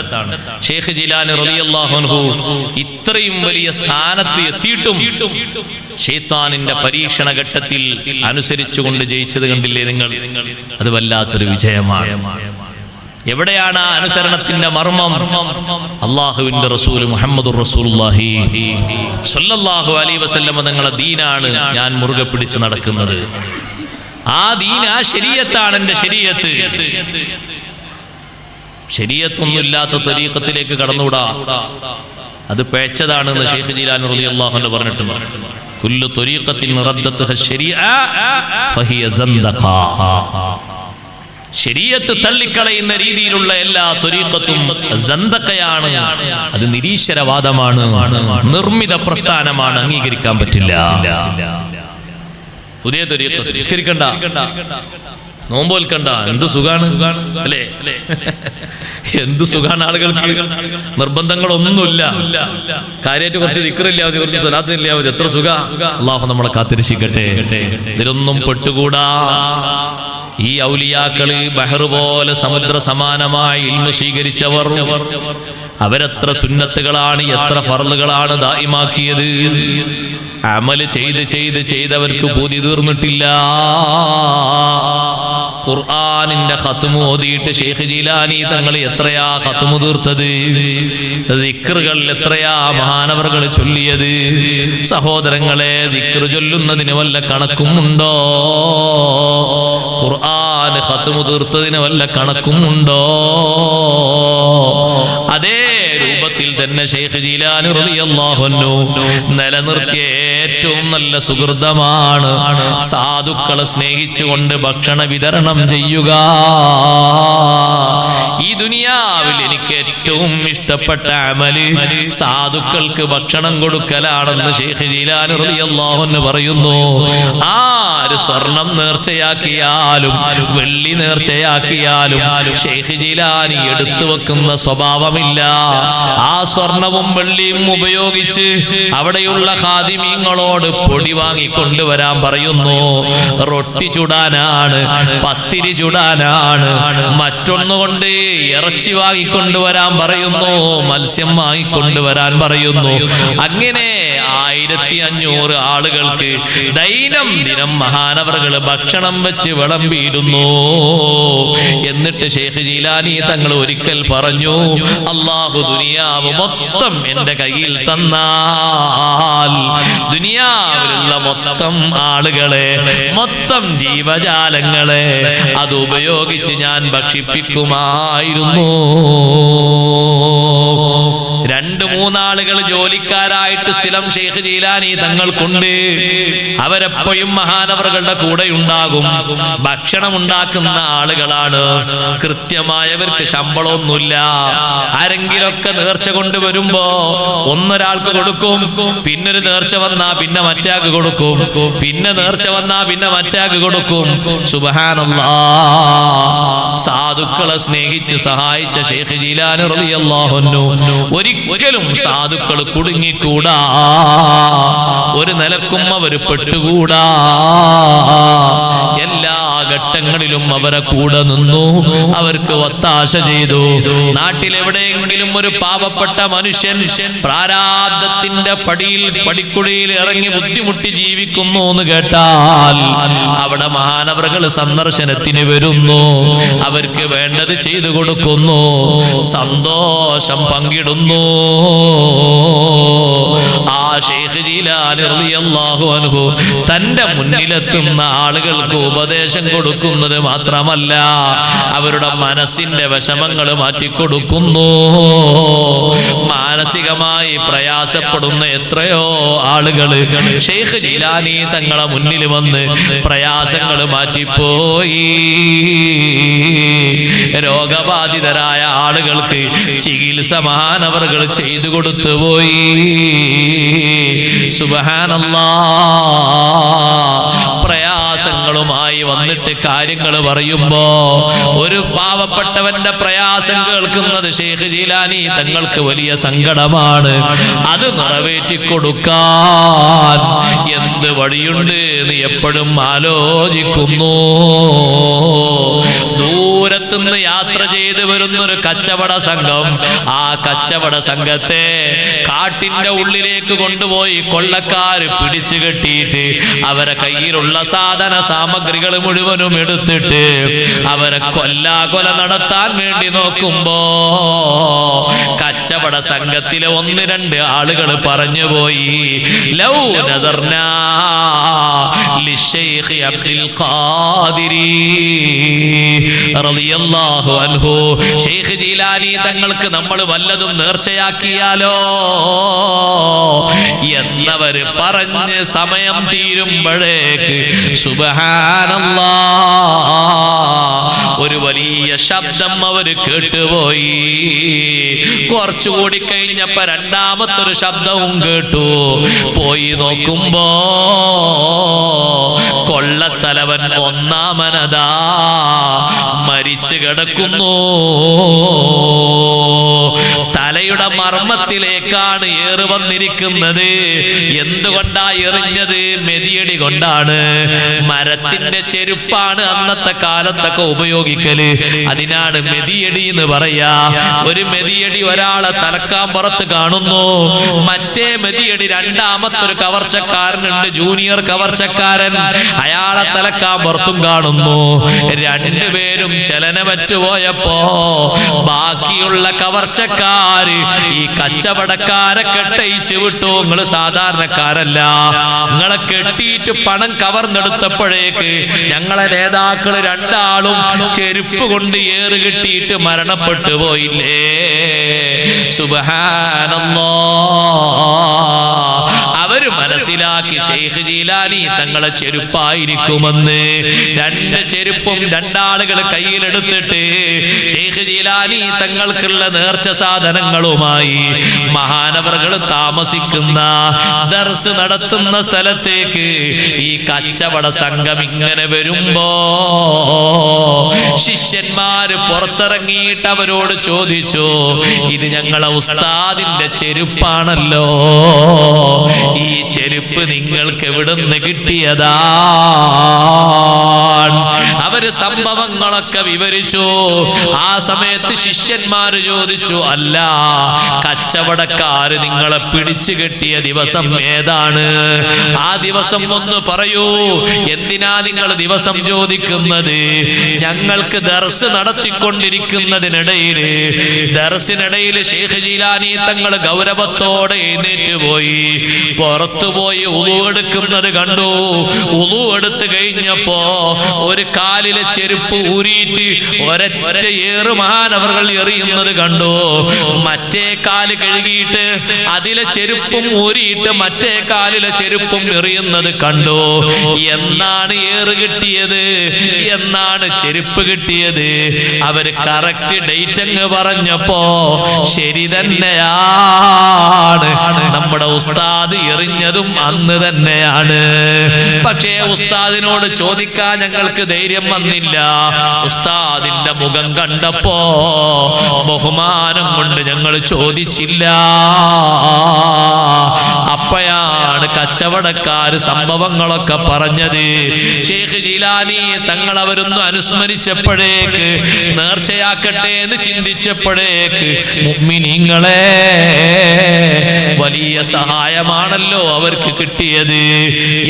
[SPEAKER 1] ഷെയ്ഖ് ജിലാനി റളിയല്ലാഹു അൻഹു ഇത്രയും വലിയ സ്ഥാനത്ത് എത്തിയിട്ടും ശൈത്താനിന്റെ പരീക്ഷണ ഘട്ടത്തിൽ അനുസരിച്ചുകൊണ്ട് ജയിച്ചത് കണ്ടില്ലേ നിങ്ങൾ? അത് വല്ലാത്തൊരു വിജയമാണ്. എവിടെയാണ് ആ അനുസരണത്തിന്റെ മർമ്മം? അല്ലാഹുവിന്റെ റസൂൽ മുഹമ്മദുർ റസൂലുള്ളാഹി സ്വല്ലല്ലാഹു അലൈഹി വസല്ലം തങ്ങളുടെ ദീനാണ് ഞാൻ മുറുകെ പിടിച്ച് നടക്കുന്നത്. ആ ദീൻ, ആ ശരീഅത്താണ് എന്റെ ശരീഅത്ത്. ശരീഅത്തൊന്നുമില്ലാത്ത ത്വരീഖത്തിലേക്ക് കടന്നുകൂടാ. അത് പേച്ചതാണെന്ന് ഷെയ്ഖ് ജീലാനി റളിയല്ലാഹു അൻഹു പറഞ്ഞിട്ടുണ്ട്. കുല്ലു ത്വരീഖത്തിൻ റദ്ദത്ഹ ശരീഅ ഫഹിയ സന്ദഖ. ശരീഅത്ത് തള്ളിക്കളയുന്ന രീതിയിലുള്ള എല്ലാ ത്വരീഖത്തും സന്ദഖയാണ്. അത് നിരീശ്വരവാദമാണ്, നിർമ്മിത പ്രസ്ഥാനമാണ്, അംഗീകരിക്കാൻ പറ്റില്ല. പുതിയ ത്വരീഖത്ത് നിസ്കരിക്കണ്ട, നോമ്പോൽക്കണ്ട, എന്ത് സുഖാണ് അല്ലേ? എന്ത് സുഖാണ് ആളുകൾക്ക്. നിർബന്ധങ്ങളൊന്നുമില്ല. കാര്യമായിട്ട് കുറച്ച് ദിക്റില്ലാ മതി, കുറച്ച് സ്വലാത്തില്ലാ മതി, എത്ര സുഖ. അല്ലാഹു നമ്മളെ കാത്തിരക്ഷിക്കട്ടെ. ഇതിലൊന്നും പെട്ടുകൂടാ. ഈ ഔലിയാക്കള് ബഹർ പോലെ സമുദ്ര സമാനമായി ഇൽമു സ്വീകരിച്ചവർ, അവരെത്ര സുന്നത്തുകളാണ്, എത്ര ഫർളുകളാണ് ദായിമാക്കിയത്. അമല് ചെയ്ത് ചെയ്തവർക്ക് ബോധി തീർന്നിട്ടില്ല. ഖുർആനിന്റെ ഖത്മ് ഓതിയിട്ട് ഷെയ്ഖ് ജീലാനി തങ്ങൾ എത്രയാ ഖത്മ് തീർത്തത്, ദിക്റുകൾ എത്രയാ മഹാനവറുകൾ ചൊല്ലിയത്. സഹോദരങ്ങളെ, ദിക്റ് ചൊല്ലുന്നതിന് വല്ല കണക്കും ഉണ്ടോ? ഖുർആൻ ഖത്മ് തീർത്തതിന് വല്ല കണക്കും ഉണ്ടോ? അതേ രൂപത്തിൽ തന്നെ ഷെയ്ഖ് ജീലാനി റളിയല്ലാഹു അൻഹു നിലനിർത്തിയ ഏറ്റവും നല്ല സുഹൃതമാണ് സാധുക്കളെ സ്നേഹിച്ചുകൊണ്ട് ഭക്ഷണ വിതരണം ചെയ്യുക. ഈ ദുനിയാവിൽ എനിക്ക് ഏറ്റവും ഇഷ്ടപ്പെട്ട അമല് സാധുക്കൾക്ക് ഭക്ഷണം കൊടുക്കലാണെന്ന് ഷെയ്ഖ് ജീലാനി റളിയല്ലാഹു അൻഹു പറയുന്നു. ആര് സ്വർണം നേർച്ചയാക്കിയാലും വെള്ളി നേർച്ചയാക്കിയാലും ഷെയ്ഖ് ജീലാനി എടുത്തു വെക്കുന്ന സ്വഭാവമില്ല. ആ സ്വർണവും വെള്ളിയും ഉപയോഗിച്ച് അവിടെയുള്ള ഖാദിമീങ്ങളോട് പൊടി വാങ്ങിക്കൊണ്ടുവരാൻ പറയുന്നു. റൊട്ടി ചുടാനാണ്, പത്തിരി ചുടാനാണ്, മറ്റൊന്നുകൊണ്ട് ഇറച്ചി വാങ്ങിക്കൊണ്ടുവരാൻ പറയുന്നു, മത്സ്യം വാങ്ങിക്കൊണ്ടുവരാൻ പറയുന്നു. അങ്ങനെ 1500 ആളുകൾക്ക് ദൈനംദിനം മഹാനവറുകൾ ഭക്ഷണം വെച്ച് വിളമ്പിയിരുന്നു. എന്നിട്ട് ഷെയ്ഖ് ജീലാനി തങ്ങൾ ഒരിക്കൽ പറഞ്ഞു, അല്ലാഹു ദുനിയാവ് മൊത്തം എന്റെ കയ്യിൽ തന്നാൽ ദുനിയാവിലുള്ള മൊത്തം ആളുകളെ, മൊത്തം ജീവജാലങ്ങളെ അത് ഉപയോഗിച്ച് ഞാൻ ഭക്ഷിപ്പിക്കുമായിരുന്നു. 2-3 ആളുകൾ ജോലിക്കാരായിട്ട് സ്ഥിരം ഷെയ്ഖ് ജീലാനി തങ്ങൾക്കുണ്ട്. അവരെപ്പോഴും മഹാനവറുകളുടെ കൂടെ ഉണ്ടാകും. ഭക്ഷണം ഉണ്ടാക്കുന്ന ആളുകളാണ്. കൃത്യമായവർക്ക് ശമ്പളമൊന്നുമില്ല. ആരെങ്കിലൊക്കെ നേർച്ച കൊണ്ടുവരുമ്പോ ഒന്നൊരാൾക്ക് കൊടുക്കും, പിന്നൊരു നേർച്ച വന്നാ പിന്നെ മറ്റാൾക്ക് കൊടുക്കും, പിന്നെ നേർച്ച വന്നാ പിന്നെ മറ്റാൾക്ക് കൊടുക്കും. സുബ്ഹാനല്ലാഹ്. സാധുക്കളെ സ്നേഹിച്ച് സഹായിച്ച ഷെയ്ഖ് ജീലാനി റളിയല്ലാഹു അൻഹു ഒരിക്കലും സാധുക്കൾ കുടുങ്ങിക്കൂടാ, ഒരു നിലക്കും അവർ പെട്ടുകൂടാ. എല്ലാ ഘട്ടങ്ങളിലും അവരെ കൂടെ നിന്നു, അവർക്ക് ഒത്താശ ചെയ്തു. നാട്ടിലെവിടെയെങ്കിലും ഒരു പാവപ്പെട്ട മനുഷ്യൻ പ്രാരാബ്ധത്തിന്റെ പടിക്കുഴിയിൽ ഇറങ്ങി ബുദ്ധിമുട്ടി ജീവിക്കുന്നു എന്ന് കേട്ടാൽ അവിടെ മഹാനവറുകൾ സന്ദർശനത്തിന് വരുന്നു, അവർക്ക് വേണ്ടത് ചെയ്തു കൊടുക്കുന്നു, സന്തോഷം പങ്കിടുന്നു. ആ ഷെയ്ഖ് ജീലാനി റളിയല്ലാഹു അൻഹു തന്റെ മുന്നിലെത്തുന്ന ആളുകൾക്ക് ഉപദേശം കൊടുക്കുന്നത് മാത്രമല്ല, അവരുടെ മനസ്സിന്റെ വിഷമങ്ങൾ മാറ്റിക്കൊടുക്കുന്നു. മാനസികമായി പ്രയാസപ്പെടുന്ന എത്രയോ ആളുകൾ ഷെയ്ഖ് ജീലാനി തങ്ങളെ മുന്നിൽ വന്ന് പ്രയാസങ്ങൾ മാറ്റിപ്പോയി. രോഗബാധിതരായ ആളുകൾക്ക് ചികിത്സ മഹാനവറുകൾ ചെയ്തു കൊടുത്തു പോയി. സുബ്ഹാനല്ലാഹ്. പ്രയാസങ്ങളുമായി വന്നിട്ട് കാര്യങ്ങൾ പറയുമ്പോ ഒരു പാവപ്പെട്ടവന്റെ പ്രയാസം കേൾക്കുന്നത് ഷെയ്ഖ് ജീലാനി തങ്ങൾക്ക് വലിയ സങ്കടമാണ്. അത് നിറവേറ്റി കൊടുക്കാൻ എന്ത് വഴിയുണ്ട് എന്ന് എപ്പോഴും ആലോചിക്കുന്നു. ദൂരത്തുനിന്ന് യാത്ര ചെയ്ത് വരുന്നൊരു കച്ചവട സംഘം, ആ കച്ചവട സംഘത്തെ കാട്ടിന്റെ ഉള്ളിലേക്ക് കൊണ്ടുപോയി കൊള്ളക്കാര് പിടിച്ചു കെട്ടിയിട്ട് അവരെ കയ്യിലുള്ള സാധന സാമഗ്രികൾ മുഴുവനും എടുത്തിട്ട് അവരെ കൊല്ലാകൊല നടത്താൻ വേണ്ടി നോക്കുമ്പോ കച്ചവട സംഘത്തിലെ 1-2 ആളുകൾ പറഞ്ഞുപോയി, ലൗ നദർനാ ലിശൈഖ് അബ്ദുൽ ഖാദിരി റളിയല്ലാഹു അൻഹു, ഷെയ്ഖ് ജീലാനി തങ്ങൾക്ക് നമ്മൾ വല്ലതും നേർച്ചയാക്കിയാലോ എന്നവര് പറഞ്ഞ് സമയം തീരുമ്പോഴേക്ക് സുബ്ഹാനല്ലാഹ് ഒരു വലിയ ശബ്ദം അവര് കേട്ടുപോയി. കുറച്ചുകൂടി കഴിഞ്ഞപ്പോ രണ്ടാമത്തൊരു ശബ്ദവും കേട്ടു. പോയി നോക്കുമ്പോ കൊള്ളത്തലവൻ ഒന്നാമനതാ മരിച്ചു കിടക്കുന്നു. തല കഥയുടെ മർമ്മത്തിലേക്കാണ് ഏറ് വന്നിരിക്കുന്നത്. എന്തുകൊണ്ടാ എറിഞ്ഞത്? മെതിയടി കൊണ്ടാണ്. മരത്തിന്റെ ചെരുപ്പാണ് അന്നത്തെ കാലത്തൊക്കെ ഉപയോഗിക്കല്. അതിനാണ് മെതിയടി എന്ന് പറയാ. ഒരു മെതിയടി ഒരാളെ തലക്കാൻ പുറത്ത് കാണുന്നു, മറ്റേ മെതിയടി രണ്ടാമത്തൊരു കവർച്ചക്കാരനുണ്ട്, ജൂനിയർ കവർച്ചക്കാരൻ, അയാളെ തലക്കാൻ പുറത്തും കാണുന്നു. രണ്ടുപേരും ചലനമറ്റുപോയപ്പോ ബാക്കിയുള്ള കവർച്ചക്കാര് ഈ കച്ചവടക്കാരെ കെട്ടയിച്ചു വിട്ടു. നിങ്ങള് സാധാരണക്കാരല്ല, നിങ്ങളെ കെട്ടിയിട്ട് പണം കവർന്നെടുത്തപ്പോഴേക്ക് ഞങ്ങളെ നേതാക്കള് രണ്ടാളും ചെരുപ്പ് കൊണ്ട് ഏറ് കിട്ടിയിട്ട് മരണപ്പെട്ടു പോയില്ലേ. സുബ്ഹാനല്ലാഹ്. അവര് മനസ്സിലാക്കി ശൈഖ് ജീലാനി തങ്ങളെ ചെരുപ്പായിരിക്കുമെന്ന്. രണ്ട് ചെരുപ്പും രണ്ടാളുകൾ കയ്യിലെടുത്തിട്ട് ശൈഖ് ജീലാനി തങ്ങൾക്കുള്ള നേർച്ച സാധനങ്ങളുമായി മഹാനവറുകൾ താമസിക്കുന്ന ദർസ് നടത്തുന്ന സ്ഥലത്തേക്ക് ഈ കച്ചവട സംഘം ഇങ്ങനെ വരുമ്പോ ശിഷ്യന്മാര് പുറത്തിറങ്ങിയിട്ട് അവരോട് ചോദിച്ചു, ഇത് ഞങ്ങളെ ഉസ്താദിന്റെ ചെരുപ്പാണല്ലോ, ഈ ചെരുപ്പ് നിങ്ങൾക്ക് എവിടുന്ന് കിട്ടിയതാ? അവര് സംഭവങ്ങളൊക്കെ വിവരിച്ചു. ആ സമയത്ത് ശിഷ്യന്മാര് ചോദിച്ചു, അല്ല, കച്ചവടക്കാര് നിങ്ങളെ പിടിച്ചു കെട്ടിയ ദിവസം ഏതാണ്? ആ ദിവസം ഒന്ന് പറയൂ. എന്തിനാ നിങ്ങൾ ദിവസം ചോദിക്കുന്നത്? ഞങ്ങൾക്ക് ദർസ് നടത്തിക്കൊണ്ടിരിക്കുന്നതിനിടയില് ശൈഖ് ജീലാനി തങ്ങൾ ഗൗരവത്തോടെ എഴുന്നേറ്റ് പോയി, പുറത്തുപോയി ഉളു എടുക്കുന്നത് കണ്ടു. ഉളു എടുത്തു കഴിഞ്ഞപ്പോ ഒരു കാലിലെ ചെരുപ്പ് ഊരിയിട്ട് ഒരൊറ്റ ഏറ് മഹാനവറുകൾ എറിയുന്നത് കണ്ടു. മറ്റേ കാല് കഴുകിയിട്ട് അതിലെ ചെരുപ്പും ഊരിയിട്ട് മറ്റേ കാലിലെ ചെരുപ്പും എറിയുന്നത് കണ്ടു. എന്നാണ് ഏറ് കിട്ടിയത്? എന്നാണ് ചെരുപ്പ് കിട്ടിയത്? അവര് കറക്റ്റ് ഡേറ്റ് അങ്ങ് പറഞ്ഞപ്പോ ശരി തന്നെയാണ്, നമ്മുടെ ഉസ്താദ് എറിഞ്ഞതും അന്ന് തന്നെയാണ്. പക്ഷേ ഉസ്താദിനോട് ചോദിക്കാൻ ഞങ്ങൾക്ക് ധൈര്യം വന്നില്ല. ഉസ്താദിന്റെ മുഖം കണ്ടപ്പോ ബഹുമാനം കൊണ്ട് ഞങ്ങൾ ചോദിച്ചില്ല. അപ്പോഴാണ് കച്ചവടക്കാര് സംഭവങ്ങളൊക്കെ പറഞ്ഞത്. ശൈഖ് ജീലാനി തങ്ങൾ അവരൊന്ന് അനുസ്മരിച്ചപ്പോഴേക്ക്, നേർച്ചയാക്കട്ടെ എന്ന് ചിന്തിച്ചപ്പോഴേക്ക്, മുഅ്മിനീങ്ങളെ വലിയ സഹായമാണല്ലോ അവർക്ക് കിട്ടിയത്.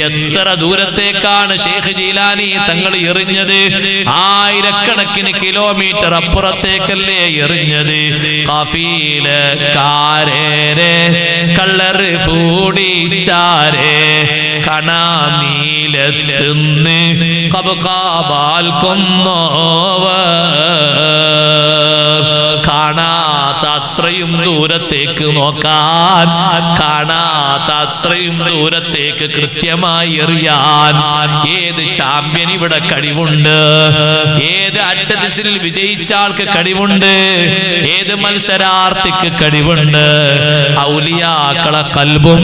[SPEAKER 1] എത്ര ദൂരത്തേക്കാണ് ശൈഖ് ജീലാനി തങ്ങൾ എറിഞ്ഞത്? ആയിരക്കണക്കിന് കിലോമീറ്റർ അപ്പുറത്തേക്കല്ലേ എറിഞ്ഞത്. കഫീലക്കാരേ കള്ളറ് ഫൂടിച്ചാരേ കണാമീലെത്തുന്ന് കബകാബാൽ കാണാത്ത അത്രയും ദൂരത്തേക്ക് നോക്കാൻ, കാണാത്ത അത്രയും ദൂരത്തേക്ക് കൃത്യമായി എറിയാൻ ഏത് ചാമ്പ്യൻ ഇവിടെ കഴിവുണ്ട്? ഏത് അറ്റദിസിൽ വിജയിച്ച ആൾക്ക് കഴിവുണ്ട്? ഏത് മത്സരാർത്ഥിക്ക് കഴിവുണ്ട്? ഔലിയാക്കളെ കൽബും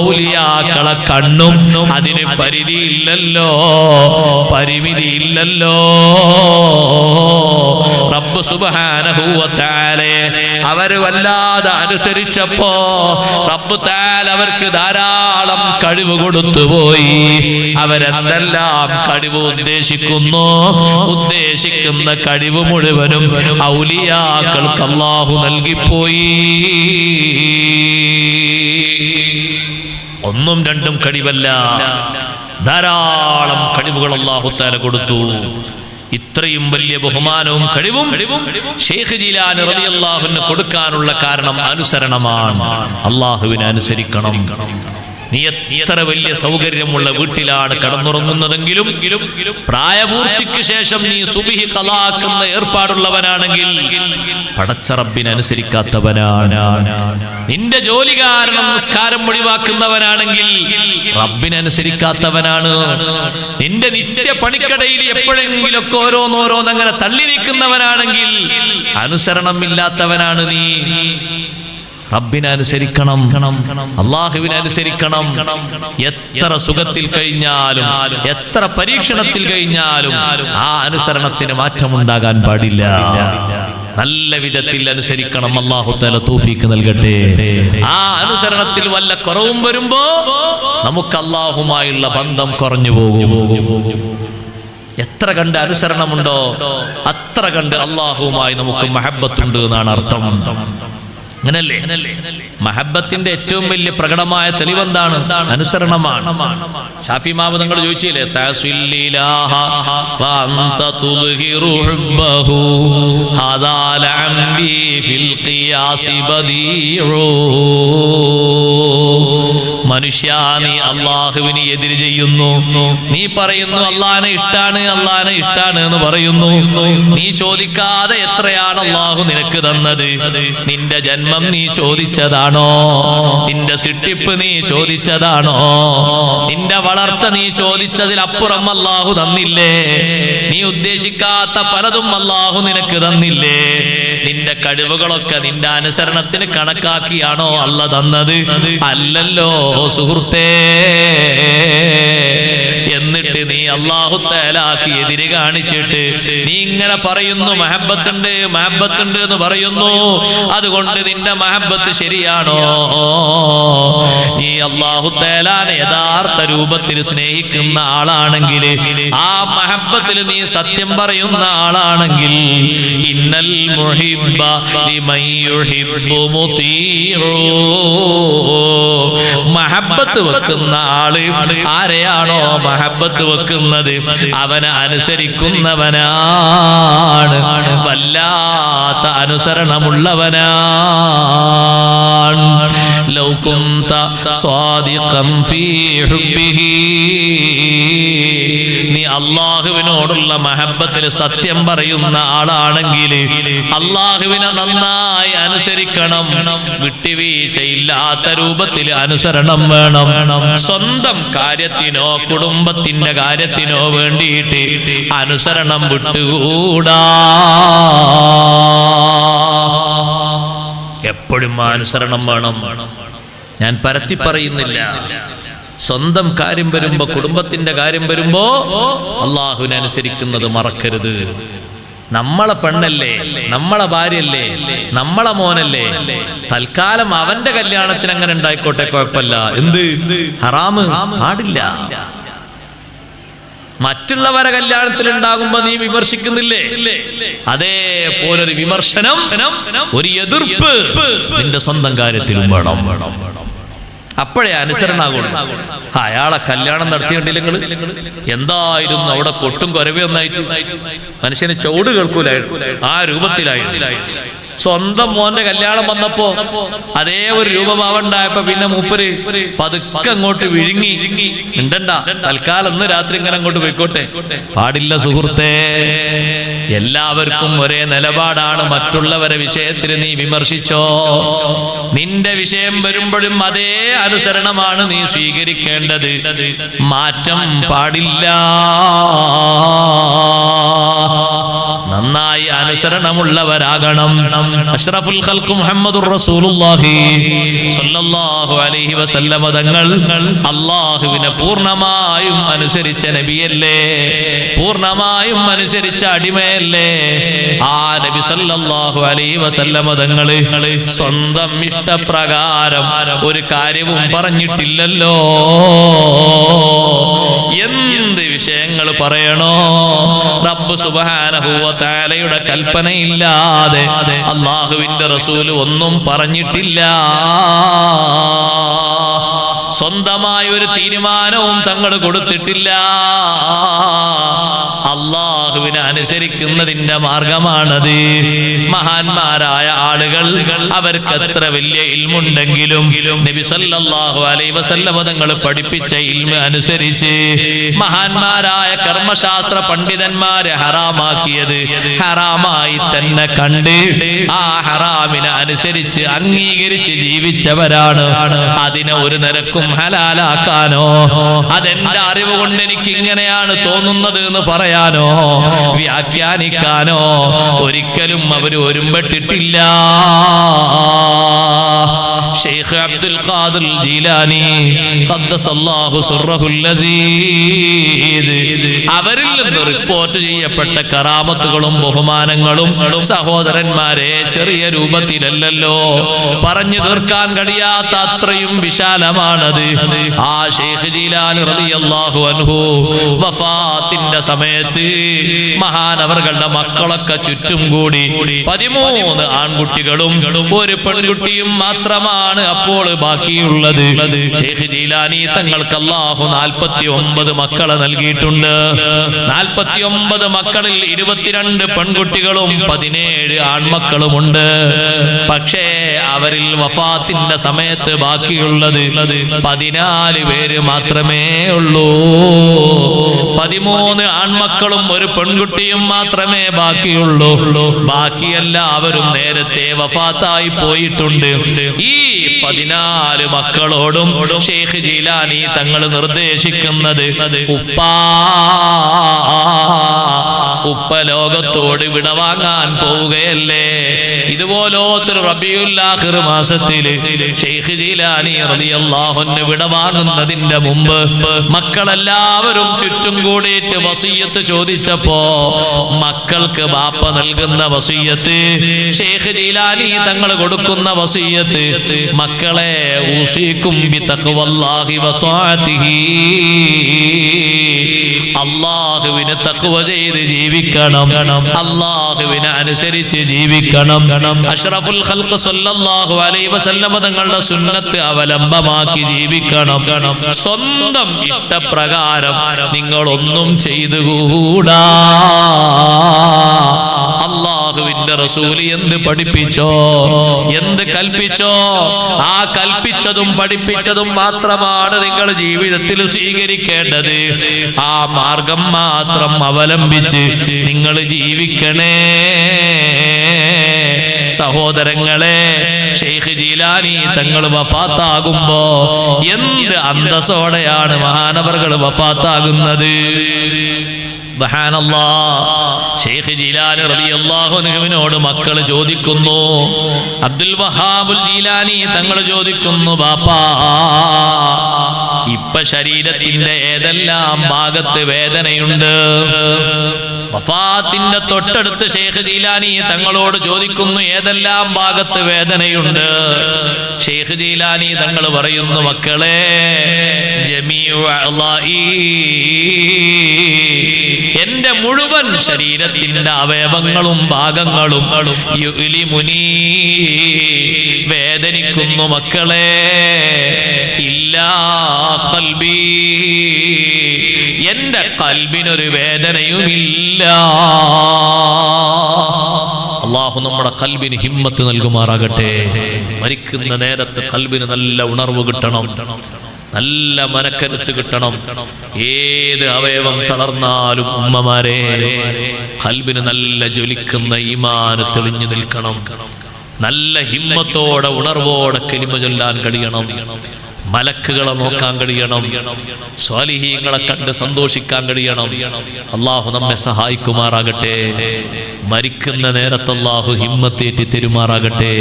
[SPEAKER 1] ഔലിയാക്കളെ കണ്ണും അതിന് പരിധിയില്ലല്ലോ, പരിമിതിയില്ലല്ലോ. റബ്ബ് സുബ്ഹാനഹു വ തആല അവര് വല്ലാതെ അനുസരിച്ചപ്പോ റബ്ബ് തആല അവർക്ക് ധാരാളം കഴിവ് കൊടുത്തുപോയി. അവരെന്തെല്ലാം കഴിവ് ഉദ്ദേശിക്കുന്ന കഴിവ് മുഴുവനും ഔലിയാക്കൾക്ക് അല്ലാഹു നൽകിപ്പോയി. ഒന്നും രണ്ടും കഴിവല്ല, ധാരാളം കഴിവുകൾ അല്ലാഹു തആല കൊടുത്തു. ഇത്രയും വലിയ ബഹുമാനവും കഴിവും ശൈഖ് ജീലാനി റളിയല്ലാഹു അൻഹു കൊടുക്കാനുള്ള കാരണം അനുസരണമാണ്. അല്ലാഹുവിനെ അനുസരിക്കണം. നീ എത്ര വലിയ സൗകര്യമുള്ള വീട്ടിലാണ് കടന്നുറങ്ങുന്നതെങ്കിലും പ്രായപൂർത്തിക്ക് ശേഷം നീ സുബ്ഹി ഖളാക്കുന്ന ഏർപ്പാടുള്ളവനാണെങ്കിൽ പടച്ച റബ്ബിനെ അനുസരിക്കാത്തവനാണ്. നിന്റെ ജോലി കാരണം നിസ്കാരം ഒഴിവാക്കുന്നവനാണെങ്കിൽ റബ്ബിനെ അനുസരിക്കാത്തവനാണ്. നിന്റെ നിത്യ പണിക്കടയിൽ എപ്പോഴെങ്കിലൊക്കെ ഓരോന്നോരോന്നങ്ങനെ തള്ളി നീക്കുന്നവനാണെങ്കിൽ അനുസരണമില്ലാത്തവനാണ് നീ. റബ്ബിനെ അനുസരിക്കണം, അല്ലാഹുവിനെ അനുസരിക്കണം. എത്ര സുഖത്തിൽ കഴിഞ്ഞാലും എത്ര പരീക്ഷണത്തിൽ കഴിഞ്ഞാലും ആ അനുസരണത്തിന് മാറ്റമുണ്ടാകാൻ പാടില്ല. നല്ല വിധത്തിൽ അനുസരിക്കണം. അല്ലാഹു തആല തൗഫീഖ് നൽകട്ടെ. ആ അനുസരണത്തിൽ വല്ല കുറവും വരുമ്പോ നമുക്ക് അല്ലാഹുമായുള്ള ബന്ധം കുറഞ്ഞു പോകും. എത്ര കണ്ട് അനുസരണമുണ്ടോ അത്ര കണ്ട് അല്ലാഹുവുമായി നമുക്ക് മഹബ്ബത്തുണ്ട് എന്നാണ് അർത്ഥം. അങ്ങനല്ലേ? മഹബ്ബത്തിന്റെ ഏറ്റവും വലിയ പ്രകടമായ തെളിവെന്താണ്? അനുസരണമാണ്. ഷാഫി ഇമാം തങ്ങൾ ചോദിച്ചില്ലേ, തസ്വില്ലിലാഹ വഅൻത തുൽഹിറു ഹുബ്ബഹു ഹാദാ ലഅംബി ഫിൽ ഖിയാസി ബദീഉ. മനുഷ്യ, നീ അല്ലാഹുവിനെ എതിര് ചെയ്യുന്നു. നീ പറയുന്നു അല്ലാഹുവിനെ ഇഷ്ടാണ്, അല്ലാഹുവിനെ ഇഷ്ടാണ് എന്ന് പറയുന്നു. നീ ചോദിക്കാതെ എത്രയാണ് അല്ലാഹു നിനക്ക് തന്നത്? നിന്റെ ജന്മം നീ ചോദിച്ചതാണോ? നിന്റെ സൃഷ്ടിപ്പ് നീ ചോദിച്ചതാണോ? നിന്റെ വളർത്ത നീ ചോദിച്ചതിലപ്പുറം അല്ലാഹു തന്നില്ലേ? നീ ഉദ്ദേശിക്കാത്ത പലതും അല്ലാഹു നിനക്ക് തന്നില്ലേ? നിന്റെ കഴിവുകളൊക്കെ നിന്റെ അനുസരണത്തിന് കണക്കാക്കിയാണോ അല്ല തന്നത്? അല്ലല്ലോ സുഹൃത്തേ. എന്നിട്ട് നീ അല്ലാഹു തആലാക്ക് എതിര് കാണിച്ചിട്ട് നീ ഇങ്ങനെ പറയുന്നു മഹബ്ബത്തുണ്ട് മഹബ്ബത്തുണ്ട് എന്ന് പറയുന്നു. അതുകൊണ്ട് നിന്റെ മഹബ്ബത്ത് ശരിയാണോ? നീ അല്ലാഹു തആലാനെ യഥാർത്ഥ രൂപത്തിൽ സ്നേഹിക്കുന്ന ആളാണെങ്കിൽ, ആ മഹബ്ബത്തിൽ നീ സത്യം പറയുന്ന ആളാണെങ്കിൽ, ഇന്നൽ മുഹിബ്ബ ലിമൻ യുഹിബ്ബു മുതീഉ. മഹബ്ബത്ത് വെക്കുന്ന ആള് ആരെയാണോ മഹബ്ബത്ത് വെക്കുന്നത് അവനെ അനുസരിക്കുന്നവനാണ്, വല്ലാത്ത അനുസരണമുള്ളവനാണ്. ലൗ കുന്ത സ്വാദിഖൻ ഫീ ഹുബ്ബിഹി. നീ അല്ലാഹുവിനോടുള്ള മഹബ്ബത്തിൽ സത്യം പറയുന്ന ആളാണെങ്കിൽ അല്ലാഹുവിനെ നന്നായി അനുസരിക്കണം. വിട്ടുവീഴ്ചയില്ലാത്ത രൂപത്തിൽ അനുസരണം വേണം. സ്വന്തം കാര്യത്തിനോ കുടുംബത്തിന്റെ കാര്യത്തിനോ വേണ്ടിയിട്ട് അനുസരണം വിട്ടുകൂടാ. എപ്പോഴും അനുസരണം വേണം. ഞാൻ പരത്തി പറയുന്നില്ല. സ്വന്തം കാര്യം വരുമ്പോ, കുടുംബത്തിന്റെ കാര്യം വരുമ്പോ അല്ലാഹുവിനെ അനുസരിക്കുന്നത് മറക്കരുത്. നമ്മളെ പെണ്ണല്ലേ, നമ്മളെ ഭാര്യയല്ലേ, നമ്മളെ മോനല്ലേ, തൽക്കാലം അവന്റെ കല്യാണത്തിന് അങ്ങനെ ഉണ്ടായിക്കോട്ടെ, കുഴപ്പമില്ല. എന്ത് ഹറാമ് പാടില്ല. മറ്റുള്ളവരെ കല്യാണത്തിൽ ഉണ്ടാകുമ്പോ നീ വിമർശിക്കുന്നില്ലേ? അതേപോലൊരു വിമർശനം, ഒരു എതിർപ്പ് നിന്റെ സ്വന്തം കാര്യത്തിലും വേണം. അപ്പോഴേ അനുസരണാകുള്ളൂ. അയാളെ കല്യാണം നടത്തിയിട്ടില്ലെങ്കിൽ എന്തായിരുന്നു അവിടെ കൊട്ടും കൊരവേ ഒന്നായിട്ട് മനുഷ്യന് ചൂട് കേൾക്കൂലായിരുന്നു. ആ രൂപത്തിലായിരുന്നു. സ്വന്തം മോന്റെ കല്യാണം വന്നപ്പോ അതേ ഒരു രൂപഭാവണ്ടായപ്പോ പിന്നെ മൂപ്പര് പതുക്കെ അങ്ങോട്ട് വിഴുങ്ങി. ഉണ്ടണ്ട, തൽക്കാലം ഒന്ന് രാത്രി ഇങ്ങനെ അങ്ങോട്ട് പോയിക്കോട്ടെ. പാടില്ല സുഹൃത്തേ. എല്ലാവർക്കും ഒരേ നിലപാടാണ്. മറ്റുള്ളവരെ വിഷയത്തിൽ നീ വിമർശിച്ചോ, നിന്റെ വിഷയം വരുമ്പോഴും അതേ അനുസരണമാണ് നീ സ്വീകരിക്കേണ്ടത്. മാറ്റം പാടില്ല. നന്നായി അനുസരണമുള്ളവരാകണം. അഷ്റഫുൽ ഖൽഖ് മുഹമ്മദുർ റസൂലുള്ളാഹി സ്വല്ലല്ലാഹു അലൈഹി വസല്ലം തങ്ങൾ അല്ലാഹുവിനെ പൂർണ്ണമായും അനുസരിച്ച നബിയല്ലേ, പൂർണ്ണമായും അനുസരിച്ച അടിമയല്ലേ. ആ നബി സല്ലല്ലാഹു അലൈഹി വസല്ലം തങ്ങൾ സ്വന്തം ഇഷ്ടപ്രകാരം ഒരു കാര്യവും പറഞ്ഞിട്ടില്ലല്ലോ. എന്ത് വിഷയങ്ങൾ പറയണോ, റബ്ബ് സുബ്ഹാനഹു വ തആലയുടെ കൽപ്പനയില്ലാതെ അല്ലാഹുവിന്റെ റസൂല് ഒന്നും പറഞ്ഞിട്ടില്ല. സ്വന്തമായ ഒരു തീരുമാനവും തങ്ങൾ കൊടുത്തിട്ടില്ല. അല്ലാഹുവിനെ അനുസരിക്കുന്നതിന്റെ മാർഗമാണത്. മഹാന്മാരായ ആളുകൾ അവർക്ക് എത്ര വലിയ ഇൽമുണ്ടെങ്കിലും നബി സല്ലല്ലാഹു അലൈഹി വസല്ലം തങ്ങൾ പഠിപ്പിച്ച ഇൽമ അനുസരിച്ച് മഹാന്മാരായ കർമ്മശാസ്ത്ര പണ്ഡിതന്മാരെ ഹറാമാക്കിയത് ഹറാമായി തന്നെ കണ്ട് ആ ഹറാമിനെ അനുസരിച്ച് അംഗീകരിച്ച് ജീവിച്ചവരാണ്. അതിനെ ഒരു നിരക്കും ഹലാലാക്കാനോ അതെന്റെ അറിവ് കൊണ്ട് എനിക്ക് ഇങ്ങനെയാണ് തോന്നുന്നത് എന്ന് പറയാനോ വ്യാഖ്യാനിക്കാനോ ഒരിക്കലും അവർ ഒരുമ്പെട്ടിട്ടില്ല. ശൈഖ് അബ്ദുൽ ഖാദിർ ജീലാനി ഖദ്ദസല്ലാഹു സിർറഹുൽ അസീസ് അവരിൽ നിന്ന് റിപ്പോർട്ട് ചെയ്യപ്പെട്ട കറാമത്തുകളും ബഹുമാനങ്ങളും സഹോദരന്മാരെ ചെറിയ രൂപത്തിലല്ലല്ലോ, പറഞ്ഞു തീർക്കാൻ കഴിയാത്ത അത്രയും വിശാലമാണത്. ആ ശൈഖ് ജീലാനി റളിയല്ലാഹു അൻഹു വഫാത്തിന്റെ സമയത്ത് മഹാനവറുകളുടെ മക്കളൊക്കെ ചുറ്റും കൂടി 13 ആൺകുട്ടികളും ഒരു പെൺകുട്ടിയും മാത്രമാണ് അപ്പോൾ ബാക്കിയുള്ളത്. ശൈഖ് ജീലാനി തങ്ങൾക്ക് അല്ലാഹു 49 മക്കളെ നൽകിയിട്ടുണ്ട്. 49 മക്കളിൽ 22 പെൺകുട്ടികളും 17 ആൺമക്കളുമുണ്ട്. പക്ഷേ അവരിൽ വഫാത്തിന്റെ സമയത്ത് ബാക്കിയുള്ളത് 14 പേര് മാത്രമേ ഉള്ളൂ. 13 ആൺമക്കളും ഒരു പെൺകുട്ടിയും മാത്രമേ ബാക്കിയുള്ളൂ. ബാക്കിയെല്ലാവരും നേരത്തെ വഫാത്തായി പോയിട്ടുണ്ട്. ഈ 14 മക്കളോടും ശൈഖ് ജീലാനി തങ്ങൾ നിർദ്ദേശിക്കുന്നത് ഉപ്പ ലോകത്തോട് വിടവാങ്ങാൻ പോവുകയല്ലേ. ഇതുപോലൊരു റബീഉൽ ആഖിർ മാസത്തിൽ ശൈഖ് ജീലാനി റളിയല്ലാഹു അൻഹു വിടവാങ്ങുന്നതിന്റെ മുമ്പ് മക്കളെല്ലാവരും ചുറ്റും കൂടിയിട്ട് വസിയ്യത്ത് ചോദിച്ചപ്പോ മക്കൾക്ക് ബാപ്പ നൽകുന്ന വസിയ്യത്ത്, ശൈഖ് ജീലാനി തങ്ങൾ കൊടുക്കുന്ന വസിയ്യത്ത്, മക്കളെ ഊസിക്കും ബിതഖ്വല്ലാഹി വതഅതിഹി, അല്ലാഹുവിനെ തഖ്വ ചെയ്ത് ജീവിക്കണം, അല്ലാഹുവിനെ അനുസരിച്ച് ജീവിക്കണം, അഷ്റഫുൽ ഖൽഖ് സല്ലല്ലാഹു അലൈഹി വസല്ലം തങ്ങളുടെ സുന്നത്ത് അവലംബമാക്കി ജീവിക്കണം, സ്വന്തം ഇഷ്ടപ്രകാരം നിങ്ങളൊന്നും ചെയ്തുകൂടാ. അല്ലാഹുവിന്റെ റസൂല് എന്ത് പഠിപ്പിച്ചോ, എന്ത് കൽപ്പിച്ചോ, ആ കൽപ്പിച്ചതും പഠിപ്പിച്ചതും മാത്രമാണ് നിങ്ങൾ ജീവിതത്തിൽ സ്വീകരിക്കേണ്ടത്. ആ മാർഗം മാത്രം അവലംബിച്ച് നിങ്ങൾ ജീവിക്കണേ. സഹോദരങ്ങളെ, ശൈഖ് ജീലാനി തങ്ങൾ വഫാത്താകുമ്പോ എന്ത് അന്തസ്സോടെയാണ് മഹാനവറുകൾ വഫാത്താകുന്നത്. ശൈഖ് ജീലാനി റളിയല്ലാഹു അൻഹുവിനോട് മക്കൾ ചോദിക്കുന്നു, അബ്ദുൽ വഹാബുൽ ജീലാനി തങ്ങൾ ചോദിക്കുന്നു, ബാപ്പാ ഇപ്പൊ ശരീരത്തിന്റെ ഏതെല്ലാം ഭാഗത്ത് വേദനയുണ്ട്? വഫാത്തിന്റെ തൊട്ടടുത്ത് ശൈഖ് ജീലാനി തങ്ങളോട് ചോദിക്കുന്നു, ഏതെല്ലാം ഭാഗത്ത് വേദനയുണ്ട്? ശൈഖ് ജീലാനി തങ്ങൾ പറയുന്നു, മക്കളെ ജമീഉ അഅ്ളാഇ, എന്റെ മുഴുവൻ ശരീരത്തിന്റെ അവയവങ്ങളും ഭാഗങ്ങളും യുലിമുനി, വേദനിക്കുന്നു മക്കളെ, ഇല്ലാ ഖൽബി, എന്റെ കൽബിനൊരു വേദനയുമില്ല. അല്ലാഹു നമ്മുടെ കൽബിന് ഹിമ്മത്ത് നൽകുമാറാകട്ടെ. മരിക്കുന്ന നേരത്ത് കൽബിന് നല്ല ഉണർവ് കിട്ടണം, നല്ല മനക്കരുത്ത് കിട്ടണം. ഏത് അവയവം തളർന്നാലും ഉമ്മമാരെ ഖൽബിന് നല്ല ജ്വലിക്കുന്ന ഈമാന് തെളിഞ്ഞു നിൽക്കണം. നല്ല ഹിമ്മത്തോടെ ഉണർവോടെ കലിമ ചൊല്ലാൻ കഴിയണം. മലക്കുകളെ നോക്കാൻ കഴിയണം. സ്വാലിഹീങ്ങളെ കണ്ട് സന്തോഷിക്കാൻ കഴിയണം. അല്ലാഹു നമ്മെ സഹായിക്കുമാറാകട്ടെ. മരിക്കുന്ന നേരത്ത് അല്ലാഹു ഹിമ്മത്തേറ്റി തരുമാറാകട്ടെ.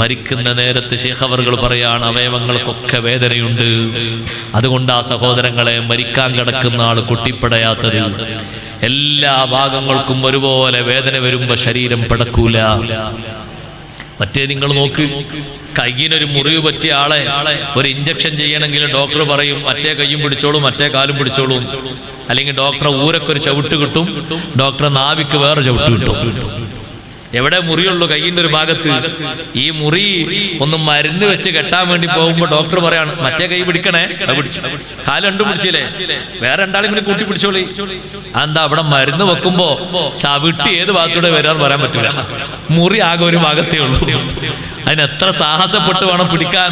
[SPEAKER 1] മരിക്കുന്ന നേരത്ത് ശൈഖ് അവറുകൾ പറയാണ്, അവയവങ്ങൾക്കൊക്കെ വേദനയുണ്ട്. അതുകൊണ്ട് ആ സഹോദരങ്ങളെ, മരിക്കാൻ കിടക്കുന്ന ആൾ കുട്ടിപ്പടയാത്തത്. എല്ലാ ഭാഗങ്ങൾക്കും ഒരുപോലെ വേദന വരുമ്പോ ശരീരം പിടക്കൂല. മറ്റേ നിങ്ങൾ നോക്ക്, കയ്യിനൊരു മുറിവ് പറ്റിയ ആളെ ഒരു ഇഞ്ചക്ഷൻ ചെയ്യണമെങ്കിൽ ഡോക്ടർ പറയും മറ്റേ കയ്യും പിടിച്ചോളൂ, മറ്റേ കാലും പിടിച്ചോളൂ. അല്ലെങ്കിൽ ഡോക്ടറെ ഊരക്കൊരു ചവിട്ട് കിട്ടും, ഡോക്ടറെ നാവിക്ക് വേറെ ചവിട്ട് കിട്ടും. എവിടെ മുറിയുള്ളൂ? കയ്യിന്റെ ഒരു ഭാഗത്ത്. ഈ മുറി ഒന്ന് മരുന്ന് വെച്ച് കെട്ടാൻ വേണ്ടി പോകുമ്പോ ഡോക്ടർ പറയാണ് മറ്റേ കൈ പിടിക്കണേ, കാല് രണ്ടും പിടിച്ചില്ലേ, വേറെ രണ്ടാളും കൂടി കൂട്ടി പിടിച്ചോളി. എന്താ അവിടെ മരുന്ന് വെക്കുമ്പോ ചവിട്ടി ഏത് ഭാഗത്തൂടെ വരാന്ന് പറയാൻ പറ്റില്ല. മുറി ആകെ ഒരു ഭാഗത്തേ ഉള്ളൂ. അതിനെത്ര സാഹസപ്പെട്ട് വേണം പിടിക്കാൻ.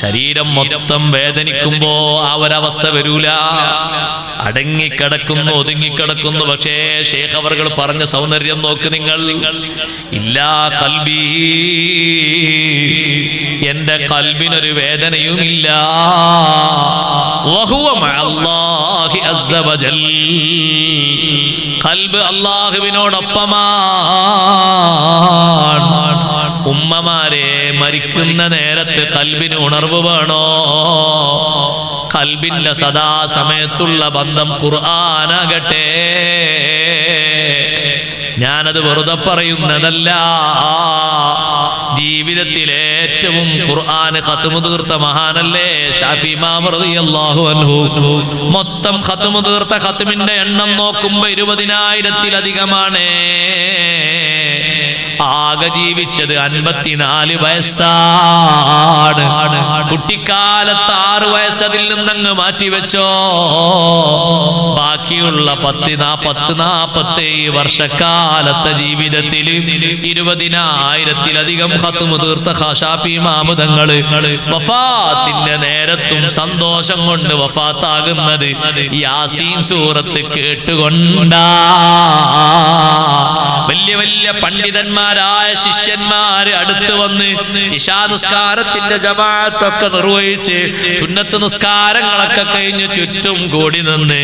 [SPEAKER 1] ശരീരം മൊത്തം വേദനിക്കുമ്പോ ആ ഒരവസ്ഥ വരൂല. അടങ്ങിക്കിടക്കുന്നു, ഒതുങ്ങിക്കിടക്കുന്നു. പക്ഷേ ശൈഖ് അവറുകൾ പറഞ്ഞ സൗന്ദര്യം നോക്ക് നിങ്ങൾ. ഇല്ലാ ഖൽബി, എന്റെ കൽബിനൊരു വേദനയുമില്ല. വഹുവ മഅല്ലാഹി അസ്സ വജൽ, ഖൽബ് അല്ലാഹുവിനോടൊപ്പമാണ്. ഉമ്മമാരെ, മരിക്കുന്ന നേരത്ത് കൽബിന് ഉണർവ് വേണോ? ഖൽബിന്റെ സദാ സമയത്തുള്ള ബന്ധം ഖുർആനാകട്ടെ. ഞാനത് വെറുതെ പറയുന്നതല്ല. ജീവിതത്തിലെ ഏറ്റവും ഖുർആൻ ഖത്മു തീർത്ത മഹാനല്ലേ ഷാഫി ഇമാം റളിയല്ലാഹു അൻഹു. മൊത്തം ഖത്മു തീർത്ത ഖത്മിന്റെ എണ്ണം നോക്കുമ്പോ 20,000-ലധികമാണ്. ആകെ ജീവിച്ചത് 54 വയസ്സാണ്. കുട്ടിക്കാലത്ത് 6 വയസ്സതിൽ നിന്നങ്ങ് മാറ്റിവെച്ചോ. ബാക്കിയുള്ള 10-47 വർഷക്കാലത്തെ ജീവിതത്തിൽ 20,000-ലധികം ഖത്മു തീർത്ത ഷാഫി ഇമാം തങ്ങള് വഫാത്തിന്റെ നേരത്തും സന്തോഷം കൊണ്ട് വഫാത്താകുന്നത് യാസീൻ സൂറത്ത് കേട്ടുകൊണ്ടാ. വലിയ വലിയ പണ്ഡിതന്മാരായ ശിഷ്യന്മാര് അടുത്ത് വന്ന് ഇശാ നിസ്കാരത്തിന്റെ ജമാഅത്തൊക്കെ നിർവഹിച്ച് സുന്നത്ത് നിസ്കാരങ്ങളൊക്കെ കഴിഞ്ഞ് ചുറ്റും കൂടി നിന്ന്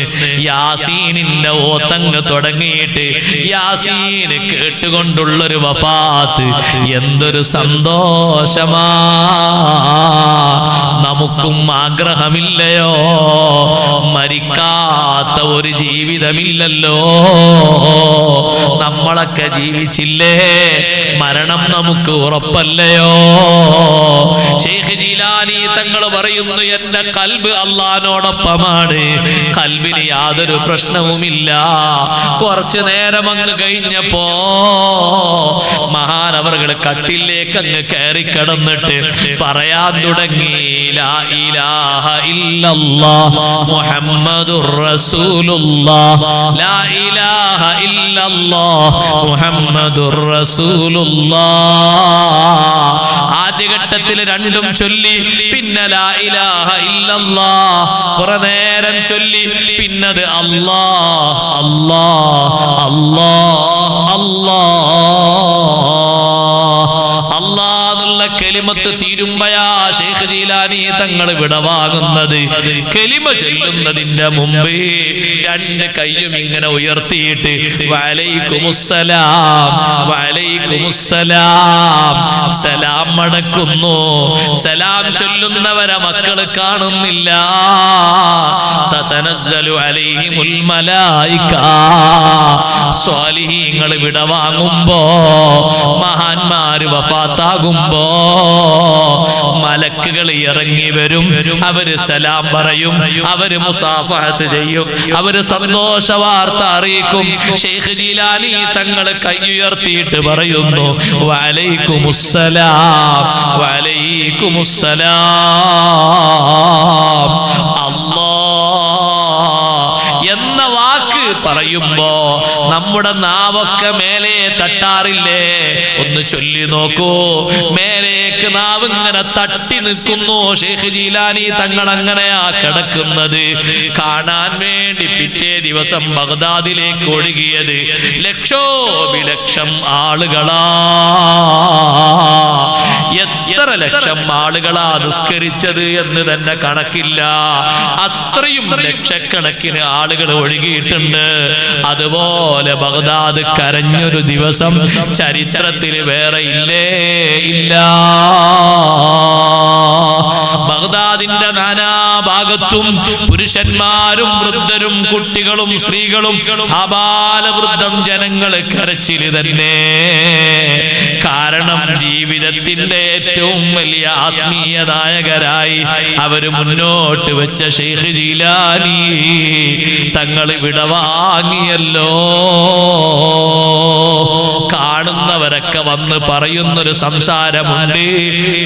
[SPEAKER 1] യാസീനിന്റെ ഓത്തങ്ങ് തുടങ്ങിയിട്ട് യാസീന് കേട്ടുകൊണ്ടുള്ളൊരു വഫാത്ത് എന്തൊരു സന്തോഷമാ. നമുക്കും ആഗ്രഹമില്ലയോ? മരിക്കാത്ത ഒരു ജീവിതമില്ലല്ലോ. നമ്മളൊക്കെ ജീവിച്ചില്ലേ? മരണം നമുക്ക് ഉറപ്പല്ലയോ? ശൈഖ് ജീലാനി തങ്ങൾ പറയുന്നു, എന്റെ കൽബ് അല്ലാഹുവോടൊപ്പമാണ്. കൽബിന് യാതൊരു പ്രശ്നവുമില്ല. കുറച്ചു നേരം അങ്ങ് കഴിഞ്ഞപ്പോ മഹാനവറുകൾ കട്ടിലേക്ക് അങ്ങ് കയറി കിടന്നിട്ട് പറയാൻ തുടങ്ങി, ലാ ഇലാഹ ഇല്ലല്ലാഹ് മുഹമ്മദുർ റസൂലുള്ളാഹ്, ലാ ഇലാഹ ഇല്ലല്ലാഹ് മുഹമ്മദുർ റസൂലുള്ളാഹ്. ആദ്യഘട്ടത്തിൽ രണ്ടും ചൊല്ലി, പിന്നെ ലാ ഇലാഹ ഇല്ലല്ലാഹ് കുറെ നേരം ചൊല്ലി, പിന്നത് അല്ലാഹ് അല്ലാഹ് അല്ലാഹ് അല്ലാഹ് കലിമത്ത് തീരുമ്പയാ ശൈഖ് ജീലാനി തങ്ങൾ വിടവാങ്ങുന്നത്. കലിമ ചൊല്ലുന്നതിന്റെ മുമ്പ് രണ്ട് കൈയും ഇങ്ങനെ ഉയർത്തിയിട്ട് വഅലൈക്കുമുസ്സലാം വഅലൈക്കുമുസ്സലാം സലാം മടക്കുന്നു. സലാം ചൊല്ലുന്നവരെ മക്കൾ കാണുന്നില്ല. തതനസ്സലു അലൈഹിമുൽ മലായിക. സ്വാലിഹീങ്ങൾ വിടവാങ്ങുമ്പോ, മഹാന്മാര് വഫാത്താകുമ്പോ മലക്കുകൾ ഇറങ്ങി വരും. അവര് സലാം പറയും, അവര് മുസാഫഹത്ത് ചെയ്യും, അവര് സന്തോഷ വാർത്ത അറിയിക്കും. ശൈഖ് ജീലാനി തങ്ങൾ കൈ ഉയർത്തിയിട്ട് പറയുന്നു, വഅലൈക്കുമുസ്സലാം വഅലൈക്കുമുസ്സലാം. അല്ലാഹ് എന്ന വാക്ക് പറയുമ്പോ നമ്മുടെ നാവൊക്കെ മേലെ തട്ടാറില്ലേ? ഒന്ന് ചൊല്ലി നോക്കൂ. മേലേക്ക് നാവ് ഇങ്ങനെ തട്ടി നിൽക്കുന്നു. ശൈഖ് ജീലാനി തങ്ങൾ അങ്ങനെയാ കിടക്കുന്നത്. കാണാൻ വേണ്ടി പിറ്റേ ദിവസം ബഗ്ദാദിലേക്ക് ഒഴുകിയത് ലക്ഷോപിലക്ഷം ആളുകളാ. എത്ര ലക്ഷം ആളുകളാ നിസ്കരിച്ചത് എന്ന് തന്നെ കണക്കില്ല. അത്രയും ലക്ഷക്കണക്കിന് ആളുകൾ ഒഴുകിയിട്ടുണ്ട്. അതുപോലെ ബഗ്ദാദ് കരഞ്ഞൊരു ദിവസം ചരിത്രത്തിൽ വേറെ ഇല്ലേ? ഇല്ല. ബഗ്ദാദിന്റെ നാനാഭാഗത്തും പുരുഷന്മാരും വൃദ്ധരും കുട്ടികളും സ്ത്രീകളും ആബാലവൃദ്ധം ജനങ്ങൾ കരച്ചില് തന്നെ. കാരണം ജീവിതത്തിന്റെ ഏറ്റവും വലിയ ആത്മീയ നായകരായി അവര് മുന്നോട്ട് വെച്ച ശൈഖ് ജീലാനി തങ്ങൾ വിടവാങ്ങിയല്ലോ. കാണുന്നവരൊക്കെ വന്ന് പറയുന്നൊരു സംസാരമുണ്ട്,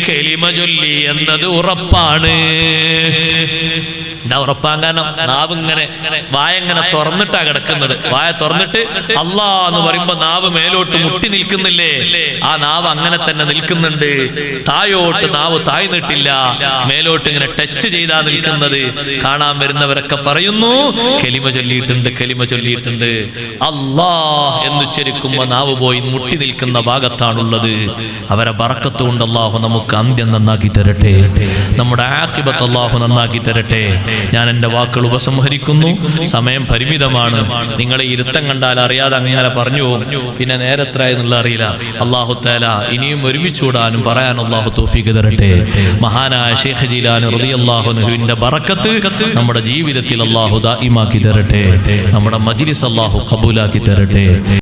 [SPEAKER 1] കലിമ ചൊല്ലി എന്നത് ഉറപ്പാണ്. എന്താ ഉറപ്പാൻ കാരണം? നാവ് ഇങ്ങനെ വായ ഇങ്ങനെ തുറന്നിട്ടാ കിടക്കുന്നത്. വായ തുറന്നിട്ട് അല്ലാ എന്ന് പറയുമ്പോ നാവ് മേലോട്ട് മുട്ടി നിൽക്കുന്നില്ലേ? ആ നാവ് അങ്ങനെ തന്നെ നിൽക്കുന്നുണ്ട്. തായോട്ട് നാവ് താഴ്ന്നിട്ടില്ല, മേലോട്ട് ഇങ്ങനെ ടച്ച് ചെയ്താ നിൽക്കുന്നത്. കാണാൻ വരുന്നവരൊക്കെ പറയുന്നു, കലിമ ചൊല്ലിയിട്ടുണ്ട്, കലിമ ചൊല്ലിയിട്ടുണ്ട്. അല്ലാഹ് എന്ന് ഉച്ചരിക്കുമ്പോ നാവ് പോയി മുട്ടി നിൽക്കുന്ന ഭാഗത്താണുള്ളത്. അവരെ ബറക്കത്ത് കൊണ്ട് അല്ലാഹു നമുക്ക് അന്ത്യം നന്നാക്കി തരട്ടെ. നമ്മുടെ ആഖിബത്ത് അല്ലാഹു നന്നാക്കി തരട്ടെ. ഞാൻ എൻ്റെ വാക്കുകൾ ഉപസംഹരിക്കുന്നു. സമയം പരിമിതമാണ്. നിങ്ങളെ ഇരുത്തം കണ്ടാൽ അറിയാതെ അങ്ങനെ പറഞ്ഞു പോകും. പിന്നെ നേരത്ര എന്നുള്ള അറിയില്ല. അല്ലാഹു തആല ഇനിയും ഒരുമിച്ചൂടാനും പറയാൻ അല്ലാഹു തൗഫീഖ് തരട്ടെ. മഹാനായ ശൈഖ് ജീലാനി റളിയല്ലാഹു അൻഹുവിന്റെ ബറക്കത്ത് നമ്മുടെ ജീവിതത്തിൽ അല്ലാഹു ദായിമാക്കി തരട്ടെ. നമ്മുടെ മജ്ലിസ് അല്ലാഹു ഖബൂലാക്കി തരട്ടെ.